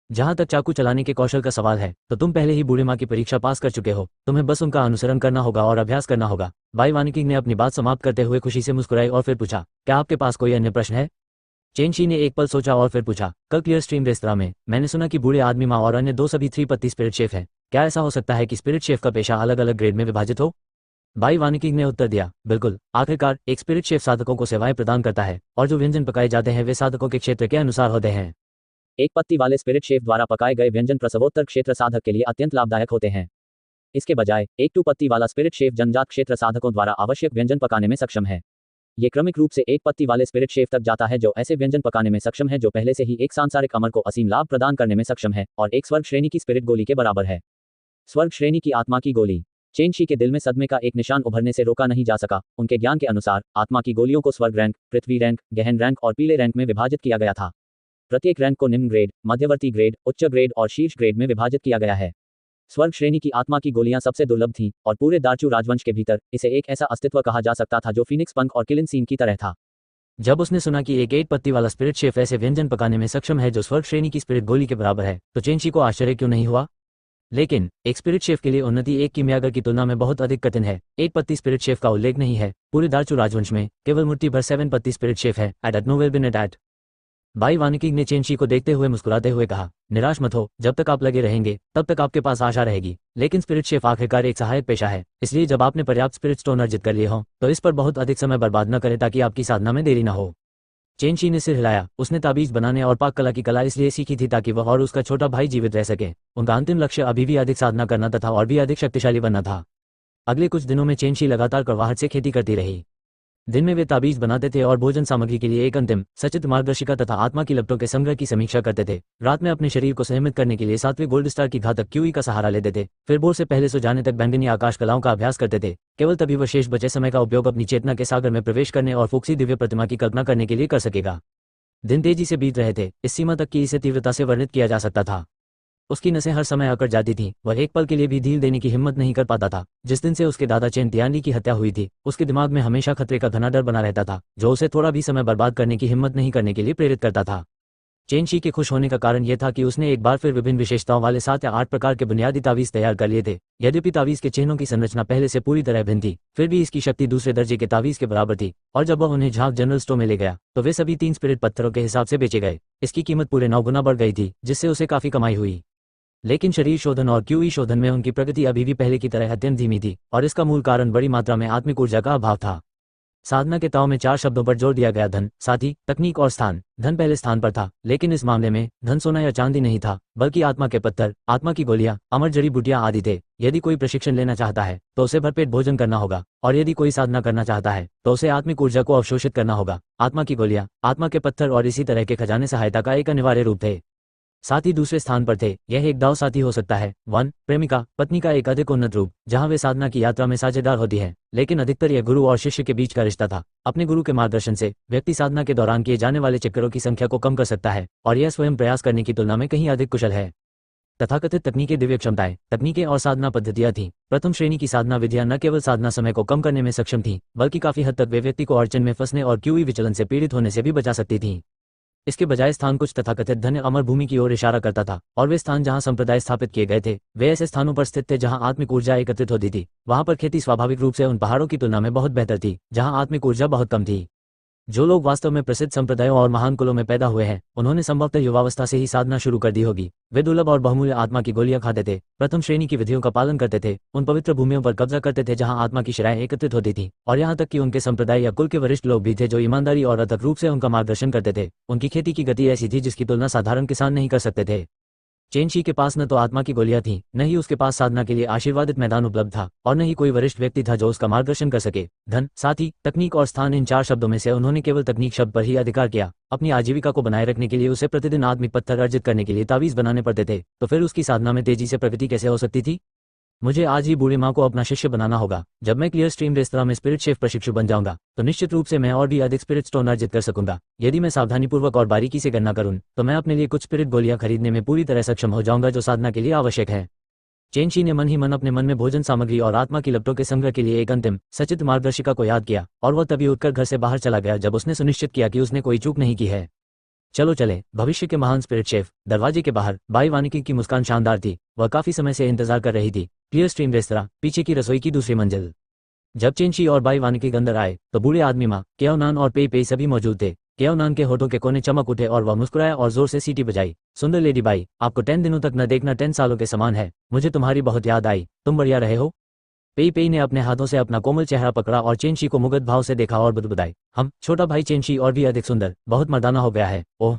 जहां तक चाकू चलाने के कौशल का सवाल है तो तुम पहले ही बूढ़े माँ की परीक्षा पास कर चुके हो, तुम्हें बस उनका अनुसरण करना होगा और अभ्यास करना होगा। बाई वानिकिंग ने अपनी बात समाप्त करते हुए खुशी से मुस्कुराई और फिर पूछा, क्या आपके पास कोई अन्य प्रश्न है? चेंशी ने एक पल सोचा और फिर पूछा, कल क्लियर स्ट्रीम रेस्तरां में मैंने सुना कि बूढ़े आदमी माँ और अन्य 2 सभी 3 पत्ती स्पिरिट शेफ हैं। क्या ऐसा हो सकता है कि स्पिरिट शेफ का पेशा अलग अलग ग्रेड में विभाजित हो? बाई वानिकिंग ने उत्तर दिया, बिल्कुल। आखिरकार एक स्पिरिट शेफ साधकों को सेवाएं प्रदान करता है और जो व्यंजन पकाए जाते हैं वे साधकों के क्षेत्र के अनुसार होते हैं। एक पत्ती वाले स्पिरिट शेफ द्वारा पकाए गए व्यंजन प्रसवोत्तर क्षेत्र साधक के लिए अत्यंत लाभदायक होते हैं। इसके बजाय एक 2 पत्ती वाला स्पिरिट शेफ जनजात क्षेत्र साधकों द्वारा आवश्यक व्यंजन पकाने में सक्षम है। ये क्रमिक रूप से एक पत्ती वाले स्पिरिट शेफ तक जाता है जो ऐसे व्यंजन पकाने में सक्षम है जो पहले से ही एक सांसारिक अमर को असीम लाभ प्रदान करने में सक्षम है और एक स्वर्ग श्रेणी की स्पिरिट गोली के बराबर है। स्वर्ग श्रेणी की आत्मा की गोली। चेंशी के दिल में सदमे का एक निशान उभरने से रोका नहीं जा सका। उनके ज्ञान के अनुसार आत्मा की गोलियों को स्वर्ग रैंक, पृथ्वी रैंक, गहन रैंक और पीले रैंक में विभाजित किया गया था। प्रत्येक रैंक को निम्न ग्रेड, मध्यवर्ती ग्रेड, उच्च ग्रेड और शीर्ष ग्रेड में विभाजित किया गया है। स्वर्ग श्रेणी की आत्मा की गोलियां सबसे दुर्लभ थीं और पूरे दार्चू राजवंश के भीतर इसे एक ऐसा अस्तित्व कहा जा सकता था जो फीनिक्स पंख और किलिन सीन की तरह था। जब उसने सुना कि एक 8 पत्ती वाला स्पिरिट शेफ ऐसे व्यंजन पकाने में सक्षम है जो स्वर्ग श्रेणी की स्पिरिट गोली के बराबर है तो चेंशी को आश्चर्य क्यों नहीं हुआ? लेकिन एक स्पिरिट शेफ के लिए उन्नति एक कीमियागर की तुलना में बहुत अधिक कठिन है। 8 पत्ती स्पिरिट शेफ का उल्लेख नहीं है। पूरे दार्चू राजवंश में केवल मुट्ठी भर 7 पत्ती स्पिरिट शेफ है। एट नो वेल बिन एट। बाई वानिकिंग ने चेंशी को देखते हुए मुस्कुराते हुए कहा, निराश मत हो, जब तक आप लगे रहेंगे तब तक आपके पास आशा रहेगी। लेकिन स्पिरिट शेफ आखिरकार एक सहायक पेशा है, इसलिए जब आपने पर्याप्त स्पिरिट स्टोन अर्जित कर लिए हों तो इस पर बहुत अधिक समय बर्बाद न करें ताकि आपकी साधना में देरी न हो। चेंशी ने सिर हिलाया। उसने ताबीज बनाने और पाक कला की कला इसलिए सीखी थी ताकि वह और उसका छोटा भाई जीवित रह सके। उनका अंतिम लक्ष्य अभी भी अधिक साधना करना तथा और भी अधिक शक्तिशाली बनना था। अगले कुछ दिनों में चेंशी लगातार कड़वाहट से खेती करती रही। दिन में वे ताबीज बनाते थे और भोजन सामग्री के लिए एक अंतिम सचित्र मार्गदर्शिका तथा आत्मा की लपटों के संग्रह की समीक्षा करते थे। रात में अपने शरीर को संयमित करने के लिए 7वें गोल्ड स्टार की घातक क्यूई का सहारा लेते थे। फिर भोर से पहले सो जाने तक बैंगनी आकाश कलाओं का अभ्यास करते थे। केवल तभी वह शेष बचे समय का उपयोग अपनी चेतना के सागर में प्रवेश करने और फूक्सी दिव्य प्रतिमा की कल्पना करने के लिए कर सकेगा। दिन तेजी से बीत रहे थे, इस सीमा तक कि इसे तीव्रता से वर्णित किया जा सकता था। उसकी नसें हर समय अकड़ जाती थीं। वह एक पल के लिए भी ढील देने की हिम्मत नहीं कर पाता था। जिस दिन से उसके दादा चेन तियानली की हत्या हुई थी उसके दिमाग में हमेशा खतरे का घना डर बना रहता था जो उसे थोड़ा भी समय बर्बाद करने की हिम्मत नहीं करने के लिए प्रेरित करता था। चेंशी के खुश होने का कारण यह था कि उसने एक बार फिर विभिन्न विशेषताओं वाले 7 या 8 प्रकार के बुनियादी तावीज तैयार कर लिए थे। यद्यपि तावीज के चिन्हों की संरचना पहले से पूरी तरह भिन्न थी, फिर भी इसकी शक्ति दूसरे दर्जे के तावीज के बराबर थी। और जब वह उन्हें झाग जनरल स्टोर में ले गया तो वे सभी 3 स्पिरिट पत्थरों के हिसाब से बेचे गए। इसकी कीमत पूरे 9 गुना बढ़ गई थी, जिससे उसे काफी कमाई हुई। लेकिन शरीर शोधन और क्यूई शोधन में उनकी प्रगति अभी भी पहले की तरह अत्यंत धीमी थी और इसका मूल कारण बड़ी मात्रा में आत्मिक ऊर्जा का अभाव था। साधना के ताव में 4 शब्दों पर जोर दिया गया: धन, साथी, तकनीक और स्थान। धन पहले स्थान पर था, लेकिन इस मामले में धन सोना या चांदी नहीं था, बल्कि आत्मा के पत्थर, आत्मा की गोलियां, अमर जड़ी बूटियां आदि थे। यदि कोई प्रशिक्षण लेना चाहता है तो उसे भरपेट भोजन करना होगा, और यदि कोई साधना करना चाहता है तो उसे आत्मिक ऊर्जा को अवशोषित करना होगा। आत्मा की गोलियां, आत्मा के पत्थर और इसी तरह के खजाने सहायता का एक अनिवार्य रूप थे। साथी दूसरे स्थान पर थे। यह एक दाव साथी हो सकता है। प्रेमिका, पत्नी का एक अधिक उन्नत रूप, जहां वे साधना की यात्रा में साझेदार होती है, लेकिन अधिकतर यह गुरु और शिष्य के बीच का रिश्ता था। अपने गुरु के मार्गदर्शन से व्यक्ति साधना के दौरान किए जाने वाले चक्करों की संख्या को कम कर सकता है, और यह स्वयं प्रयास करने की तुलना में कहीं अधिक कुशल है। तथाकथित तकनीकें दिव्य क्षमताएं, तकनीकें और साधना पद्धतियां थीं। प्रथम श्रेणी की साधना विधियां न केवल साधना समय को कम करने में सक्षम थीं, बल्कि काफी हद तक वे व्यक्ति को अड़चन में फंसने और क्यूई विचलन से पीड़ित होने से भी बचा सकती थीं। इसके बजाय स्थान कुछ तथाकथित धन्य अमर भूमि की ओर इशारा करता था, और वे स्थान जहां संप्रदाय स्थापित किए गए थे वे ऐसे स्थानों पर स्थित थे जहां आत्मिक ऊर्जा एकत्रित होती थी। वहां पर खेती स्वाभाविक रूप से उन पहाड़ों की तुलना में बहुत बेहतर थी जहां आत्मिक ऊर्जा बहुत कम थी। जो लोग वास्तव में प्रसिद्ध संप्रदायों और महान कुलों में पैदा हुए हैं, उन्होंने संभवतः युवावस्था से ही साधना शुरू कर दी होगी। वे दुर्लभ और बहुमूल्य आत्मा की गोलियां खाते थे, प्रथम श्रेणी की विधियों का पालन करते थे, उन पवित्र भूमियों पर कब्जा करते थे जहां आत्मा की शिराएं एकत्रित होती थी, और यहां तक कि उनके संप्रदाय या कुल के वरिष्ठ लोग भी थे जो ईमानदारी और अथक रूप से उनका मार्गदर्शन करते थे। उनकी खेती की गति ऐसी थी जिसकी तुलना साधारण किसान नहीं कर सकते थे। चेनशी के पास न तो आत्मा की गोलियां थीं, न ही उसके पास साधना के लिए आशीर्वादित मैदान उपलब्ध था, और न ही कोई वरिष्ठ व्यक्ति था जो उसका मार्गदर्शन कर सके। धन, साथी, तकनीक और स्थान, इन 4 शब्दों में से उन्होंने केवल तकनीक शब्द पर ही अधिकार किया। अपनी आजीविका को बनाए रखने के लिए उसे प्रतिदिन आत्मिक पत्थर अर्जित करने के लिए तावीज बनाने पड़ते थे, तो फिर उसकी साधना में तेजी से प्रगति कैसे हो सकती थी? मुझे आज ही बूढ़ी माँ को अपना शिष्य बनाना होगा। जब मैं क्लियर स्ट्रीम रेस्तरां में स्पिरिट शेफ प्रशिक्षु बन जाऊंगा तो निश्चित रूप से मैं और भी अधिक स्पिरिट स्टोन अर्जित कर सकूंगा। यदि मैं सावधानीपूर्वक और बारीकी से गणना करूं तो मैं अपने लिए कुछ स्पिरिट गोलियां खरीदने में पूरी तरह सक्षम हो जाऊंगा जो साधना के लिए आवश्यक है। चेनशी ने मन ही मन अपने मन में भोजन सामग्री और आत्मा की लपटों के संग्रह के लिए एक अंतिम सचित्र मार्गदर्शिका को याद किया, और वह तभी उठकर घर से बाहर चला गया जब उसने सुनिश्चित किया कि उसने कोई चूक नहीं की है। चलो चले, भविष्य के महान स्पिरिट शेफ। दरवाजे के बाहर बाई वानिकी की मुस्कान शानदार थी। वह काफी समय से इंतजार कर रही थी। क्लियर स्ट्रीम रेस्तरां, पीछे की रसोई की दूसरी मंजिल। जब चेनशी और बाई वानिकी अंदर आए तो बूढ़े आदमी माँ, केओनान और पेई पेई सभी मौजूद थे। केओनान के होठों के कोने चमक उठे और वह मुस्कुराया और जोर से सीटी बजाई। सुंदर लेडी बाई, आपको 10 दिनों तक न देखना 10 सालों के समान है। मुझे तुम्हारी बहुत याद आई। तुम बढ़िया रहे हो? पेई पेई ने अपने हाथों से अपना कोमल चेहरा पकड़ा और चेनशी को मुग्ध भाव से देखा और बुदबुदाई, हम छोटा भाई चेनशी और भी अधिक सुंदर, बहुत मर्दाना हो गया है। ओह।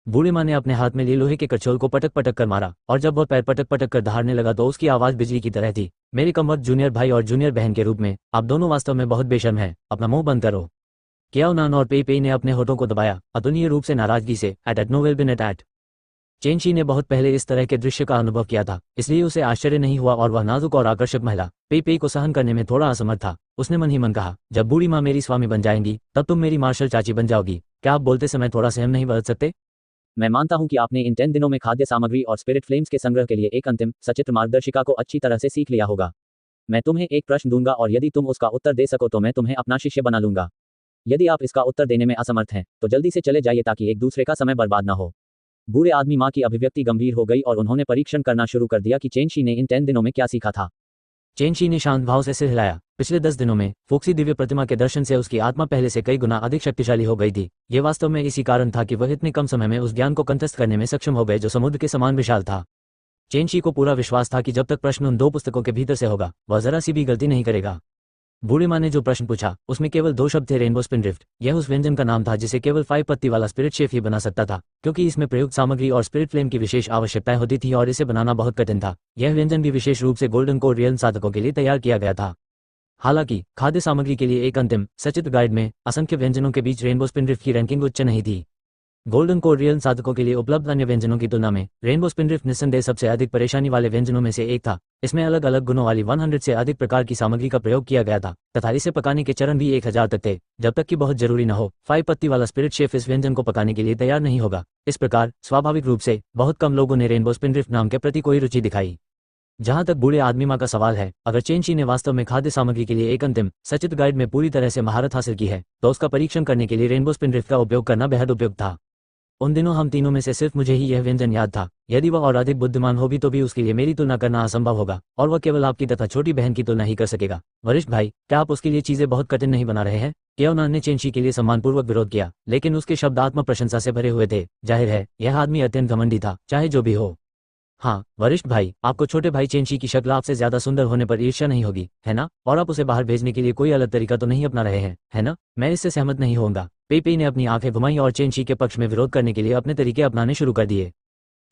बूढ़ी माँ ने अपने हाथ में लिए लोहे के कड़छोल को पटक पटक कर मारा, और जब वह पैर पटक पटक कर दहाड़ने लगा तो उसकी आवाज बिजली की तरह थी। मेरे कमबख्त जूनियर भाई और जूनियर बहन के रूप में आप दोनों वास्तव में बहुत बेशर्म हैं। अपना मुंह बंद करो। केओनान और पेई पेई ने अपने होठों को दबाया, अतुलनीय रूप से नाराजगी से। एट नो वेल बिन एट। चेनशी ने बहुत पहले इस तरह के दृश्य का अनुभव किया था, इसलिए उसे आश्चर्य नहीं हुआ, और वह नाजुक और आकर्षक महिला पेई पेई को सहन करने में थोड़ा असमर्थ था। उसने मन ही मन कहा, जब बूढ़ी माँ मेरी स्वामी बन जाएंगी तब तुम मेरी मार्शल चाची बन जाओगी। क्या आप बोलते समय थोड़ा सहम नहीं बरत सकते? मैं मानता हूं कि आपने इन 10 दिनों में खाद्य सामग्री और स्पिरिट फ्लेम्स के संग्रह के लिए एक अंतिम सचित्र मार्गदर्शिका को अच्छी तरह से सीख लिया होगा। मैं तुम्हें एक प्रश्न दूंगा और यदि तुम उसका उत्तर दे सको तो मैं तुम्हें अपना शिष्य बना लूंगा। यदि आप इसका उत्तर देने में असमर्थ हैं तो जल्दी से चले जाइए ताकि एक दूसरे का समय बर्बाद न हो। बूढ़े आदमी माँ की अभिव्यक्ति गंभीर हो गई और उन्होंने परीक्षण करना शुरू कर दिया कि चेनशी ने इन 10 दिनों में क्या सीखा था। चेनशी ने शांत भाव से सिर हिलाया। पिछले 10 दिनों में फोक्सी दिव्य प्रतिमा के दर्शन से उसकी आत्मा पहले से कई गुना अधिक शक्तिशाली हो गई थी। ये वास्तव में इसी कारण था कि वह इतने कम समय में उस ज्ञान को कंठस्थ करने में सक्षम हो गए जो समुद्र के समान विशाल था। चेनशी को पूरा विश्वास था कि जब तक प्रश्न उन 2 पुस्तकों के भीतर से होगा वह जरा सी भी गलती नहीं करेगा। बूढ़ी माँ ने जो प्रश्न पूछा उसमें केवल 2 शब्द थे, रेनबो स्पिनड्रिफ्ट। यह उस व्यंजन का नाम था जिसे केवल 5 पत्ती वाला स्पिरिट शेफ ही बना सकता था, क्योंकि इसमें प्रयुक्त सामग्री और स्पिरिट फ्लेम की विशेष आवश्यकताएं होती थी और इसे बनाना बहुत कठिन था। यह व्यंजन भी विशेष रूप से गोल्डन कोर रियल साधकों के लिए तैयार किया गया था। हालांकि खाद्य सामग्री के लिए एक अंतिम सचित्र गाइड में असंख्य व्यंजनों के बीच रेनबो स्पिनड्रिफ्ट की रैंकिंग उच्च नहीं थी। गोल्डन कोर रियल साधकों के लिए उपलब्ध अन्य व्यंजनों की तुलना में रेनबो स्पिनड्रिफ्ट निस्संदेह सबसे अधिक परेशानी वाले व्यंजनों में से एक था। इसमें अलग अलग गुणों वाली 100 से अधिक प्रकार की सामग्री का प्रयोग किया गया था, तथा इसे पकाने के चरण भी 1000 तक थे। जब तक कि बहुत जरूरी न हो, 5 पत्ती वाला स्पिरिट शेफ इस व्यंजन को पकाने के लिए तैयार नहीं होगा। इस प्रकार स्वाभाविक रूप से बहुत कम लोगों ने रेनबो स्पिनड्रिफ्ट नाम के प्रति कोई रुचि दिखाई। जहां तक बूढ़े आदमी माँ का सवाल है, अगर चेनशी ने वास्तव में खाद्य सामग्री के लिए एक अंतिम सचित्र गाइड में पूरी तरह से महारत हासिल की है तो उसका परीक्षण करने के लिए रेनबो स्पिनड्रिफ्ट का उपयोग करना बेहद उपयुक्त था। उन दिनों हम तीनों में से सिर्फ मुझे ही यह व्यंजन याद था। यदि वह और अधिक बुद्धिमान हो भी तो भी उसके लिए मेरी तुलना करना असंभव होगा, और वह केवल आपकी तथा छोटी बहन की तुलना ही कर सकेगा। वरिष्ठ भाई, क्या आप उसके लिए चीजें बहुत कठिन नहीं बना रहे हैं? केओनान ने चेनशी के लिए सम्मानपूर्वक विरोध किया, लेकिन उसके शब्द आत्म प्रशंसा से भरे हुए थे। जाहिर है यह आदमी अत्यंत घमंडी था। चाहे जो भी हो, हाँ वरिष्ठ भाई, आपको छोटे भाई चेंशी की शक्ल आपसे ज्यादा सुंदर होने पर ईर्ष्या नहीं होगी, है ना? और आप उसे बाहर भेजने के लिए कोई अलग तरीका तो नहीं अपना रहे हैं, है ना? मैं इससे सहमत नहीं होऊंगा। पेई ने अपनी आंखें घुमाई और चेंशी के पक्ष में विरोध करने के लिए अपने तरीके अपनाने शुरू कर दिए।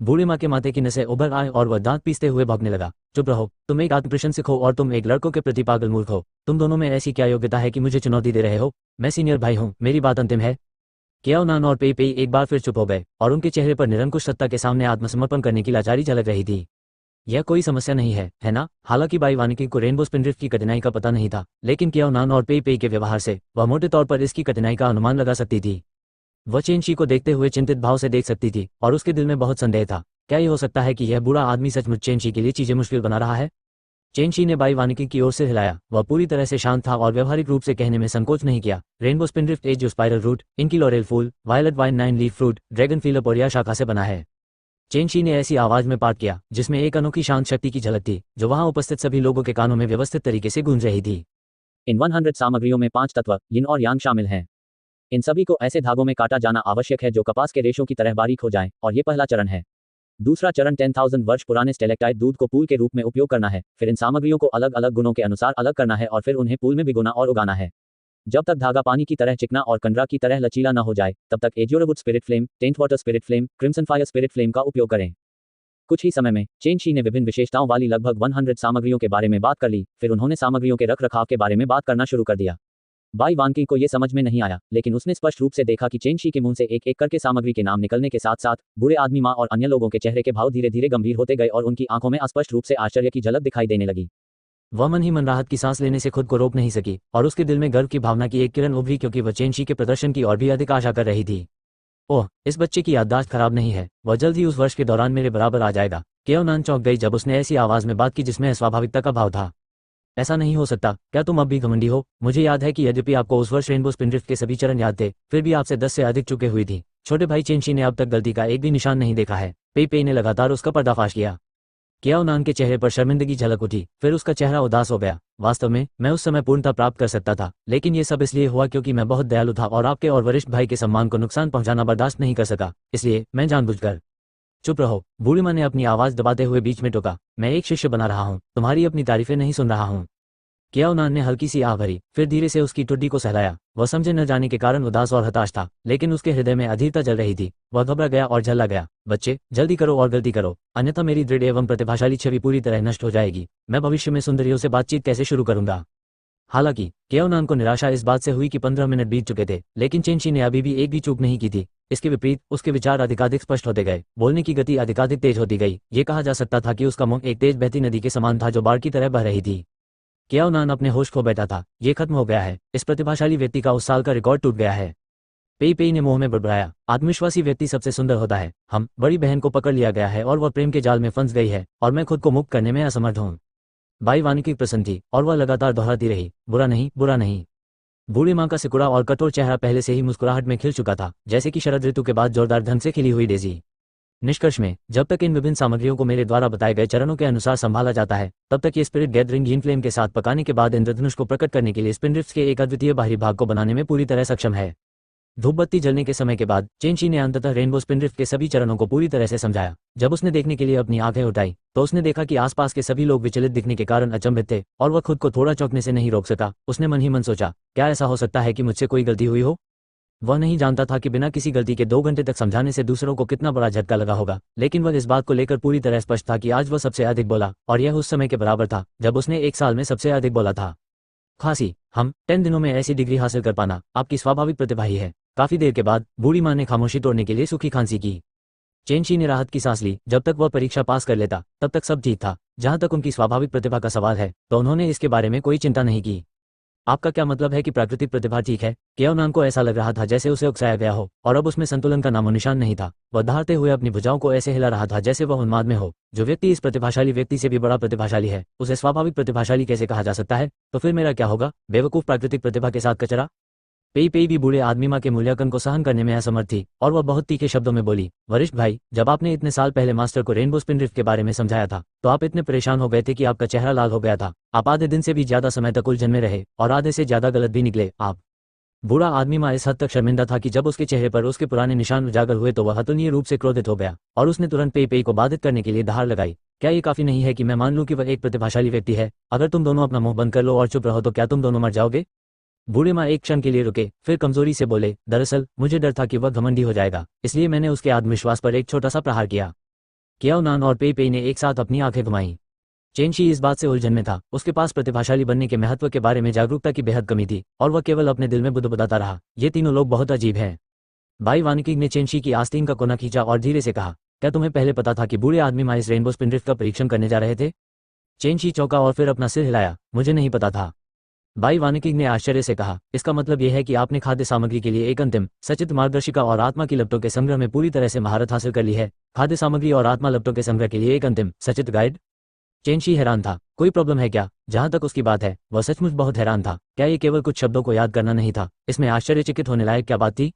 बूढ़ी माँ के माथे की नसें उभर आए और वह दांत पीसते हुए भौंकने लगा। चुप रहो, तुम एक आत्मप्रशंसक हो और तुम एक लड़कों के प्रति पागल मूर्ख हो। तुम दोनों में ऐसी क्या योग्यता है कि मुझे चुनौती दे रहे हो? मैं सीनियर भाई हूँ, मेरी बात अंतिम है। कियाओनान और पेई एक बार फिर चुप हो गए और उनके चेहरे पर निरंकुश सत्ता के सामने आत्मसमर्पण करने की लाचारी झलक रही थी। यह कोई समस्या नहीं है ना? हालांकि बाई वानिकी को रेनबो स्पिनड्रिफ्ट की कठिनाई का पता नहीं था, लेकिन कियाओनान और पेई के व्यवहार से वह मोटे तौर पर इसकी कठिनाई का अनुमान लगा सकती थी। वह चेंशी को देखते हुए चिंतित भाव से देख सकती थी और उसके दिल में बहुत संदेह था। क्या ये हो सकता है कि यह बूढ़ा आदमी सचमुच चेंशी के लिए चीजें मुश्किल बना रहा है? चेंशी ने बाई वानिकी की ओर से हिलाया। वह पूरी तरह से शांत था और व्यवहारिक रूप से कहने में संकोच नहीं किया। रेनबो स्पिनड्रिफ्ट एज जो स्पाइरल रूट, इनकी लॉरेल फूल, violet vine 9 leaf fruit, dragon फीलप और या शाखा से बना है। चेंशी ने ऐसी आवाज में पाठ किया जिसमें एक अनोखी शांत शक्ति की झलक थी, जो वहां उपस्थित सभी लोगों के कानों में व्यवस्थित तरीके से गूंज रही थी। इन 100 सामग्रियों में 5 तत्व यिन और यांग शामिल हैं। इन सभी को ऐसे धागों में काटा जाना आवश्यक है जो कपास के रेशों की तरह बारीक हो जाएं, और ये पहला चरण है। दूसरा चरण 10,000 वर्ष पुराने स्टेलेक्टाइट दूध को पूल के रूप में उपयोग करना है। फिर इन सामग्रियों को अलग अलग गुणों के अनुसार अलग करना है और फिर उन्हें पूल में भिगोना और उगाना है। जब तक धागा पानी की तरह चिकना और कंडरा की तरह लचीला न हो जाए, तब तक azurewood spirit flame, tent water spirit flame, crimson fire spirit flame का उपयोग करें। कुछ ही समय में चेंशी ने विभिन्न विशेषताओं वाली लगभग 100 सामग्रियों के बारे में बात कर ली। फिर उन्होंने सामग्रियों के रखरखाव के बारे में बात करना शुरू कर दिया। बाई वानकी को यह समझ में नहीं आया, लेकिन उसने स्पष्ट रूप से देखा कि चेंशी के मुंह से एक एक करके सामग्री के नाम निकलने के साथ साथ बूढ़े आदमी माँ और अन्य लोगों के चेहरे के भाव धीरे धीरे गंभीर होते गए और उनकी आंखों में अस्पष्ट रूप से आश्चर्य की झलक दिखाई देने लगी। वह मन ही मन राहत की सांस लेने से खुद को रोक नहीं सकी और उसके दिल में गर्व की भावना की एक किरण उभरी, क्योंकि वह चेंशी के प्रदर्शन की और भी अधिक आशा कर रही थी। ओह, इस बच्चे की याददाश्त खराब नहीं है, वह जल्द ही उस वर्ष के दौरान मेरे बराबर आ जाएगा। कियाओनान चौंक गई जब उसने ऐसी आवाज में बात की जिसमें अस्वाभाविकता का भाव था। ऐसा नहीं हो सकता, क्या तुम अब भी घमंडी हो? मुझे याद है कि यद्यपि आपको उस वर्ष रेनबो स्पिनड्रिफ्ट के सभी चरण याद थे, फिर भी आपसे 10 से अधिक चुके हुई थी। छोटे भाई चेंशी ने अब तक गलती का एक भी निशान नहीं देखा है। पेई ने लगातार उसका पर्दाफाश किया। कियाओनान के चेहरे पर शर्मिंदगी झलक उठी, फिर उसका चेहरा उदास हो गया। वास्तव में मैं उस समय पूर्णता प्राप्त कर सकता था, लेकिन ये सब इसलिए हुआ क्योंकि मैं बहुत दयालु था और आपके और वरिष्ठ भाई के सम्मान को नुकसान पहुंचाना बर्दाश्त नहीं कर सका, इसलिए मैं जानबूझकर। चुप रहो, बूढ़ी माँ ने अपनी आवाज दबाते हुए बीच में टोका। मैं एक शिष्य बना रहा हूँ, तुम्हारी अपनी तारीफें नहीं सुन रहा हूँ। कियाओनान ने हल्की सी आह भरी, फिर धीरे से उसकी ठुड्डी को सहलाया। वह समझे न जाने के कारण उदास और हताश था, लेकिन उसके हृदय में अधीरता जल रही थी। वह घबरा गया और झल्ला गया। बच्चे, जल्दी करो और गलती करो, अन्यथा मेरी दृढ़ एवं प्रतिभाशाली छवि पूरी तरह नष्ट हो जाएगी। मैं भविष्य में सुंदरियों से बातचीत कैसे शुरू करूंगा? हालांकि कियाओनान को निराशा इस बात से हुई कि 15 मिनट बीत चुके थे, लेकिन चेंशी ने अभी भी एक भी चूक नहीं की थी। इसके विपरीत उसके विचार अधिकाधिक स्पष्ट होते गए, बोलने की गति अधिकाधिक तेज होती गई। ये कहा जा सकता था कि उसका मुंह एक तेज बहती नदी के समान था जो बाढ़ की तरह बह रही थी। कियाओनान अपने होश खो बैठा था। ये खत्म हो गया है, इस प्रतिभाशाली व्यक्ति का उस साल का रिकॉर्ड टूट गया है। पेई ने मुंह में बड़बड़ाया, आत्मविश्वासी व्यक्ति सबसे सुंदर होता है। हम बड़ी बहन को पकड़ लिया गया है और वह प्रेम के जाल में फंस गई है और मैं खुद को मुक्त करने में असमर्थ हूँ। बाई वानिकी प्रसन्न थी और वह लगातार दोहराती रही, बुरा नहीं, बुरा नहीं। बूढ़ी माँ का सिकुड़ा और कठोर चेहरा पहले से ही मुस्कुराहट में खिल चुका था, जैसे कि शरद ऋतु के बाद जोरदार ढंग से खिली हुई डेजी। निष्कर्ष में, जब तक इन विभिन्न सामग्रियों को मेरे द्वारा बताए गए चरणों के अनुसार संभाला जाता है, तब तक ये स्पिरिट गैदरिंग हीन फ्लेम के साथ पकाने के बाद इंद्रधनुष को प्रकट करने के लिए स्पिनड्रिफ्ट्स के एक अद्वितीय बाहरी भाग को बनाने में पूरी तरह सक्षम है। धूपबत्ती जलने के समय के बाद चेंशी ने अंततः रेनबो स्पिनड्रिफ्ट के सभी चरणों को पूरी तरह से समझाया। जब उसने देखने के लिए अपनी आंखें उठाई, तो उसने देखा कि आसपास के सभी लोग विचलित दिखने के कारण अचंभित थे और वह खुद को थोड़ा चौंकने से नहीं रोक सका। उसने मन ही मन सोचा, क्या ऐसा हो सकता है कि मुझसे कोई गलती हुई हो? वह नहीं जानता था कि बिना किसी गलती के 2 घंटे तक समझाने से दूसरों को कितना बड़ा झटका लगा होगा, लेकिन वह इस बात को लेकर पूरी तरह स्पष्ट था कि आज वह सबसे अधिक बोला, और यह उस समय के बराबर था जब उसने 1 साल में सबसे अधिक बोला था। खांसी, हम 10 दिनों में ऐसी डिग्री हासिल कर पाना आपकी स्वाभाविक प्रतिभा ही है। काफी देर के बाद बूढ़ी माँ ने खामोशी तोड़ने के लिए सूखी खांसी की। चेंशी ने राहत की सांस ली। जब तक वह परीक्षा पास कर लेता तब तक सब ठीक था। जहां तक उनकी स्वाभाविक प्रतिभा का सवाल है, तो उन्होंने इसके बारे में कोई चिंता नहीं की। आपका क्या मतलब है कि प्राकृतिक प्रतिभा ठीक है? कियाओनान को ऐसा लग रहा था जैसे उसे उकसाया गया हो और अब उसमें संतुलन का नामो निशान नहीं था। वह दहाड़ते हुए अपनी भुजाओं को ऐसे हिला रहा था जैसे वह उन्माद में हो। जो व्यक्ति इस प्रतिभाशाली व्यक्ति से भी बड़ा प्रतिभाशाली है, उसे स्वाभाविक प्रतिभाशाली कैसे कहा जा सकता है? तो फिर मेरा क्या होगा? बेवकूफ प्राकृतिक प्रतिभा के साथ कचरा। पेई भी बूढ़े आदमी माँ के मूल्यांकन को सहन करने में असमर्थ थी और वह बहुत तीखे शब्दों में बोली, वरिष्ठ भाई, जब आपने इतने साल पहले मास्टर को रेनबो स्पिनड्रिफ्ट के बारे में समझाया था, तो आप इतने परेशान हो गए थे कि आपका चेहरा लाल हो गया था। आप आधे दिन से भी ज्यादा समय तक उलझन में रहे और आधे से ज्यादा गलत भी निकले। आप बूढ़ा आदमी माँ इस हद तक शर्मिंदा था कि जब उसके चेहरे पर उसके पुराने निशान उजागर हुए तो वह अतुलनीय रूप से क्रोधित हो गया और उसने तुरंत पेई पेई को बाधित करने के लिए दहाड़ लगाई। क्या ये काफी नहीं है कि मैं मान लूं कि वह एक प्रतिभाशाली व्यक्ति है? अगर तुम दोनों अपना मुंह बंद कर लो और चुप रहो तो क्या तुम दोनों मर जाओगे? बूढ़े माँ एक क्षण के लिए रुके, फिर कमजोरी से बोले, दरअसल मुझे डर था कि वह घमंडी हो जाएगा, इसलिए मैंने उसके आत्मविश्वास पर एक छोटा सा प्रहार किया। कियाओ नान और पेई पेई ने एक साथ अपनी आंखें घुमाई। चेनशी इस बात से उलझन में था, उसके पास प्रतिभाशाली बनने के महत्व के बारे में जागरूकता की बेहद कमी थी और वह केवल अपने दिल में बुदबुदाता रहा, ये तीनों लोग बहुत अजीब हैं। भाई वानिकी ने चेनशी की आस्तीन का कोना खींचा और धीरे से कहा, क्या तुम्हें पहले पता था कि बूढ़े आदमी माँ इस रेनबो स्पिनड्रिफ्ट का परीक्षण करने जा रहे थे? चेनशी चौंका और फिर अपना सिर हिलाया, मुझे नहीं पता था। भाई वानिकी ने आश्चर्य से कहा, इसका मतलब यह है कि आपने खाद्य सामग्री के लिए एक अंतिम सचित्र मार्गदर्शिका और आत्मा की लपटों के संग्रह में पूरी तरह से महारत हासिल कर ली है। खाद्य सामग्री और आत्मा लपटों के संग्रह के लिए एक अंतिम सचित्र गाइड? चेनशी हैरान था। कोई प्रॉब्लम है क्या? जहां तक उसकी बात है, वह सचमुच बहुत हैरान था। क्या ये केवल कुछ शब्दों को याद करना नहीं था? इसमें आश्चर्यचकित होने लायक क्या बात थी?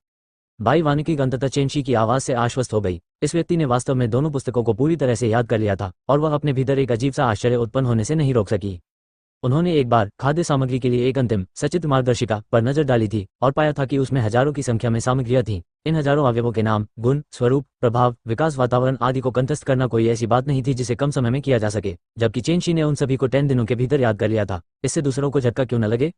भाई वानिकी अंततः चेनशी की आवाज से आश्वस्त हो गई। इस व्यक्ति ने वास्तव में दोनों पुस्तकों को पूरी तरह से याद कर लिया था और वह अपने भीतर एक अजीब सा आश्चर्य उत्पन्न होने से नहीं रोक सकी। उन्होंने एक बार खाद्य सामग्री के लिए एक अंतिम सचित्र मार्गदर्शिका पर नजर डाली थी और पाया था कि उसमें हजारों की संख्या में सामग्रियां थीं। इन हजारों अवयवों के नाम, गुण, स्वरूप, प्रभाव, विकास, वातावरण आदि को कंठस्थ करना कोई ऐसी बात नहीं थी जिसे कम समय में किया जा सके, जबकि चेनशी ने उन सभी को 10 दिनों के भीतर याद कर लिया था। इससे दूसरों को झटका क्यों न लगे?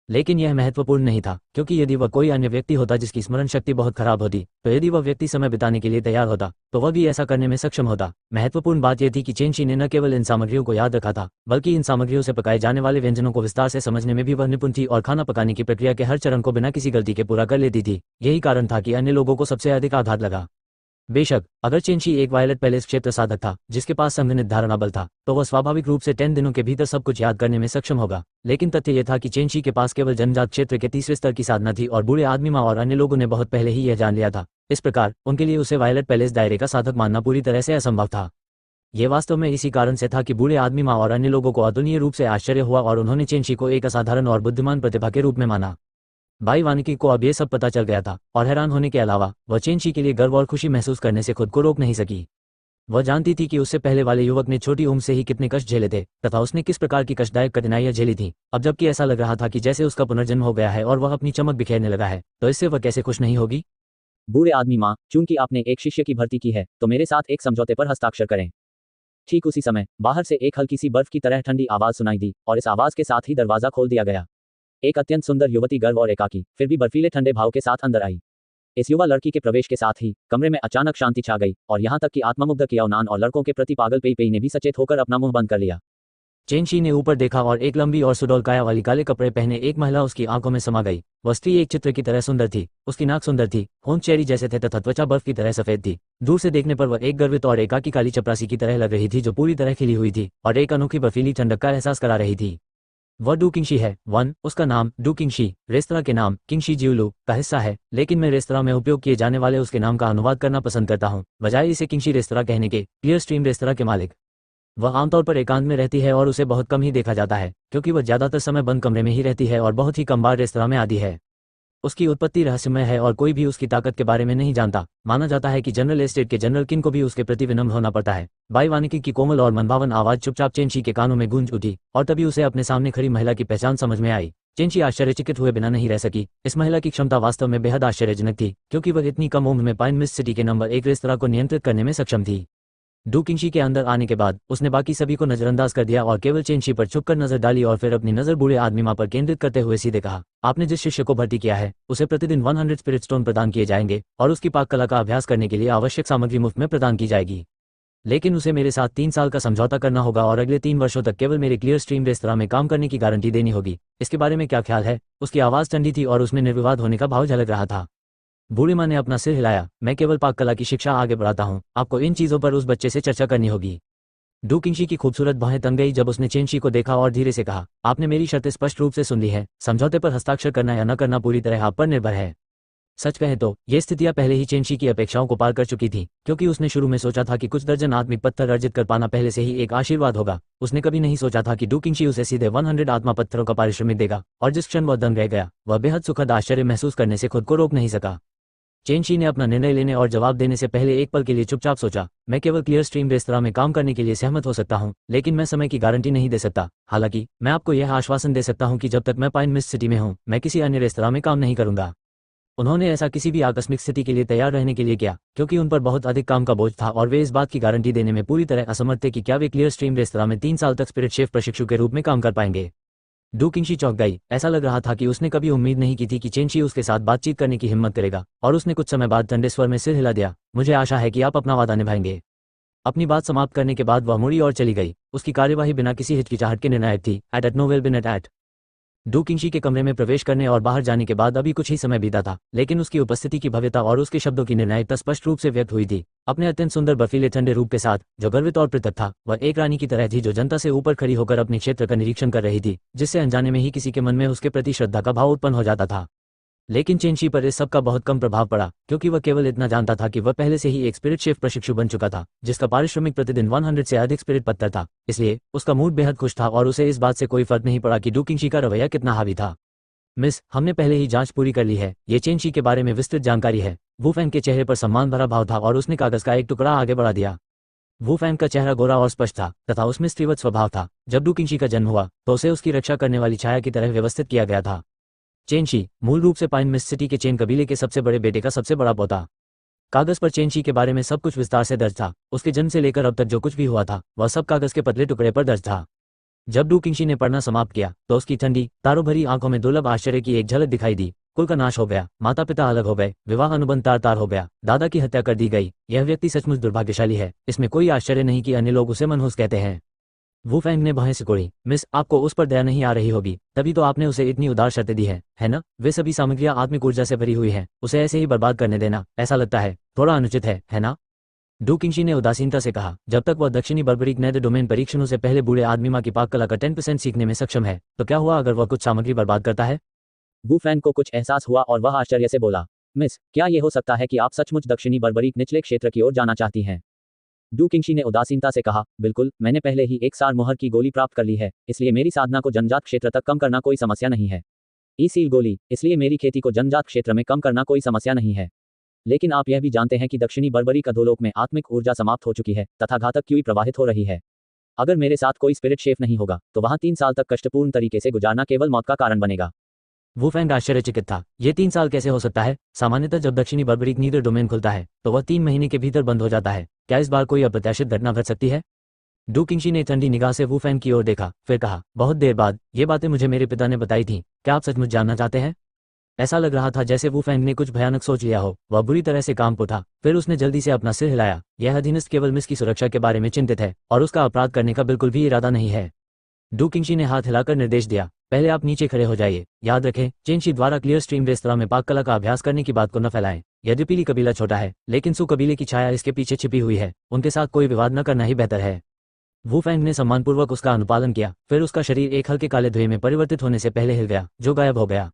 लेकिन यह महत्वपूर्ण नहीं था, क्योंकि यदि वह कोई अन्य व्यक्ति होता जिसकी स्मरण शक्ति बहुत खराब होती, तो यदि वह व्यक्ति समय बिताने के लिए तैयार होता तो वह भी ऐसा करने में सक्षम होता। महत्वपूर्ण बात यह थी कि चेनशी ने न केवल इन सामग्रियों को याद रखा था, बल्कि इन सामग्रियों से पकाए जाने वाले व्यंजनों को विस्तार से समझने में भी वह निपुण थी और खाना पकाने की प्रक्रिया के हर चरण को बिना किसी गलती के पूरा कर लेती थी। यही कारण था कि अन्य लोगों को सबसे अधिक आघात लगा। बेशक अगर चेनशी एक वायलेट पैलेस क्षेत्र साधक था जिसके पास संघनित धारणा बल था, तो वह स्वाभाविक रूप से 10 दिनों के भीतर सब कुछ याद करने में सक्षम होगा। लेकिन तथ्य यह था कि चेनशी के पास केवल जन्मजात क्षेत्र के तीसरे स्तर की साधना थी और बूढ़े आदमी माँ और अन्य लोगों ने बहुत पहले ही यह जान लिया था। इस प्रकार उनके लिए उसे वायलेट पैलेस दायरे का साधक मानना पूरी तरह से असंभव था। ये वास्तव में इसी कारण से था कि बूढ़े आदमी माँ और अन्य लोगों को अतुलनीय रूप से आश्चर्य हुआ और उन्होंने चेनशी को एक असाधारण और बुद्धिमान प्रतिभा के रूप में माना। भाई वानिकी को अब यह सब पता चल गया था और हैरान होने के अलावा वह चेनशी के लिए गर्व और खुशी महसूस करने से खुद को रोक नहीं सकी। वह जानती थी कि उससे पहले वाले युवक ने छोटी उम्र से ही कितने कष्ट झेले थे तथा उसने किस प्रकार की कष्टदायक कठिनाइयां झेली थीं। अब जबकि ऐसा लग रहा था कि जैसे उसका पुनर्जन्म हो गया है और वह अपनी चमक बिखेरने लगा है, तो इससे वह कैसे खुश नहीं होगी? बूढ़े आदमी माँ, चूंकि आपने एक शिष्य की भर्ती की है तो मेरे साथ एक समझौते पर हस्ताक्षर करें। ठीक उसी समय बाहर से एक हल्की सी बर्फ की तरह ठंडी आवाज सुनाई दी और इस आवाज के साथ ही दरवाजा खोल दिया गया। एक अत्यंत सुंदर युवती गर्व और एकाकी फिर भी बर्फीले ठंडे भाव के साथ अंदर आई। इस युवा लड़की के प्रवेश के साथ ही कमरे में अचानक शांति छा गई और यहाँ तक कि आत्ममुग्ध कियाओ नान और लड़कों के प्रति पागल पेई पेई ने भी सचेत होकर अपना मुंह बंद कर लिया। चेनशी ने ऊपर देखा और एक लंबी और सुडौल काया वाली काले कपड़े पहने एक महिला उसकी आंखों में समा गई। वह स्त्री एक चित्र की तरह सुंदर थी, उसकी नाक सुंदर थी, होंठ चेरी जैसे थे तथा त्वचा बर्फ की तरह सफेद थी। दूर से देखने पर वह एक गर्वित और एकाकी काली चपरासी की तरह लग रही थी जो पूरी तरह खिली हुई थी और एक अनोखी बर्फीली ठंडक का एहसास करा रही थी। वह डू किंगशी है। उसका नाम डू किंगशी रेस्तरां के नाम किंगशी जिउलू का हिस्सा है, लेकिन मैं रेस्तरां में उपयोग किए जाने वाले उसके नाम का अनुवाद करना पसंद करता हूँ, बजाय इसे किंगशी रेस्तरां कहने के। क्लियर स्ट्रीम रेस्तरां के मालिक। वह आमतौर पर एकांत में रहती है और उसे बहुत कम ही देखा जाता है, क्योंकि वह ज्यादातर समय बंद कमरे में ही रहती है और बहुत ही कम बार रेस्तरां में आती है। उसकी उत्पत्ति रहस्यमय है और कोई भी उसकी ताकत के बारे में नहीं जानता। माना जाता है कि जनरल एस्टेट के जनरल किन को भी उसके प्रति विनम्र होना पड़ता है। भाई वानिकी की कोमल और मनभावन आवाज चुपचाप चेनशी के कानों में गूंज उठी और तभी उसे अपने सामने खड़ी महिला की पहचान समझ में आई। चेनशी आश्चर्यचकित हुए बिना नहीं रह सकी। इस महिला की क्षमता वास्तव में बेहद आश्चर्यजनक थी, क्योंकि वह इतनी कम उम्र में पाइन मिस्ट सिटी के नंबर 1 रेस्तरां को नियंत्रित करने में सक्षम थी। डू किंगशी के अंदर आने के बाद उसने बाकी सभी को नजरअंदाज कर दिया और केवल चेनशी पर छुपकर नजर डाली और फिर अपनी नजर बूढ़े आदमी माँ पर केंद्रित करते हुए सीधे कहा, आपने जिस शिष्य को भर्ती किया है उसे प्रतिदिन 100 स्पिरिट स्टोन प्रदान किए जाएंगे और उसकी पाक कला का अभ्यास करने के लिए आवश्यक सामग्री मुफ्त में प्रदान की जाएगी। लेकिन उसे मेरे साथ 3 साल का समझौता करना होगा और अगले 3 वर्षों तक केवल मेरे क्लियर स्ट्रीम रेस्तरां में काम करने की गारंटी देनी होगी। इसके बारे में क्या ख्याल है? उसकी आवाज ठंडी थी और उसमें निर्विवाद होने का भाव झलक रहा था। बूढ़ी माँ ने अपना सिर हिलाया। मैं केवल पाक कला की शिक्षा आगे बढ़ाता हूँ, आपको इन चीजों पर उस बच्चे से चर्चा करनी होगी। डू किंगशी की खूबसूरत बाहें तन गई जब उसने चेनशी को देखा और धीरे से कहा, आपने मेरी शर्तें स्पष्ट रूप से सुन ली है। समझौते पर हस्ताक्षर करना या न करना पूरी तरह आप पर निर्भर है। सच कहे तो ये स्थितियां पहले ही चेनशी की अपेक्षाओं को पार कर चुकी थी, क्योंकि उसने शुरू में सोचा था कि कुछ दर्जन आत्मिक पत्थर अर्जित कर पाना पहले से ही एक आशीर्वाद होगा। उसने कभी नहीं सोचा था कि डू किंगशी उसे सीधे 100 आत्मा पत्थरों का पारिश्रमिक देगा, और जिस क्षण वह दंग रह गया वह बेहद सुखद आश्चर्य महसूस करने से खुद को रोक नहीं सका। चेंशी ने अपना निर्णय लेने और जवाब देने से पहले एक पल के लिए चुपचाप सोचा। मैं केवल क्लियर स्ट्रीम रेस्तरां में काम करने के लिए सहमत हो सकता हूं, लेकिन मैं समय की गारंटी नहीं दे सकता। हालांकि मैं आपको यह आश्वासन दे सकता हूं कि जब तक मैं पाइन मिस्ट सिटी में हूं, मैं किसी अन्य रेस्तरां में काम नहीं करूंगा। उन्होंने ऐसा किसी भी आकस्मिक स्थिति के लिए तैयार रहने के लिए किया, क्योंकि उन पर बहुत अधिक काम का बोझ था और वे इस बात की गारंटी देने में पूरी तरह असमर्थ थे कि क्या वे क्लियर स्ट्रीम रेस्तरां में 3 साल तक स्पिरिट शेफ प्रशिक्षु के रूप में काम कर पाएंगे। डू किंगशी चौंक गई। ऐसा लग रहा था कि उसने कभी उम्मीद नहीं की थी कि चेंशी उसके साथ बातचीत करने की हिम्मत करेगा, और उसने कुछ समय बाद ठंडे स्वर में सिर हिला दिया। मुझे आशा है कि आप अपना वादा निभाएंगे। अपनी बात समाप्त करने के बाद वह मुड़ी और चली गई। उसकी कार्यवाही बिना किसी हिचकिचाहट के निर्णायक थी। एट नो वेल बिन एट डू किंगशी के कमरे में प्रवेश करने और बाहर जाने के बाद अभी कुछ ही समय बीता था, लेकिन उसकी उपस्थिति की भव्यता और उसके शब्दों की निर्णायकता स्पष्ट रूप से व्यक्त हुई थी। अपने अत्यंत सुंदर बर्फीले ठंडे रूप के साथ, जो गर्वित और पृथक था, वह एक रानी की तरह थी जो जनता से ऊपर खड़ी होकर अपने क्षेत्र का निरीक्षण कर रही थी, जिससे अनजाने में ही किसी के मन में उसके प्रति श्रद्धा का भाव उत्पन्न हो जाता था। लेकिन चेंशी पर इस सब का बहुत कम प्रभाव पड़ा, क्योंकि वह केवल इतना जानता था कि वह पहले से ही एक स्पिरिट शेफ प्रशिक्षु बन चुका था, जिसका पारिश्रमिक प्रतिदिन 100 से अधिक स्पिरिट पत्थर था। इसलिए उसका मूड बेहद खुश था और उसे इस बात से कोई फर्क नहीं पड़ा कि डू किंगशी का रवैया कितना हावी था। मिस, हमने पहले ही जांच पूरी कर ली है। ये चेंशी के बारे में विस्तृत जानकारी है। वू फैंग के चेहरे पर सम्मान भरा भाव था और उसने कागज का एक टुकड़ा आगे बढ़ा दिया। वू फैंग का चेहरा गोरा और स्पष्ट था तथा उसमें स्त्रीवत स्वभाव था। जब डू किंगशी का जन्म हुआ तो उसे उसकी रक्षा करने वाली छाया की तरह व्यवस्थित किया गया था। चेंशी मूल रूप से पाइन मिस्ट सिटी के चेन कबीले के सबसे बड़े बेटे का सबसे बड़ा पोता। कागज पर चेंशी के बारे में सब कुछ विस्तार से दर्ज था। उसके जन्म से लेकर अब तक जो कुछ भी हुआ था वह सब कागज के पतले टुकड़े पर दर्ज था। जब डू किंगशी ने पढ़ना समाप्त किया तो उसकी ठंडी तारों भरी आंखों में दुर्लभ आश्चर्य की एक झलक दिखाई दी। कुल का नाश हो गया, माता पिता अलग हो गए, विवाह अनुबंध तार तार हो गया, दादा की हत्या कर दी गई। यह व्यक्ति सचमुच दुर्भाग्यशाली है। इसमें कोई आश्चर्य नहीं कि अन्य लोग उसे मनहूस कहते हैं। वू फैंग ने बाहें सिकोड़ी। मिस, आपको उस पर दया नहीं आ रही होगी, तभी तो आपने उसे इतनी उदार शर्तें दी है ना? वे सभी सामग्रियां आत्मिक ऊर्जा से भरी हुई है। उसे ऐसे ही बर्बाद करने देना, ऐसा लगता है, थोड़ा अनुचित है ना? डू किंगशी ने उदासीनता से कहा। जब तक वह दक्षिणी बर्बरीक नेदर डोमेन परीक्षणों से पहले बूढ़े आदमी माँ की पाक कला का 10% सीखने में सक्षम है, तो क्या हुआ अगर वह कुछ सामग्री बर्बाद करता है? वू फैंग को कुछ एहसास हुआ और वह आश्चर्य से बोला, मिस, क्या ये हो सकता है कि आप सचमुच दक्षिणी बर्बरीक निचले क्षेत्र की ओर जाना चाहती हैं? डू किंगशी ने उदासीनता से कहा, बिल्कुल, मैंने पहले ही एक सार मोहर की गोली प्राप्त कर ली है, इसलिए मेरी साधना को जनजात क्षेत्र तक कम करना कोई समस्या नहीं है। ई सील गोली, इसलिए मेरी खेती को जनजात क्षेत्र में कम करना कोई समस्या नहीं है। लेकिन आप यह भी जानते हैं कि दक्षिणी बर्बरीक अधोलोक में आत्मिक ऊर्जा समाप्त हो चुकी है तथा घातक क्यूई प्रवाहित हो रही है। अगर मेरे साथ कोई स्पिरिट शेफ नहीं होगा तो वहां 3 साल तक कष्टपूर्ण तरीके से गुजारना केवल मौत का कारण बनेगा। वू फैंग आश्चर्यचकित था। ये 3 साल कैसे हो सकता है? सामान्यतः जब दक्षिणी बर्बरीक नीदर डोमेन खुलता है तो वह 3 महीने के भीतर बंद हो जाता है। क्या इस बार कोई अप्रत्याशित घटना घट सकती है? डू किंगशी ने ठंडी निगाह से वू फैंग की ओर देखा, फिर कहा, बहुत देर बाद, ये बातें मुझे मेरे पिता ने बताई थी। क्या आप सचमुच जानना चाहते हैं? ऐसा लग रहा था जैसे वू फैंग ने कुछ भयानक सोच लिया हो। वह बुरी तरह से कांप उठा। फिर उसने जल्दी से अपना सिर हिलाया। यह अधीनस्थ केवल मिस की सुरक्षा के बारे में चिंतित है और उसका अपराध करने का बिल्कुल भी इरादा नहीं है। डू किंगशी ने हाथ हिलाकर निर्देश दिया, पहले आप नीचे खड़े हो जाइए। याद रखें, चेंशी द्वारा क्लियर स्ट्रीम रेस्तरां में पाक कला का अभ्यास करने की बात को न फैलाएं। यद्यपि कबीला छोटा है, लेकिन सु कबीले की छाया इसके पीछे छिपी हुई है। उनके साथ कोई विवाद न करना ही बेहतर है। वू फैंग ने सम्मानपूर्वक उसका अनुपालन किया। फिर उसका शरीर एक हल्के काले धुएं में परिवर्तित होने से पहले हिल गया, जो गायब हो गया।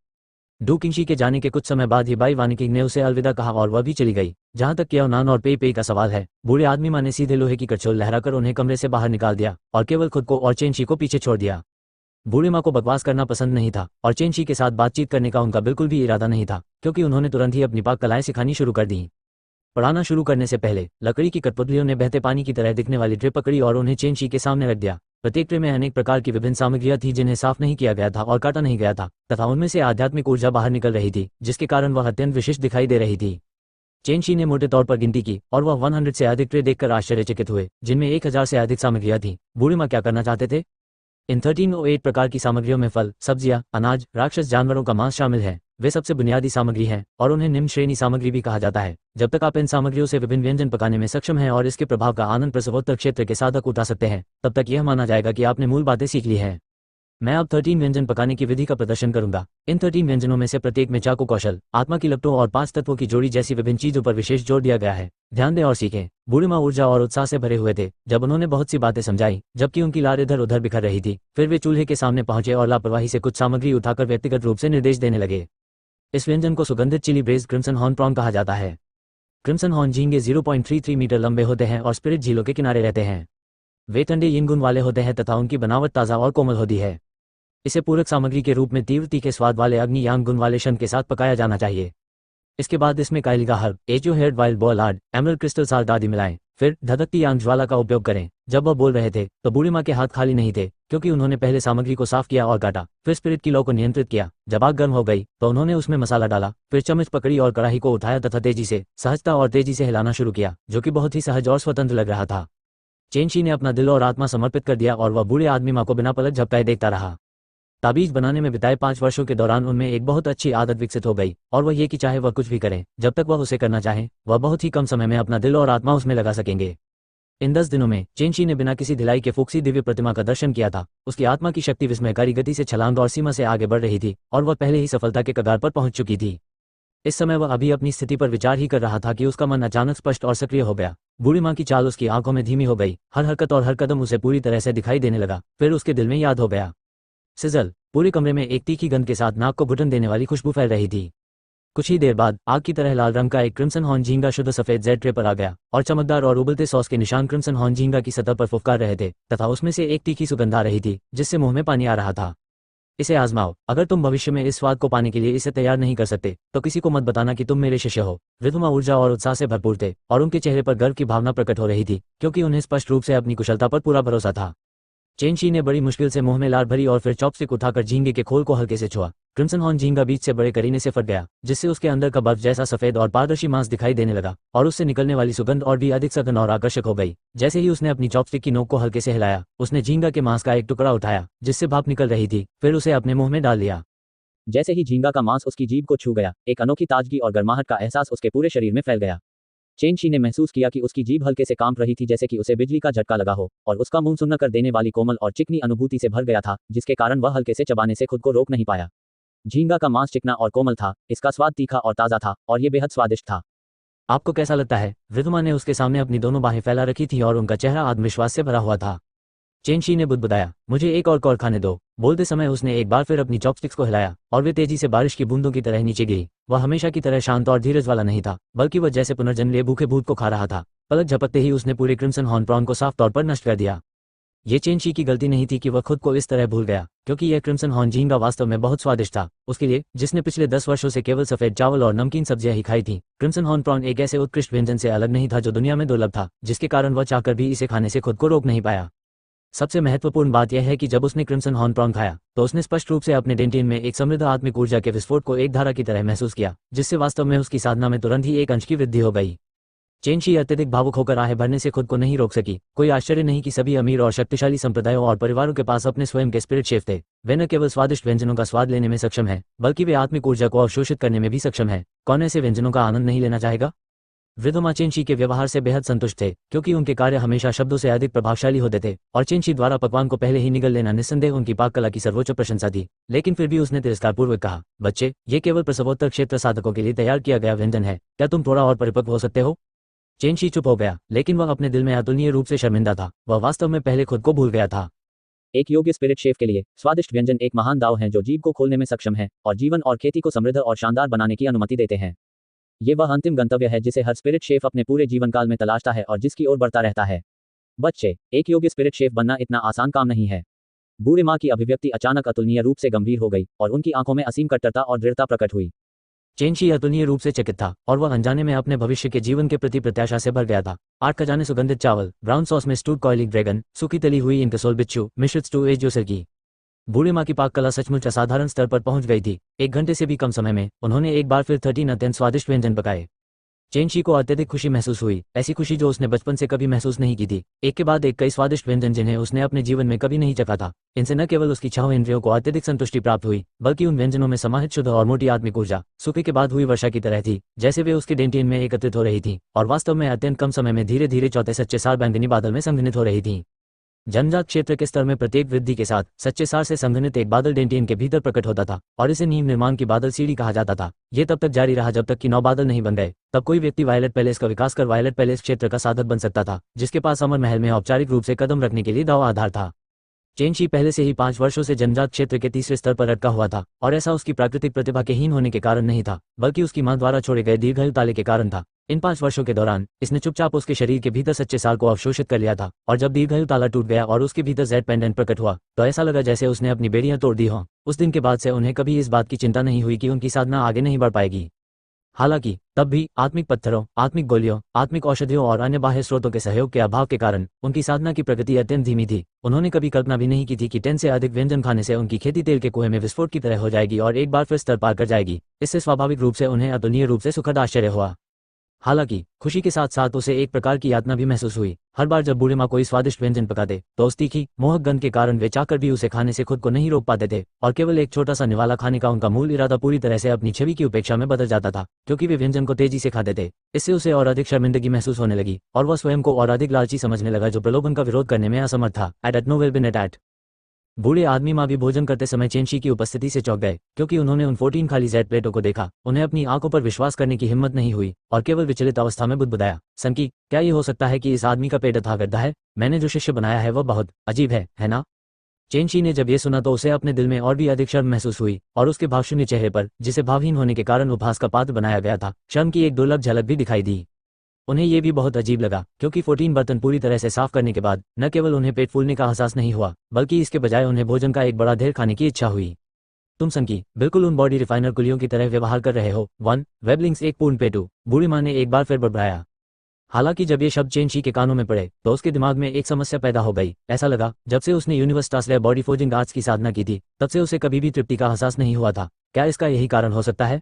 डू किंगशी के जाने के कुछ समय बाद ही बाई वानिकिंग ने उसे अलविदा कहा और वह भी चली गई। जहां तक क्योनान और पेई का सवाल है, बूढ़े आदमी माँ ने सीधे लोहे की कड़छुल लहराकर उन्हें कमरे से बाहर निकाल दिया और केवल खुद को और चेंशी को पीछे छोड़ दिया। बूढ़े माँ को बकवास करना पसंद नहीं था और चेंशी के साथ बातचीत करने का उनका बिल्कुल भी इरादा नहीं था, क्योंकि उन्होंने तुरंत ही अपनी पाक कलाएं सिखानी शुरू कर दी। पढ़ाना शुरू करने से पहले लकड़ी की कठपुतलियों ने बहते पानी की तरह दिखने वाली ट्रे पकड़ी और उन्हें चेंशी के सामने रख दिया। प्रत्येक ट्रे में अनेक प्रकार की विभिन्न सामग्रियां थी जिन्हें साफ नहीं किया गया था और काटा नहीं गया था, तथा उनमें से आध्यात्मिक ऊर्जा बाहर निकल रही थी, जिसके कारण वह अत्यंत विशिष्ट दिखाई दे रही थी। चेंशी ने मोटे तौर पर गिनती की और वह 100 से अधिक ट्रे देखकर आश्चर्यचकित हुए, जिनमें 1000 से अधिक सामग्रियां थी। बूढ़े माँ क्या करना चाहते थे? इन 1308 प्रकार की सामग्रियों में फल, सब्जियां, अनाज, राक्षस जानवरों का मांस शामिल है। वे सबसे बुनियादी सामग्री हैं और उन्हें निम्न श्रेणी सामग्री भी कहा जाता है। जब तक आप इन सामग्रियों से विभिन्न व्यंजन पकाने में सक्षम हैं और इसके प्रभाव का आनंद प्रसवोत्तर क्षेत्र के साधक उठा सकते हैं, तब तक यह माना जाएगा कि आपने मूल बातें सीख ली हैं। मैं अब 13 व्यंजन पकाने की विधि का प्रदर्शन करूंगा। इन 13 व्यंजनों में से प्रत्येक में चाकू कौशल, आत्मा की लपटों और 5 तत्वों की जोड़ी जैसी विभिन्न चीजों पर विशेष जोर दिया गया है। ध्यान दें और सीखें। बूढ़ी माँ ऊर्जा और उत्साह से भरे हुए थे जब उन्होंने बहुत सी बातें समझाई, जबकि उनकी लार इधर उधर बिखर रही थी। फिर वे चूल्हे के सामने पहुंचे और लापरवाही से कुछ सामग्री उठाकर व्यक्तिगत रूप से निर्देश देने लगे। इस व्यंजन को सुगंधित चिली ब्रेज्ड क्रिम्सन हॉर्न प्रॉन कहा जाता है। क्रिम्सन हॉर्न झींगे 0.33 मीटर लंबे होते हैं और स्पिरिट झीलों के किनारे रहते हैं। वे ठंडे यिन गुण वाले होते हैं तथा उनकी बनावट ताज़ा और कोमल होती है। इसे पूरक सामग्री के रूप में तीव्र तीखे स्वाद वाले अग्नि यांग गुण वाले शन के साथ पकाया जाना चाहिए। इसके बाद इसमें काइली का हर्ब, एचो हेड वाइल्ड बॉलार्ड, एमरल्ड क्रिस्टल साल्ट आदि मिलाएं। फिर धधकती आग ज्वाला का उपयोग करें। जब वह बोल रहे थे तो बूढ़ी माँ के हाथ खाली नहीं थे, क्योंकि उन्होंने पहले सामग्री को साफ किया और काटा, फिर स्पिरिट की लौ को नियंत्रित किया। जब आग गर्म हो गई तो उन्होंने उसमें मसाला डाला, फिर चम्मच पकड़ी और कढ़ाई को उठाया तथा तेजी से, सहजता और तेजी से हिलाना शुरू किया, जो कि बहुत ही सहज और स्वतंत्र लग रहा था। चेनशी ने अपना दिल और आत्मा समर्पित कर दिया और वह बूढ़े आदमी माँ को बिना पलक झपकाए देखता रहा। ताबीज बनाने में बिताए 5 वर्षों के दौरान उनमें एक बहुत अच्छी आदत विकसित हो गई, और वह ये कि चाहे वह कुछ भी करें, जब तक वह उसे करना चाहे, वह बहुत ही कम समय में अपना दिल और आत्मा उसमें लगा सकेंगे। इन 10 दिनों में चेनशी ने बिना किसी ढिलाई के फूक्सी दिव्य प्रतिमा का दर्शन किया था। उसकी आत्मा की शक्ति विस्मयकारी गति से छलांग और सीमा से आगे बढ़ रही थी, और वह पहले ही सफलता के कगार पर पहुंच चुकी थी। इस समय वह अभी अपनी स्थिति पर विचार ही कर रहा था कि उसका मन अचानक स्पष्ट और सक्रिय हो गया। बूढ़ी माँ की चाल उसकी आंखों में धीमी हो गई, हर हरकत और हर कदम उसे पूरी तरह से दिखाई देने लगा। फिर उसके दिल में याद हो गया। सिजल। पूरे कमरे में एक तीखी गंध के साथ नाक को घुटन देने वाली खुशबू फैल रही थी। कुछ ही देर बाद आग की तरह लाल रंग का एक क्रिम्सन हॉर्न झींगा शुद्ध सफेद जेड ट्रे पर आ गया, और चमकदार और उबलते सॉस के निशान क्रिम्सन हॉर्न झींगा की सतह पर फुफकार रहे थे, तथा उसमें से एक तीखी सुगंध आ रही थी, जिससे मुंह में पानी आ रहा था। इसे आजमाओ। अगर तुम भविष्य में इस स्वाद को पाने के लिए इसे तैयार नहीं कर सकते तो किसी को मत बताना कि तुम मेरे शिष्य हो। रिधुमा ऊर्जा और उत्साह से भरपूर थे, और उनके चेहरे पर गर्व की भावना प्रकट हो रही थी, क्योंकि उन्हें स्पष्ट रूप से अपनी कुशलता पर पूरा भरोसा था। चेनशी ने बड़ी मुश्किल से मुंह में लार भरी और फिर चॉपस्टिक उठाकर झींगे के खोल को हल्के से छुआ। क्रिम्सन हॉर्न झींगा बीच से बड़े करीने से फट गया, जिससे उसके अंदर का बर्फ जैसा सफेद और पारदर्शी मांस दिखाई देने लगा, और उससे निकलने वाली सुगंध और भी अधिक सघन और आकर्षक हो गई। जैसे ही उसने अपनी चॉपस्टिक की नोक को हल्के से हिलाया, उसने झींगा के मांस का एक टुकड़ा उठाया, जिससे भाप निकल रही थी, फिर उसे अपने मुंह में डाल लिया। जैसे ही झींगा का मांस उसकी जीभ को छू गया, एक अनोखी ताजगी और गर्माहट का एहसास उसके पूरे शरीर में फैल गया। चेनशी ने महसूस किया कि उसकी जीभ हल्के से कांप रही थी, जैसे कि उसे बिजली का झटका लगा हो, और उसका मुंह सुन्न कर देने वाली कोमल और चिकनी अनुभूति से भर गया था, जिसके कारण वह हल्के से चबाने से खुद को रोक नहीं पाया। झींगा का मांस चिकना और कोमल था, इसका स्वाद तीखा और ताज़ा था, और ये बेहद स्वादिष्ट था। आपको कैसा लगता है? रिधुमा ने उसके सामने अपनी दोनों बाहें फैला रखी थी और उनका चेहरा आत्मविश्वास से भरा हुआ था। चेनशी ने बुदबुदाया, मुझे एक और कौर खाने दो। बोलते समय उसने एक बार फिर अपनी चॉपस्टिक्स को हिलाया, और वे तेजी से बारिश की बूंदों की तरह नीचे गिरी। वह हमेशा की तरह शांत और धीरज वाला नहीं था, बल्कि वह जैसे पुनर्जन्म लिए भूखे भूत को खा रहा था। पलक झपकते ही उसने पूरे क्रिम्सन हॉर्न प्रॉन को साफ तौर पर नष्ट कर दिया। ये चेनशी की गलती नहीं थी कि वह खुद को इस तरह भूल गया, क्योंकि यह क्रिम्सन हॉर्न झींगा वास्तव में बहुत स्वादिष्ट था। उसके लिए, जिसने पिछले 10 वर्षों से केवल सफेद चावल और नमकीन सब्जियां ही खाई थी, क्रिम्सन हॉर्न प्रॉन एक ऐसे उत्कृष्ट व्यंजन से अलग नहीं था जो दुनिया में दुर्लभ था, जिसके कारण वह चाहकर भी इसे खाने से खुद को रोक नहीं पाया। सबसे महत्वपूर्ण बात यह है कि जब उसने क्रिम्सन हॉर्न प्रॉन खाया तो उसने स्पष्ट रूप से अपने डेंटिन में एक समृद्ध आत्मिक ऊर्जा के विस्फोट को एक धारा की तरह महसूस किया, जिससे वास्तव में उसकी साधना में तुरंत ही एक अंश की वृद्धि हो गई। चेनशी अत्यधिक भावुक होकर आहे भरने से खुद को नहीं रोक सकी। कोई आश्चर्य नहीं कि सभी अमीर और शक्तिशाली संप्रदायों और परिवारों के पास अपने स्वयं के स्पिरिट शेफ थे। वे न केवल स्वादिष्ट व्यंजनों का स्वाद लेने में सक्षम है, बल्कि वे आत्मिक ऊर्जा को अवशोषित करने में भी सक्षम है। कौन ऐसे व्यंजनों का आनंद नहीं लेना चाहेगा? रिधुमा चेनशी के व्यवहार से बेहद संतुष्ट थे, क्योंकि उनके कार्य हमेशा शब्दों से अधिक प्रभावशाली होते थे, और चेनशी द्वारा पकवान को पहले ही निगल लेना निस्संदेह उनकी पाक कला की सर्वोच्च प्रशंसा थी। लेकिन फिर भी उसने तिरस्कारपूर्वक कहा, बच्चे, ये केवल प्रसवोत्तर क्षेत्र साधकों के लिए तैयार किया गया व्यंजन है, क्या तुम थोड़ा और परिपक्व हो सकते हो? चेनशी चुप हो गया, लेकिन वह अपने दिल में अतुलनीय रूप से शर्मिंदा था। वह वास्तव में पहले खुद को भूल गया था। एक योग्य स्पिरिट शेफ के लिए स्वादिष्ट व्यंजन एक महान दाव है जो जीव को खोलने में सक्षम है और जीवन और खेती को समृद्ध और शानदार बनाने की अनुमति देते हैं। ये वह अंतिम गंतव्य है जिसे हर स्पिरिट शेफ अपने पूरे जीवन काल में तलाशता है और जिसकी ओर बढ़ता रहता है। बच्चे, एक योग्य स्पिरिट शेफ बनना इतना आसान काम नहीं है। बूढ़े माँ की अभिव्यक्ति अचानक अतुलनीय रूप से गंभीर हो गई और उनकी आंखों में असीम कट्टरता और दृढ़ता प्रकट हुई। चेनशी अतुलनीय रूप से चकित था, और वह अनजाने में अपने भविष्य के जीवन के प्रति प्रत्याशा से भर गया था। 8 खजाने सुगंधित चावल, ब्राउन सॉस में स्टूड कॉइलिंग ड्रैगन, सूखी तली हुई इनकसोल बिच्छू, मिश्रित स्टू एज जोसर की। बूढ़े माँ की पाक कला सचमुच असाधारण स्तर पर पहुंच गई थी। 1 घंटे से भी कम समय में उन्होंने एक बार फिर 13 अत्यंत स्वादिष्ट व्यंजन पकाए। चेनशी को अत्यधिक खुशी महसूस हुई, ऐसी खुशी जो उसने बचपन से कभी महसूस नहीं की थी। एक के बाद एक कई स्वादिष्ट व्यंजन जिन्हें उसने अपने जीवन में कभी नहीं चखा था। इनसे न केवल उसकी 6 इंद्रियों को अत्यधिक संतुष्टि प्राप्त हुई, बल्कि उन व्यंजनों में समाहित शुद्ध और मोटी आत्मिक ऊर्जा सूखे के बाद हुई वर्षा की तरह थी, जैसे वे उसके डेंटिन में एकत्रित हो रही थी, और वास्तव में अत्यंत कम समय में धीरे धीरे चौथे सच्चे सार बैंगनी बादल में संघनित हो रही थी। जनजात क्षेत्र के स्तर में प्रत्येक वृद्धि के साथ सच्चे सार से संघनित एक बादल डेंटिन के भीतर प्रकट होता था, और इसे नींव निर्माण की बादल सीढ़ी कहा जाता था। यह तब तक जारी रहा जब तक कि 9 बादल नहीं बन गए। तब कोई व्यक्ति वायलेट पैलेस का विकास कर वायलेट पैलेस क्षेत्र का साधक बन सकता था, जिसके पास अमर महल में औपचारिक रूप से कदम रखने के लिए दावा आधार था। चेनशी पहले से ही 5 वर्षों से जनजात क्षेत्र के तीसरे स्तर पर अटका हुआ था, और ऐसा उसकी प्राकृतिक प्रतिभा के हीन होने के कारण नहीं था, बल्कि उसकी मां द्वारा छोड़े गए दीर्घायु ताले के कारण था। इन 5 वर्षों के दौरान इसने चुपचाप उसके शरीर के भीतर सच्चे सार को अवशोषित कर लिया था, और जब दीर्घायु ताला टूट गया और उसके भीतर जेड पेंडेंट प्रकट हुआ, तो ऐसा लगा जैसे उसने अपनी बेड़ियां तोड़ दी हों। उस दिन के बाद से उन्हें कभी इस बात की चिंता नहीं हुई कि उनकी साधना आगे नहीं बढ़ पाएगी। हालांकि तब भी आत्मिक पत्थरों, आत्मिक गोलियों, आत्मिक औषधियों और अन्य बाह्य स्रोतों के सहयोग के अभाव के कारण उनकी साधना की प्रगति अत्यंत धीमी थी। उन्होंने कभी कल्पना भी नहीं की थी कि 10 से अधिक व्यंजन खाने से उनकी खेती तेल के कुएं में विस्फोट की तरह हो जाएगी और एक बार फिर स्तर पार कर जाएगी। इससे स्वाभाविक रूप से उन्हें अतुलनीय रूप से सुखद आश्चर्य हुआ। हालांकि खुशी के साथ साथ उसे एक प्रकार की यातना भी महसूस हुई। हर बार जब बूढ़े माँ कोई स्वादिष्ट व्यंजन पकाते तो उस तीखी मोहक गंध के कारण वे चाहकर भी उसे खाने से खुद को नहीं रोक पाते थे और केवल एक छोटा सा निवाला खाने का उनका मूल इरादा पूरी तरह से अपनी छवि की उपेक्षा में बदल जाता था, क्योंकि वे व्यंजन को तेजी से खाते थे। इससे उसे और अधिक शर्मिंदगी महसूस होने लगी और वह स्वयं को और अधिक लालची समझने लगा, जो प्रलोभन का विरोध करने में असमर्थ था। एट नो विल बी नेट एट। बूढ़े आदमी माँ भी भोजन करते समय चेंशी की उपस्थिति से चौंक गए, क्योंकि उन्होंने उन 14 खाली जेट प्लेटों को देखा। उन्हें अपनी आंखों पर विश्वास करने की हिम्मत नहीं हुई और केवल विचलित अवस्था में बुदबुदाया, सनकी, क्या ये हो सकता है कि इस आदमी का पेट अथाह गड्ढा है? मैंने जो शिष्य बनाया है वह बहुत अजीब है ना? चेंशी ने जब ये सुना तो उसे अपने दिल में और भी अधिक शर्म महसूस हुई और उसके भावशून्य चेहरे पर, जिसे भावहीन होने के कारण उपहास का पात्र बनाया गया था, शर्म की एक दुर्लभ झलक भी दिखाई दी। उन्हें यह भी बहुत अजीब लगा, क्योंकि 14 बर्तन पूरी तरह से साफ करने के बाद न केवल उन्हें पेट फूलने का एहसास नहीं हुआ, बल्कि इसके बजाय उन्हें भोजन का एक बड़ा ढेर खाने की इच्छा हुई। तुम सनकी बिल्कुल उन बॉडी रिफाइनर कुलियों की तरह व्यवहार कर रहे हो। 1 वेबलिंग्स एक पूर्ण पेटू, बूढ़ी माँ ने एक बार फिर बड़बड़ाया। हालांकि जब ये शब्द चेंशी के कानों में पड़े तो उसके दिमाग में एक समस्या पैदा हो गई। ऐसा लगा जब से उसने यूनिवर्सिटास बॉडी फोर्जिंग आर्ट्स की साधना की थी तब से उसे कभी भी तृप्ति का एहसास नहीं हुआ था। क्या इसका यही कारण हो सकता है?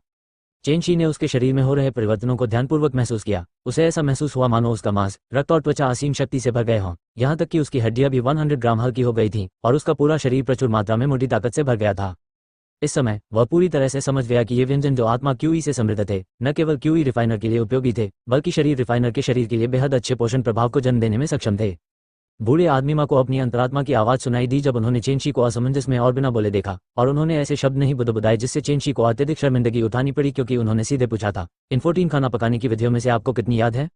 चेंशी ने उसके शरीर में हो रहे परिवर्तनों को ध्यानपूर्वक महसूस किया। उसे ऐसा महसूस हुआ मानो उसका मांस, रक्त और त्वचा असीम शक्ति से भर गए हों। यहाँ तक कि उसकी हड्डियां भी 100 ग्राम हल्की हो गई थीं और उसका पूरा शरीर प्रचुर मात्रा में मोटी ताकत से भर गया था। इस समय वह पूरी तरह से समझ गया कि ये व्यंजन जो आत्मा क्यूई से समृद्ध थे, न केवल क्यूई रिफाइनर के लिए उपयोगी थे, बल्कि शरीर रिफाइनर के शरीर के लिए बेहद अच्छे पोषण प्रभाव को जन्म देने में सक्षम थे। बूढ़े आदमी माँ को अपनी अंतरात्मा की आवाज सुनाई दी जब उन्होंने चेंशी को असमंजस में और बिना बोले देखा, और उन्होंने ऐसे शब्द नहीं बुदबुदाए जिससे चेंशी को अत्यधिक शर्मिंदगी उठानी पड़ी, क्योंकि उन्होंने सीधे पूछा था, इन 14 खाना पकाने की विधियों में से आपको कितनी याद है?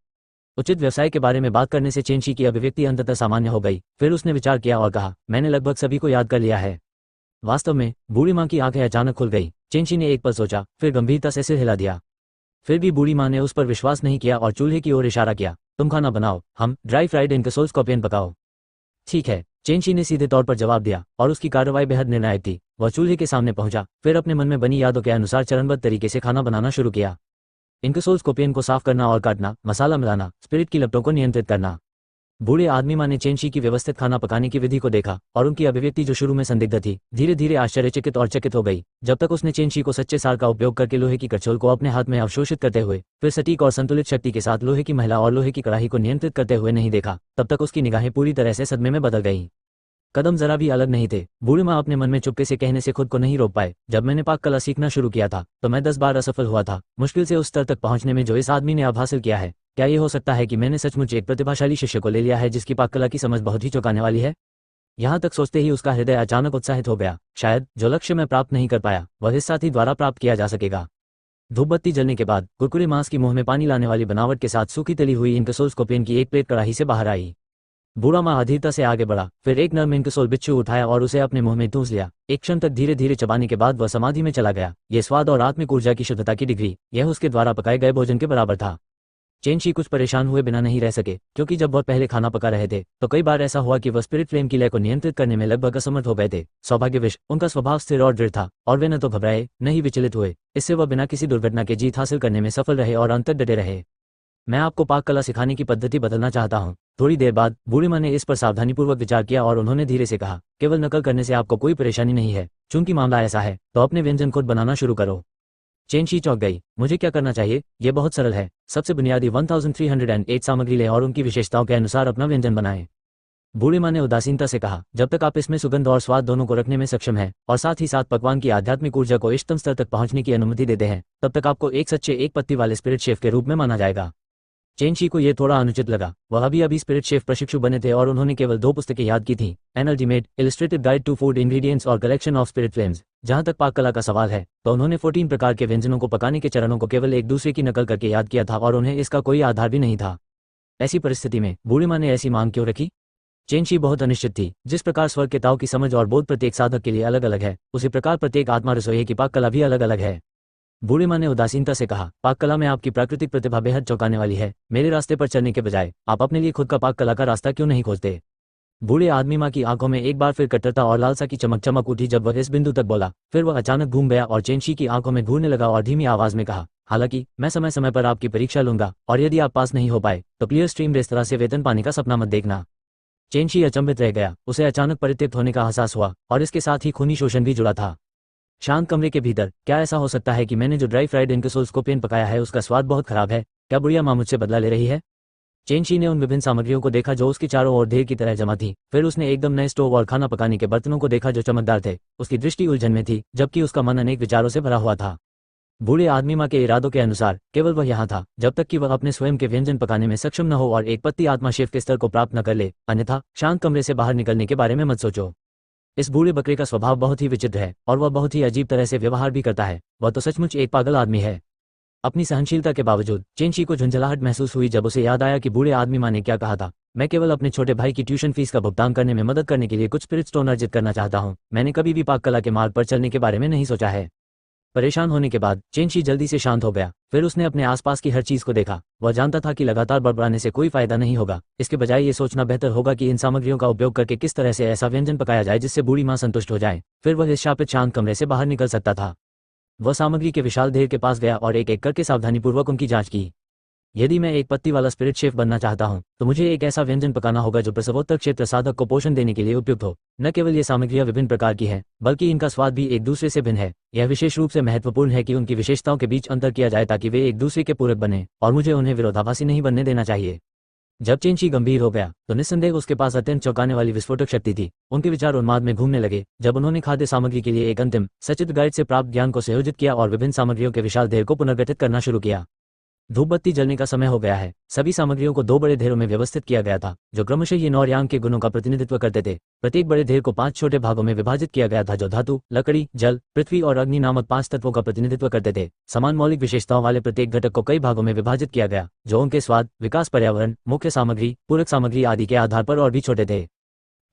उचित व्यवसाय के बारे में बात करने से चेंशी की अभिव्यक्ति अंततः सामान्य हो गई। फिर उसने विचार किया और कहा, मैंने लगभग सभी को याद कर लिया है। वास्तव में बूढ़ी माँ की आंखें अचानक खुल गई। चेंशी ने एक पल सोचा, फिर गंभीरता से सिर हिला दिया। फिर भी बूढ़ी माँ ने उस पर विश्वास नहीं किया और चूल्हे की ओर इशारा किया, तुम खाना बनाओ, हम ड्राई फ्राइड इनकसोल स्कॉर्पियन पकाओ। ठीक है, चेंशी ने सीधे तौर पर जवाब दिया और उसकी कार्रवाई बेहद निर्णायक थी। वह चूल्हे के सामने पहुंचा, फिर अपने मन में बनी यादों के अनुसार चरणबद्ध तरीके से खाना बनाना शुरू किया। इनकसोल स्कॉर्पियन को साफ करना और काटना, मसाला मिलाना, स्पिरिट की लपटों को नियंत्रित करना। बूढ़े आदमी माँ ने चेंशी की व्यवस्थित खाना पकाने की विधि को देखा और उनकी अभिव्यक्ति जो शुरू में संदिग्ध थी, धीरे धीरे आश्चर्यचकित और चकित हो गई, जब तक उसने चेंशी को सच्चे सार का उपयोग करके लोहे की कड़छुल को अपने हाथ में अवशोषित करते हुए, फिर सटीक और संतुलित शक्ति के साथ लोहे की महिला और लोहे की कड़ाही को नियंत्रित करते हुए नहीं देखा। तब तक उसकी निगाहें पूरी तरह से सदमे में बदल गईं। कदम जरा भी अलग नहीं थे। बूढ़ी माँ अपने मन में चुपके से कहने से खुद को नहीं रोक पाए, जब मैंने पाक कला सीखना शुरू किया था तो मैं 10 बार असफल हुआ था, मुश्किल से उस स्तर तक पहुंचने में जो इस आदमी ने अब हासिल किया है। क्या ये हो सकता है कि मैंने सचमुच एक प्रतिभाशाली शिष्य को ले लिया है जिसकी पाक कला की समझ बहुत ही चौंकाने वाली है? यहाँ तक सोचते ही उसका हृदय अचानक उत्साहित हो गया। शायद जो लक्ष्य मैं प्राप्त नहीं कर पाया वह इस साथी द्वारा प्राप्त किया जा सकेगा। धूपबत्ती जलने के बाद कुरकुरे मांस की मुंह में पानी लाने वाली बनावट के साथ सूखी तली हुई इनकसोल स्कॉर्पियन की एक प्लेट कड़ाही से बाहर आई। बूढ़ा माँ अधीरता से आगे बढ़ा, फिर एक नर्म इनकसोल बिच्छू उठाया और उसे अपने मुंह में ठूंस लिया। एक क्षण तक धीरे धीरे चबाने के बाद वह समाधि में चला गया। यह स्वाद और आत्मिक ऊर्जा की शुद्धता की डिग्री, यह उसके द्वारा पकाए गए भोजन के बराबर था। चेंशी कुछ परेशान हुए बिना नहीं रह सके, क्योंकि जब वह पहले खाना पका रहे थे तो कई बार ऐसा हुआ कि वह स्पिरिट फ्लेम की लय को नियंत्रित करने में लगभग असमर्थ हो गए थे। सौभाग्यवश उनका स्वभाव स्थिर और दृढ़ था और वे न तो घबराए न ही विचलित हुए। इससे वह बिना किसी दुर्घटना के जीत हासिल करने में सफल रहे और अंत तक डटे रहे। मैं आपको पाक कला सिखाने की पद्धति बदलना चाहता हूँ। थोड़ी देर बाद बूढ़ी माँ ने इस पर सावधानीपूर्वक विचार किया और उन्होंने धीरे से कहा, केवल नकल करने से आपको कोई परेशानी नहीं है। चूंकि मामला ऐसा है तो अपने व्यंजन खुद बनाना शुरू करो। चेंशी चौंक गई। मुझे क्या करना चाहिए? यह बहुत सरल है। सबसे बुनियादी 1308 सामग्री लें और उनकी विशेषताओं के अनुसार अपना व्यंजन बनाएं। बूढ़ी माँ ने उदासीनता से कहा, जब तक आप इसमें सुगंध और स्वाद दोनों को रखने में सक्षम हैं और साथ ही साथ पकवान की आध्यात्मिक ऊर्जा को इष्टतम स्तर तक पहुंचने की अनुमति देते हैं, तब तक आपको एक सच्चे एक पत्ती वाले स्पिरिट शेफ के रूप में माना जाएगा। चेंशी को यह थोड़ा अनुचित लगा। वह अभी स्पिरिट शेफ प्रशिक्षु बने थे और उन्होंने केवल 2 पुस्तकें याद की थीं, an ultimate illustrated guide to food ingredients और कलेक्शन ऑफ स्पिरिट फ्लेम्स। जहां तक पाक कला का सवाल है तो उन्होंने 14 प्रकार के व्यंजनों को पकाने के चरणों को केवल एक दूसरे की नकल करके याद किया था और उन्हें इसका कोई आधार भी नहीं था। ऐसी परिस्थिति में बूढ़ी माँ ने ऐसी मांग क्यों रखी? चेंशी बहुत अनिश्चित थी। जिस प्रकार स्वर्ग के ताव की समझ और बोध प्रत्येक साधक के लिए अलग अलग है, उसी प्रकार प्रत्येक आत्मा रसोइये की पाक कला भी अलग अलग है। बूढ़ी माँ ने उदासीनता से कहा, पाक कला में आपकी प्राकृतिक प्रतिभा बेहद चौंकाने वाली है। मेरे रास्ते पर चलने के बजाय आप अपने लिए खुद का पाक कला का रास्ता क्यों नहीं खोजते? बूढ़े आदमी माँ की आंखों में एक बार फिर कट्टरता और लालसा की चमक उठी जब वह इस बिंदु तक बोला। फिर वह अचानक घूम गया और चेंशी की आंखों में घूरने लगा और धीमी आवाज में कहा, हालांकि मैं समय समय पर आपकी परीक्षा लूंगा और यदि आप पास नहीं हो पाए तो क्लियर स्ट्रीम रेस्तरां से वेतन पाने का सपना मत देखना। चेंशी अचंभित रह गया, उसे अचानक परित्यक्त होने का एहसास हुआ और इसके साथ ही खूनी शोषण भी जुड़ा था। शांत कमरे के भीतर, क्या ऐसा हो सकता है कि मैंने जो ड्राई फ्राइड इनकेसोल स्कॉर्पियन पकाया है उसका स्वाद बहुत खराब है? क्या बुढ़िया माँ मुझसे बदला ले रही है? चेंशी ने उन विभिन्न सामग्रियों को देखा जो उसके चारों ओर ढेर की तरह जमा थी। फिर उसने एकदम नए स्टोव और खाना पकाने के बर्तनों को देखा जो चमकदार थे। उसकी दृष्टि उलझन में थी, जबकि उसका मन अनेक विचारों से भरा हुआ था। बूढ़े आदमी माँ के इरादों के अनुसार केवल वह यहाँ था जब तक कि वह अपने स्वयं के व्यंजन पकाने में सक्षम न हो और एक पत्ती आत्मा शेफ के स्तर को प्राप्त न कर ले, अन्यथा शांत कमरे से बाहर निकलने के बारे में मत सोचो। इस बूढ़े बकरे का स्वभाव बहुत ही विचित्र है और वह बहुत ही अजीब तरह से व्यवहार भी करता है। वह तो सचमुच एक पागल आदमी है। अपनी सहनशीलता के बावजूद चेंशी को झुंझलाहट महसूस हुई जब उसे याद आया कि बूढ़े आदमी माँ ने क्या कहा था, मैं केवल अपने छोटे भाई की ट्यूशन फीस का भुगतान करने में मदद करने के लिए कुछ स्पिरिट स्टोन अर्जित करना चाहता हूँ। मैंने कभी भी पाक कला के मार्ग पर चलने के बारे में नहीं सोचा है। परेशान होने के बाद चेंशी जल्दी से शांत हो गया। फिर उसने अपने आसपास की हर चीज को देखा। वह जानता था कि लगातार बड़बड़ाने से कोई फायदा नहीं होगा। इसके बजाय ये सोचना बेहतर होगा कि इन सामग्रियों का उपयोग करके किस तरह से ऐसा व्यंजन पकाया जाए जिससे बूढ़ी माँ संतुष्ट हो जाए। फिर वह इस शापित शांत कमरे से बाहर निकल सकता था। वह सामग्री के विशाल ढेर के पास गया और एक एक करके सावधानीपूर्वक उनकी जांच की। यदि मैं एक पत्ती वाला स्पिरिट शेफ बनना चाहता हूं तो मुझे एक ऐसा व्यंजन पकाना होगा जो प्रसवोत्तर क्षेत्र साधक को पोषण देने के लिए उपयुक्त हो। न केवल ये सामग्रियां विभिन्न प्रकार की हैं, बल्कि इनका स्वाद भी एक दूसरे से भिन्न है। यह विशेष रूप से महत्वपूर्ण है कि उनकी विशेषताओं के बीच अंतर किया जाए ताकि वे एक दूसरे के पूरक बने, और मुझे उन्हें विरोधाभासी नहीं बनने देना चाहिए। जब चेंशी गंभीर हो गया तो निस्संदेह उसके पास अत्यंत चौंकाने वाली विस्फोटक शक्ति थी। उनके विचार उन्माद में घूमने लगे जब उन्होंने खाद्य सामग्री के लिए एक अंतिम सचित्र गाइड से प्राप्त ज्ञान को संयोजित किया और विभिन्न सामग्रियों के विशाल ढेर को पुनर्गठित करना शुरू किया। धूप बत्ती जलने का समय हो गया है। सभी सामग्रियों को 2 बड़े ढेरों में व्यवस्थित किया गया था जो क्रमशः यिन और यांग के गुणों का प्रतिनिधित्व करते थे। प्रत्येक बड़े ढेर को 5 छोटे भागों में विभाजित किया गया था जो धातु, लकड़ी, जल, पृथ्वी और अग्नि नामक 5 तत्वों का प्रतिनिधित्व करते थे। समान मौलिक विशेषताओं वाले प्रत्येक घटक को कई भागों में विभाजित किया गया जो उनके स्वाद, विकास, पर्यावरण, मुख्य सामग्री, पूरक सामग्री आदि के आधार पर और भी छोटे थे।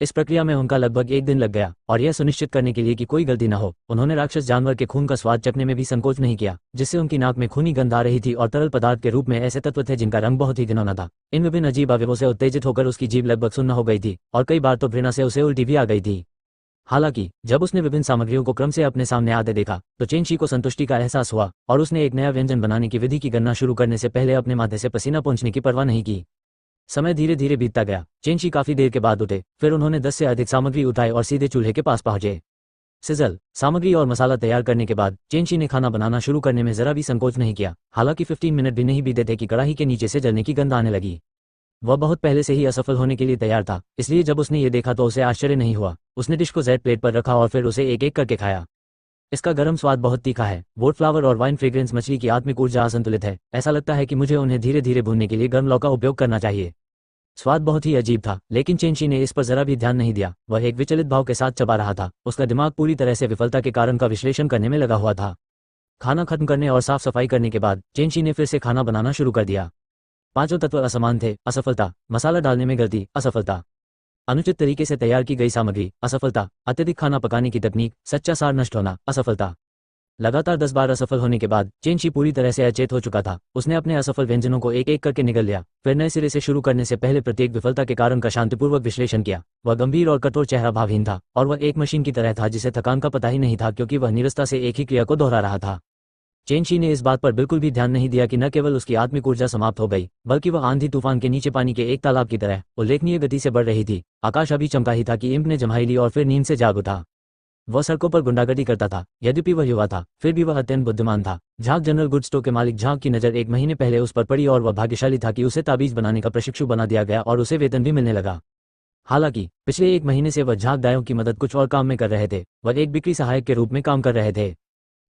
इस प्रक्रिया में उनका लगभग 1 दिन लग गया और यह सुनिश्चित करने के लिए कि कोई गलती न हो, उन्होंने राक्षस जानवर के खून का स्वाद चखने में भी संकोच नहीं किया, जिससे उनकी नाक में खूनी गंध आ रही थी और तरल पदार्थ के रूप में ऐसे तत्व थे जिनका रंग बहुत ही घिनौना था। इन विभिन्न अजीब अवयवों से उत्तेजित होकर उसकी जीभ लगभग सुन्न हो गई थी और कई बार तो घृणा से उसे उल्टी भी आ गई थी। हालांकि जब उसने विभिन्न सामग्रियों को क्रम से अपने सामने आते देखा तो चेंशी को संतुष्टि का एहसास हुआ और उसने एक नया व्यंजन बनाने की विधि की गणना शुरू करने से पहले अपने माथे से पसीना पोंछने की परवाह नहीं की। समय धीरे धीरे बीतता गया। चेंशी काफी देर के बाद उठे। फिर उन्होंने 10 से अधिक सामग्री उठाई और सीधे चूल्हे के पास पहुंचे। सिजल सामग्री और मसाला तैयार करने के बाद चेंशी ने खाना बनाना शुरू करने में जरा भी संकोच नहीं किया। हालांकि 15 मिनट भी नहीं बीते थे कि कड़ाही के नीचे से जलने की गंध आने लगी। वह बहुत पहले से ही असफल होने के लिए तैयार था, इसलिए जब उसने ये देखा तो उसे आश्चर्य नहीं हुआ। उसने डिश को जेट प्लेट पर रखा और फिर उसे एक एक करके खाया। इसका गर्म स्वाद बहुत तीखा है। वोट फ्लावर और वाइन फ्रेग्रेंस मछली की आत्मिक ऊर्जा असंतुलित है। ऐसा लगता है कि मुझे उन्हें धीरे धीरे भूनने के लिए गर्म लौ का उपयोग करना चाहिए। स्वाद बहुत ही अजीब था, लेकिन चेंशी ने इस पर जरा भी ध्यान नहीं दिया। वह एक विचलित भाव के साथ चबा रहा था। उसका दिमाग पूरी तरह से विफलता के कारण का विश्लेषण करने में लगा हुआ था। खाना खत्म करने और साफ सफाई करने के बाद चेंशी ने फिर से खाना बनाना शुरू कर दिया। 5 तत्व असमान थे। असफलता। मसाला डालने में गलती, असफलता। अनुचित तरीके से तैयार की गई सामग्री, असफलता। अत्यधिक खाना पकाने की तकनीक, सच्चा सार नष्ट होना, असफलता। लगातार 10 बार असफल होने के बाद चेंशी पूरी तरह से अचेत हो चुका था। उसने अपने असफल व्यंजनों को एक एक करके निगल लिया। फिर नए सिरे से शुरू करने से पहले प्रत्येक विफलता के कारण का शांतिपूर्वक विश्लेषण किया। वह गंभीर और कठोर चेहरा भावहीन था और वह एक मशीन की तरह था जिसे थकान का पता ही नहीं था, क्योंकि वह निरस्ता से एक ही क्रिया को दोहरा रहा था। चेंशी ने इस बात पर बिल्कुल भी ध्यान नहीं दिया कि न केवल उसकी आत्मिक ऊर्जा समाप्त हो गई, बल्कि वह आंधी तूफान के नीचे पानी के एक तालाब की तरह उल्लेखनीय गति से बढ़ रही थी। आकाश अभी चमका ही था कि इम्प ने जम्हाई ली और फिर नींद से जाग उठा। वह सड़कों पर गुंडागर्दी करता था। यद्यपि वह युवा था, फिर भी वह अत्यंत बुद्धिमान था। झाक जनरल गुड स्टोर के मालिक झाक की नज़र 1 महीने पहले उस पर पड़ी और वह भाग्यशाली था कि उसे ताबीज बनाने का प्रशिक्षु बना दिया गया और उसे वेतन भी मिलने लगा। हालांकि पिछले 1 महीने से वह झाक दायों की मदद कुछ और काम में कर रहे थे। वह एक बिक्री सहायक के रूप में काम कर रहे थे।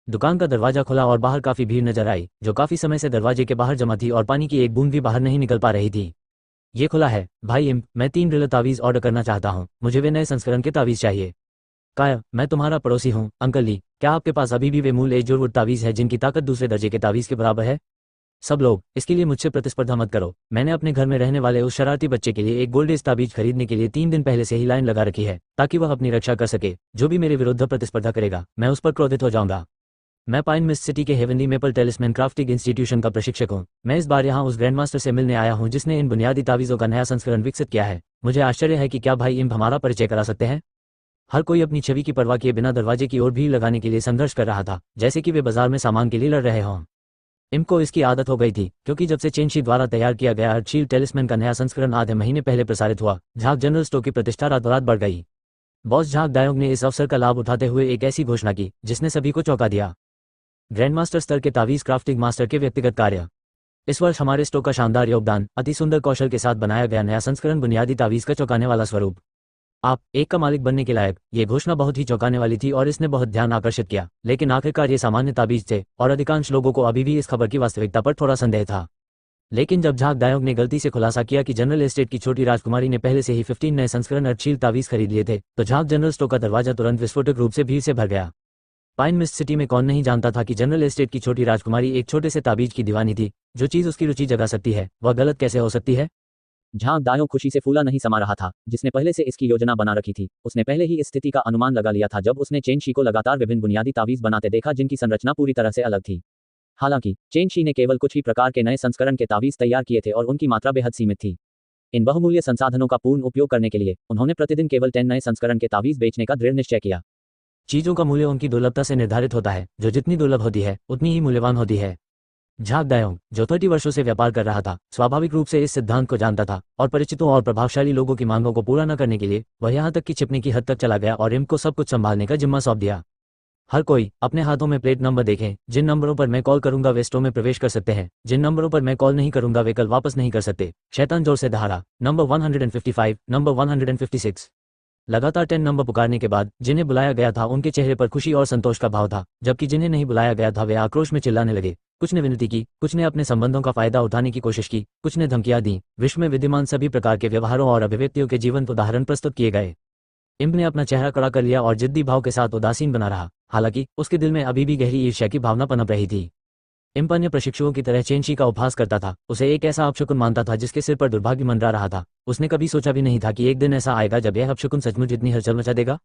दुकान का दरवाजा खुला और बाहर काफी भीड़ नजर आई, जो काफी समय से दरवाजे के बाहर जमा थी और पानी की एक बूंद भी बाहर नहीं निकल पा रही थी। ये खुला है भाई इम्प, मैं 3 ड्रिलर तावीज ऑर्डर करना चाहता हूँ। मुझे वे नए संस्करण के तावीज चाहिए। काया, मैं तुम्हारा पड़ोसी हूँ। अंकल ली, क्या आपके पास अभी भी वे मूल एजोरवुड तावीज है जिनकी ताकत दूसरे दर्जे के तावीज के बराबर है? सब लोग, इसके लिए मुझसे प्रतिस्पर्धा मत करो। मैंने अपने घर में रहने वाले उस शरारती बच्चे के लिए एक गोल्डेज ताबीज खरीदने के लिए 3 दिन पहले से ही लाइन लगा रखी है, ताकि वह अपनी रक्षा कर सके। जो भी मेरे विरुद्ध प्रतिस्पर्धा करेगा, मैं उस पर क्रोधित हो जाऊंगा। मैं पाइन मिस्ट सिटी के हेवनली मेपल टेलिस्मैन क्राफ्टिंग इंस्टीट्यूशन का प्रशिक्षक हूँ। मैं इस बार यहाँ उस ग्रैंडमास्टर से मिलने आया हूँ जिसने इन बुनियादी तावीज़ों का नया संस्करण विकसित किया है। मुझे आश्चर्य है कि क्या भाई इम्प हमारा परिचय करा सकते हैं? हर कोई अपनी छवि की परवाह किए बिना दरवाजे की ओर भीड़ लगाने के लिए संघर्ष कर रहा था, जैसे कि वे बाजार में सामान के लिए लड़ रहे हों। इम को इसकी आदत हो गई थी, क्योंकि जब से चेंशी द्वारा तैयार किया गया अर्चील टेलिस्मैन का नया संस्करण आधे महीने पहले प्रसारित हुआ, झाक जनरल स्टो की प्रतिष्ठा रातों रात बढ़ गई। बॉस झाक दायोंग ने इस अवसर का लाभ उठाते हुए एक ऐसी घोषणा की जिसने सभी को चौंका दिया। ग्रैंडमास्टर स्तर के तावीज़ क्राफ्टिंग मास्टर के व्यक्तिगत कार्य। इस वर्ष हमारे स्टो का शानदार योगदान, अति सुंदर कौशल के साथ बनाया गया नया संस्करण, बुनियादी तावीज़ का चौंकाने वाला स्वरूप। आप एक का मालिक बनने के लायक। ये घोषणा बहुत ही चौंकाने वाली थी और इसने बहुत ध्यान आकर्षित किया, लेकिन आखिरकार ये सामान्य ताबीज थे और अधिकांश लोगों को अभी भी इस खबर की वास्तविकता पर थोड़ा संदेह था। लेकिन जब झाक दायोंग ने गलती से खुलासा किया कि जनरल एस्टेट की छोटी राजकुमारी ने पहले से ही 15 नए संस्करण अर्चील तावीज़ खरीद लिए थे, तो झाक जनरल स्टो का दरवाजा तुरंत विस्फोटक रूप से भीड़ से भर गया। पाइन मिस्ट सिटी में कौन नहीं जानता था कि जनरल एस्टेट की छोटी राजकुमारी एक छोटे से ताबीज की दीवानी थी। जो चीज़ उसकी रुचि जगा सकती है वह गलत कैसे हो सकती है। झाक दायोंग खुशी से फूला नहीं समा रहा था, जिसने पहले से इसकी योजना बना रखी थी। उसने पहले ही इस स्थिति का अनुमान लगा लिया था जब उसने चेन शी को लगातार विभिन्न बुनियादी तावीज़ बनाते देखा जिनकी संरचना पूरी तरह से अलग थी। हालांकि चेन शी ने केवल कुछ ही प्रकार के नए संस्करण के तावीज़ तैयार किए थे और उनकी मात्रा बेहद सीमित थी। इन बहुमूल्य संसाधनों का पूर्ण उपयोग करने के लिए उन्होंने प्रतिदिन केवल 10 नए संस्करण के तावीज़ बेचने का दृढ़ निश्चय किया। चीज़ों का मूल्य उनकी दुर्लभता से निर्धारित होता है, जो जितनी दुर्लभ होती है उतनी ही मूल्यवान होती है। झाक दायोंग, जो 30 वर्षों से व्यापार कर रहा था, स्वाभाविक रूप से इस सिद्धांत को जानता था और परिचितों और प्रभावशाली लोगों की मांगों को पूरा न करने के लिए वह यहाँ तक कि छिपने की हद तक चला गया और इम को सब कुछ संभालने का जिम्मा सौंप दिया। हर कोई अपने हाथों में प्लेट नंबर देखें। जिन नंबरों पर मैं कॉल करूंगा वे स्टोर में प्रवेश कर सकते हैं, जिन नंबरों पर मैं कॉल नहीं करूंगा वे कल वापस नहीं कर सकते। शैतान जोर से दहाड़ा। Number 155, number 156। लगातार 10 नंबर पुकारने के बाद जिन्हें बुलाया गया था उनके चेहरे पर खुशी और संतोष का भाव था, जबकि जिन्हें नहीं बुलाया गया था वे आक्रोश में चिल्लाने लगे। कुछ ने विनती की, कुछ ने अपने संबंधों का फायदा उठाने की कोशिश की, कुछ ने धमकियां दी। विश्व में विद्यमान सभी प्रकार के व्यवहारों और अभिव्यक्तियों के जीवंत उदाहरण प्रस्तुत किए गए। इम्प ने अपना चेहरा कड़ा कर लिया और जिद्दी भाव के साथ उदासीन बना रहा, हालांकि उसके दिल में अभी भी गहरी ईर्ष्या की भावना पनप रही थी। इम्प अन्य प्रशिक्षुओं की तरह चेन शी का उपहास करता था, उसे एक ऐसा अपशकुन मानता था जिसके सिर पर दुर्भाग्य मंडरा रहा था। उसने कभी सोचा भी नहीं था कि एक दिन ऐसा आएगा जब यह अपशकुन सचमुच इतनी हलचल मचा देगा।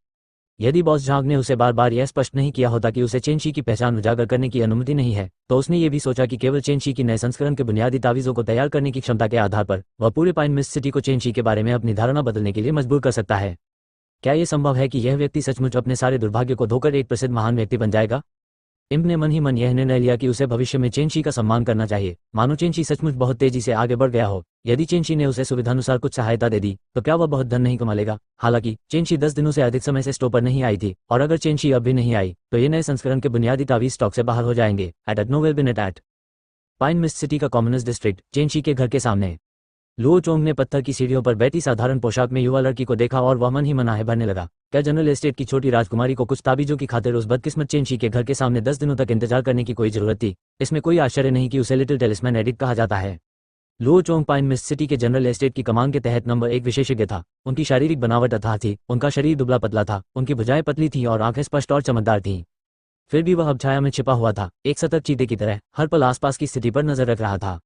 यदि बॉस झांग ने उसे बार बार यह स्पष्ट नहीं किया होता कि उसे चेन शी की पहचान उजागर करने की अनुमति नहीं है, तो उसने ये भी सोचा कि केवल चेन शी की नए संस्करण के बुनियादी तावीज़ों को तैयार करने की क्षमता के आधार पर वह पूरे पाइन मिस्ट सिटी को चेन शी के बारे में अपनी धारणा बदलने के लिए मजबूर कर सकता है। क्या यह संभव है कि यह व्यक्ति सचमुच अपने सारे दुर्भाग्य को धोकर एक प्रसिद्ध महान व्यक्ति बन जाएगा? इम्प ने मन ही मन यह निर्णय लिया कि उसे भविष्य में चेन शी का सम्मान करना चाहिए, मानो चेन शी सचमुच बहुत तेजी से आगे बढ़ गया हो। यदि चेन शी ने उसे सुविधानुसार कुछ सहायता दे दी तो क्या वह बहुत धन नहीं कमा लेगा? हालांकि चेन शी 10 दिनों से अधिक समय से स्टोर पर नहीं आई थी, और अगर चेन शी अब भी नहीं आई तो ये नए संस्करण के बुनियादी तावीज़ स्टॉक से बाहर हो जाएंगे। एट नो विल बी नेट एट पाइन मिस्ट सिटी का कॉमनर्स डिस्ट्रिक्ट, चेन शी के घर के सामने। लुओ चोंग ने पत्थर की सीढ़ियों पर बैठी साधारण पोशाक में युवा लड़की को देखा और वह मन ही मन आहे भरने लगा। क्या जनरल एस्टेट की छोटी राजकुमारी को कुछ ताबीजों की खातिर उस बदकिस्मत चेन शी के घर के सामने 10 दिनों तक इंतजार करने की कोई जरूरत थी? इसमें कोई आश्चर्य नहीं कि उसे लिटिल टेलिस्मैन एडिक्ट कहा जाता है। लुओ चोंग पाइन मिस्ट सिटी के जनरल एस्टेट की कमान के तहत नंबर 1 विशेषज्ञ था। उनकी शारीरिक बनावट अथाह थी, उनका शरीर दुबला पतला था, उनकी भुजाएं पतली थीं और आंखें स्पष्ट और चमकदार थीं। फिर भी वह अब छाया में छिपा हुआ था, एक सतर्क चीते की तरह हर पल आसपास की स्थिति पर नजर रख रहा था।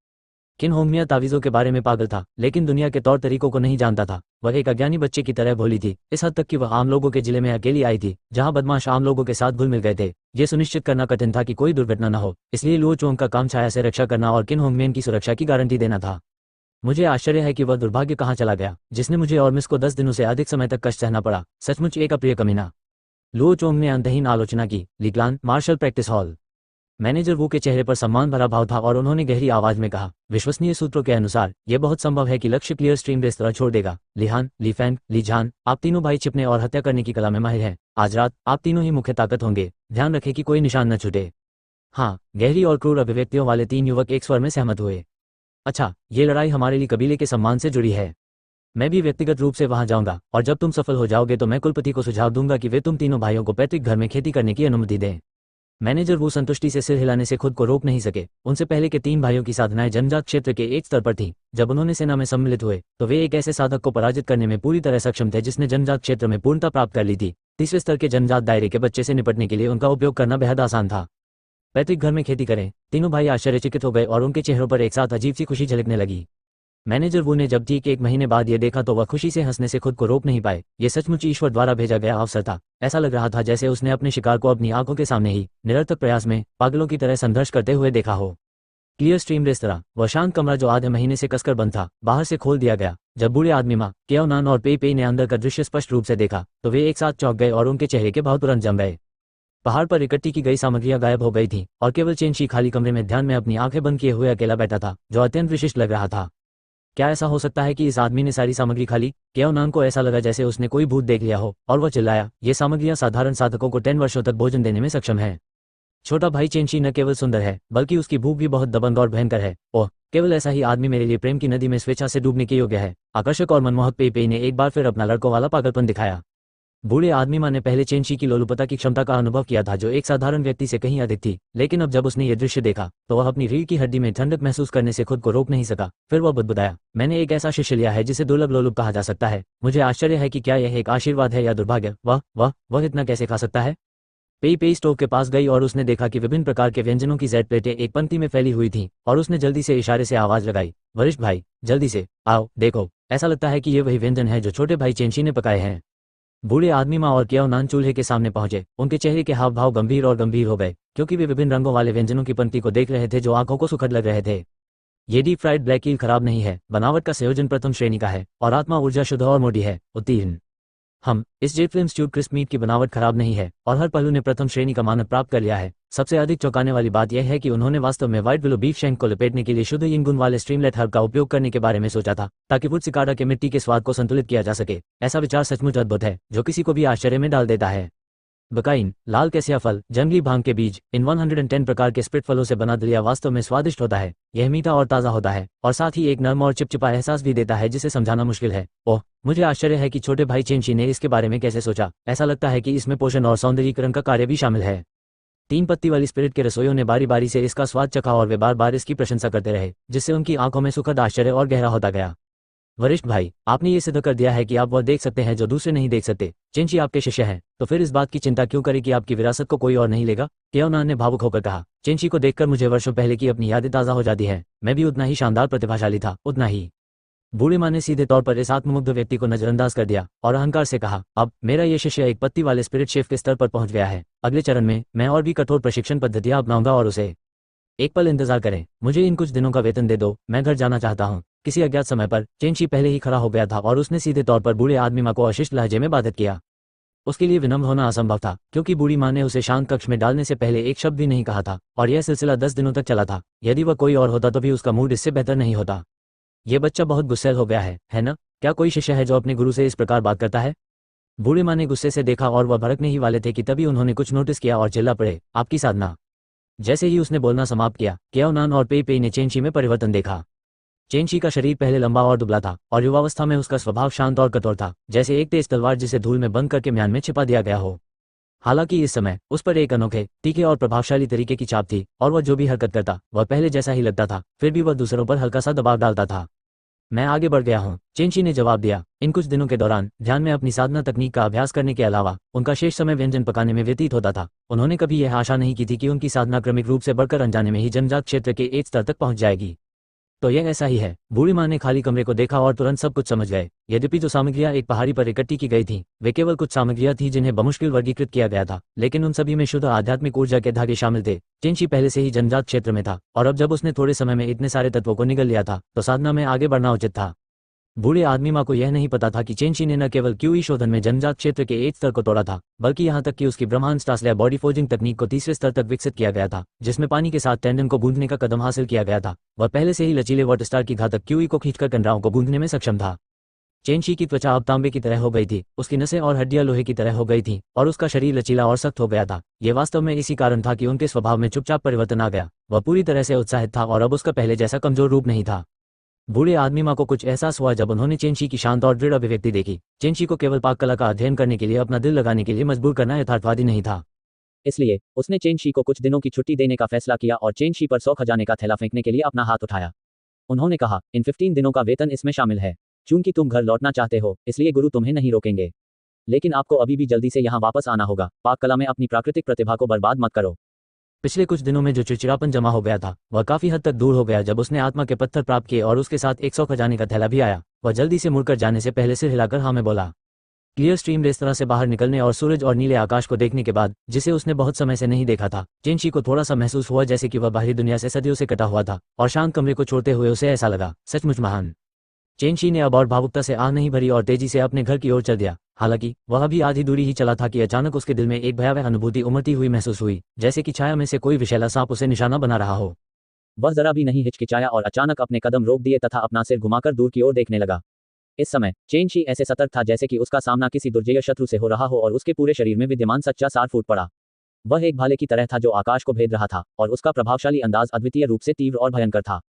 किन होमिया तावीज़ों के बारे में पागल था, लेकिन दुनिया के तौर तरीकों को नहीं जानता था। वह एक अज्ञानी बच्चे की तरह भोली थी, इस हद तक कि वह आम लोगों के जिले में अकेली आई थी, जहां बदमाश आम लोगों के साथ घुल मिल गए थे। यह सुनिश्चित करना कठिन था कि कोई दुर्घटना न हो, इसलिए लुओ चोंग का काम छाया से रक्षा करना और किन होंगमियन की सुरक्षा की गारंटी देना था। मुझे आश्चर्य है कि वह दुर्भाग्य कहाँ चला गया जिसने मुझे और मिस को 10 दिनों से अधिक समय तक कष्ट सहना पड़ा। सचमुच एक अप्रिय कमीना। लुओ चोंग ने अंतहीन आलोचना की। लिकलान मार्शल प्रैक्टिस हॉल। मैनेजर वू के चेहरे पर सम्मान भरा भाव था और उन्होंने गहरी आवाज में कहा, विश्वसनीय सूत्रों के अनुसार यह बहुत संभव है कि लक्ष्य क्लियर स्ट्रीम रेस्तरां छोड़ देगा। लिहान, लीफैंग, लीझान, आप तीनों भाई छिपने और हत्या करने की कला में माहिर हैं। आज रात आप तीनों ही मुख्य ताकत होंगे, ध्यान रखें कि कोई निशान न छूटे। हाँ, गहरी और क्रूर अभिव्यक्तियों वाले 3 युवक एक स्वर में सहमत हुए। अच्छा, ये लड़ाई हमारे लिए कबीले के सम्मान से जुड़ी है। मैं भी व्यक्तिगत रूप से वहां जाऊंगा और जब तुम सफल हो जाओगे तो मैं कुलपति को सुझाव दूंगा कि वे तुम तीनों भाइयों को पैतृक घर में खेती करने की अनुमति दें। मैनेजर वो संतुष्टि से सिर हिलाने से खुद को रोक नहीं सके। उनसे पहले के 3 भाइयों की साधनाएं जनजात क्षेत्र के एक स्तर पर थीं। जब उन्होंने सेना में सम्मिलित हुए तो वे एक ऐसे साधक को पराजित करने में पूरी तरह सक्षम थे जिसने जनजात क्षेत्र में पूर्णता प्राप्त कर ली थी। तीसरे स्तर के जनजात दायरे के बच्चे से निपटने के लिए उनका उपयोग करना बेहद आसान था। पैतृक घर में खेती करें। तीनों भाई आश्चर्यचकित हो गए और उनके चेहरों पर एक साथ अजीब सी खुशी झलकने लगी। मैनेजर वू ने जब ठीक 1 महीने बाद ये देखा तो वह खुशी से हंसने से खुद को रोक नहीं पाए। ये सचमुच ईश्वर द्वारा भेजा गया अवसर था। ऐसा लग रहा था जैसे उसने अपने शिकार को अपनी आंखों के सामने ही निरर्थक प्रयास में पागलों की तरह संघर्ष करते हुए देखा हो। क्लियर स्ट्रीम रेस्तरां, वह शांत कमरा जो आधे महीने से कसकर बंद था, बाहर से खोल दिया गया। जब बूढ़े आदमी माँ केओनान और पे ने अंदर का दृश्य स्पष्ट रूप से देखा तो वे एक साथ चौंक गए और उनके चेहरे के भाव तुरंत जम गए। पहाड़ पर इकट्ठी की गई सामग्रियां गायब हो गई थीं और केवल चेंशी खाली कमरे में ध्यान में अपनी आंखें बंद किए हुए अकेला बैठा था, जो अत्यंत विशिष्ट लग रहा था। क्या ऐसा हो सकता है कि इस आदमी ने सारी सामग्री खा ली? केओनान को ऐसा लगा जैसे उसने कोई भूत देख लिया हो और वह चिल्लाया, ये सामग्रियां साधारण साधकों को 10 वर्षों तक भोजन देने में सक्षम है। छोटा भाई चेंशी न केवल सुंदर है, बल्कि उसकी भूख भी बहुत दबंग और भयंकर है। ओह, केवल ऐसा ही आदमी मेरे लिए प्रेम की नदी में स्वेच्छा से डूबने के योग्य है। आकर्षक और मनमोहक पेई पेई ने एक बार फिर अपना लड़कों वाला पागलपन दिखाया। बूढ़े आदमी माँ ने पहले चेंशी की लोलुपता की क्षमता का अनुभव किया था, जो एक साधारण व्यक्ति से कहीं अधिक थी, लेकिन अब जब उसने ये दृश्य देखा तो वह अपनी रीढ़ की हड्डी में ठंडक महसूस करने से खुद को रोक नहीं सका। फिर वह बुदबुदाया, मैंने एक ऐसा शिष्य लिया है जिसे दुर्लभ लोलुप कहा जा सकता है। मुझे आश्चर्य है कि क्या यह एक आशीर्वाद है या दुर्भाग्य। वह इतना कैसे खा सकता है? पेई पेई स्टोव के पास गई और उसने देखा कि विभिन्न प्रकार के व्यंजनों की जेड प्लेटें एक पंक्ति में फैली हुई थीं, और उसने जल्दी से इशारे से आवाज लगाई, वरिष्ठ भाई, जल्दी से आओ, देखो, ऐसा लगता है कि ये वही व्यंजन है जो छोटे भाई चेंशी ने पकाए हैं। बूढ़े आदमी माँ और केओनान चूल्हे के सामने पहुंचे। उनके चेहरे के हाव भाव गंभीर और गंभीर हो गए, क्योंकि वे विभिन्न रंगों वाले व्यंजनों की पंक्ति को देख रहे थे जो आंखों को सुखद लग रहे थे। ये डीप फ्राइड ब्लैक ईल खराब नहीं है, बनावट का संयोजन प्रथम श्रेणी का है, और आत्मा ऊर्जा शुद्ध और मोटी है, उत्तीर्ण। इस जेट फिल्म स्ट्यूड क्रिस्प मीट की बनावट खराब नहीं है, और हर पहलू ने प्रथम श्रेणी का मानक प्राप्त कर लिया है। सबसे अधिक चौंकाने वाली बात यह है कि उन्होंने वास्तव में व्हाइट विलो बीफ शैंक को लपेटने के लिए शुद्ध इन गुण वाले स्ट्रीमलेट हर्ब का उपयोग करने के बारे में सोचा था, ताकि वुड सिकाडा के मिट्टी के स्वाद को संतुलित किया जा सके। ऐसा विचार सचमुच अद्भुत है, जो किसी को भी आश्चर्य में डाल देता है। बकाइन, लाल कैसिया फल, जंगली भांग के बीज, इन 110 प्रकार के स्प्रिट फलों से बना दलिया वास्तव में स्वादिष्ट होता है। यह मीठा और ताज़ा होता है, और साथ ही एक नर्म और चिपचिपा एहसास भी देता है जिसे समझाना मुश्किल है। ओह, मुझे आश्चर्य है कि छोटे भाई चेंशी ने इसके बारे में कैसे सोचा। ऐसा लगता है कि इसमें पोषण और सौंदर्यीकरण का कार्य भी शामिल है। 3 पत्ती वाली स्पिरिट के रसोइयों ने बारी बारी से इसका स्वाद चखा और वे बार बार इसकी प्रशंसा करते रहे, जिससे उनकी आंखों में सुखद आश्चर्य और गहरा होता गया। वरिष्ठ भाई, आपने ये सिद्ध कर दिया है कि आप वह देख सकते हैं जो दूसरे नहीं देख सकते। चेंशी आपके शिष्य हैं, तो फिर इस बात की चिंता क्यों करें कि आपकी विरासत को कोई और नहीं लेगा? केओनान ने भावुक होकर कहा। चेंशी को देखकर मुझे वर्षों पहले की अपनी यादें ताज़ा हो जाती हैं। मैं भी उतना ही शानदार प्रतिभाशाली था, उतना ही। बूढ़ी माँ ने सीधे तौर पर इस आत्ममुग्ध व्यक्ति को नजरअंदाज कर दिया और अहंकार से कहा, अब मेरा ये शिष्य एक पत्ती वाले स्पिरिट शेफ के स्तर पर पहुंच गया है। अगले चरण में मैं और भी कठोर प्रशिक्षण पद्धतियां अपनाऊंगा और उसे एक पल इंतजार करें। मुझे इन कुछ दिनों का वेतन दे दो, मैं घर जाना चाहता हूँ। किसी अज्ञात समय पर चेंशी पहले ही खड़ा हो गया था और उसने सीधे तौर पर बूढ़े आदमी माँ को अशिष्ट लहजे में बाधित किया। उसके लिए विनम्र होना असंभव था, क्योंकि बूढ़ी माँ ने उसे शांत कक्ष में डालने से पहले एक शब्द भी नहीं कहा था, और यह सिलसिला 10 दिनों तक चला था। यदि वह कोई और होता तो भी उसका मूड इससे बेहतर नहीं होता। ये बच्चा बहुत गुस्सैल हो गया है ना? क्या कोई शिष्य है जो अपने गुरु से इस प्रकार बात करता है? बूढ़ी माँ ने गुस्से से देखा और वह भड़कने ही वाले थे कि तभी उन्होंने कुछ नोटिस किया और चिल्ला पड़े, आपकी साधना। जैसे ही उसने बोलना समाप्त किया, केओनान और पेई पेई ने चेंशी में परिवर्तन देखा। चेंशी का शरीर पहले लंबा और दुबला था, और युवावस्था में उसका स्वभाव शांत और कठोर था, जैसे एक तेज तलवार जिसे धूल में बंद करके म्यान में छिपा दिया गया हो। हालांकि इस समय उस पर एक अनोखे, तीखे और प्रभावशाली तरीके की छाप थी, और वह जो भी हरकत करता वह पहले जैसा ही लगता था, फिर भी वह दूसरों पर हल्का सा दबाव डालता था। मैं आगे बढ़ गया हूँ, चेंशी ने जवाब दिया। इन कुछ दिनों के दौरान ध्यान में अपनी साधना तकनीक का अभ्यास करने के अलावा उनका शेष समय व्यंजन पकाने में व्यतीत होता था। उन्होंने कभी यह आशा नहीं की थी कि उनकी साधना क्रमिक रूप से बढ़कर अनजाने में ही जन्मजात क्षेत्र के एक स्तर तक पहुंच जाएगी। तो यह ऐसा ही है। बूढ़ी माँ ने खाली कमरे को देखा और तुरंत सब कुछ समझ गए। यद्यपि जो सामग्रियां एक पहाड़ी पर इकट्ठी की गई थीं, वे केवल कुछ सामग्रियां थीं जिन्हें बमुश्किल वर्गीकृत किया गया था, लेकिन उन सभी में शुद्ध आध्यात्मिक ऊर्जा के धागे शामिल थे। चेंशी पहले से ही जन्मजात क्षेत्र में था, और अब जब उसने थोड़े समय में इतने सारे तत्वों को निगल लिया था, तो साधना में आगे बढ़ना उचित था। बूढ़े आदमी माँ को यह नहीं पता था कि चेंशी ने न केवल क्यूई शोधन में जन्मजात क्षेत्र के एक स्तर को तोड़ा था, बल्कि यहाँ तक कि उसकी ब्रह्मांड स्टासलिया बॉडी फोर्जिंग तकनीक को तीसरे स्तर तक विकसित किया गया था, जिसमें पानी के साथ टेंडन को गूंथने का कदम हासिल किया गया था। वह पहले से ही लचीले वाटरस्टार की घातक क्यूई को खींचकर कंडराओं को गूंथने में सक्षम था। चेंशी की त्वचा अब तांबे की तरह हो गई थी, उसकी नसें और हड्डियां लोहे की तरह हो गई थीं, और उसका शरीर लचीला और सख्त हो गया था। ये वास्तव में इसी कारण था कि उनके स्वभाव में चुपचाप परिवर्तन आ गया। वह पूरी तरह से उत्साहित था और अब उसका पहले जैसा कमजोर रूप नहीं था। बूढ़े आदमी माँ को कुछ एहसास हुआ जब उन्होंने चेंशी की शांत और दृढ़ अभिव्यक्ति देखी। चेंशी को केवल पाक कला का अध्ययन करने के लिए अपना दिल लगाने के लिए मजबूर करना यथार्थवादी नहीं था। इसलिए उसने चेंशी को कुछ दिनों की छुट्टी देने का फैसला किया और चेंशी पर 100 खजाने का थैला फेंकने के लिए अपना हाथ उठाया। उन्होंने कहा, इन 15 दिनों का वेतन इसमें शामिल है। चूंकि तुम घर लौटना चाहते हो, इसलिए गुरु तुम्हें नहीं रोकेंगे, लेकिन आपको अभी भी जल्दी से यहाँ वापस आना होगा। पाक कला में अपनी प्राकृतिक प्रतिभा को बर्बाद मत करो। पिछले कुछ दिनों में जो चिड़चिड़ापन जमा हो गया था, वह काफी हद तक दूर हो गया जब उसने आत्मा के पत्थर प्राप्त किए और उसके साथ 100 खजाने का थैला भी आया। वह जल्दी से मुड़कर जाने से पहले सिर हिलाकर हाँ में बोला। क्लियर स्ट्रीम रेस्तरां से बाहर निकलने और सूरज और नीले आकाश को देखने के बाद, जिसे उसने बहुत समय से नहीं देखा था, चेंशी को थोड़ा सा महसूस हुआ जैसे कि वह बाहरी दुनिया से सदियों से कटा हुआ था, और शांत कमरे को छोड़ते हुए उसे ऐसा लगा, सचमुच महान। चेनशी ने अब और भावुकता से आह नहीं भरी और तेजी से अपने घर की ओर चल दिया। हालांकि वह अभी आधी दूरी ही चला था कि अचानक उसके दिल में एक भयावह अनुभूति उमड़ती हुई महसूस हुई, जैसे कि छाया में से कोई विषैला सांप उसे निशाना बना रहा हो। वह जरा भी नहीं हिचकिचाया और अचानक अपने कदम रोक दिए तथा अपना सिर घुमाकर दूर की ओर देखने लगा। इस समय चेनशी ऐसे सतर्क था जैसे कि उसका सामना किसी दुर्जय शत्रु से हो रहा हो और उसके पूरे शरीर में विद्यमान सच्चा सार फूट पड़ा। वह एक भाले की तरह था जो आकाश को भेद रहा था और उसका प्रभावशाली अंदाज अद्वितीय रूप से तीव्र और भयंकर था।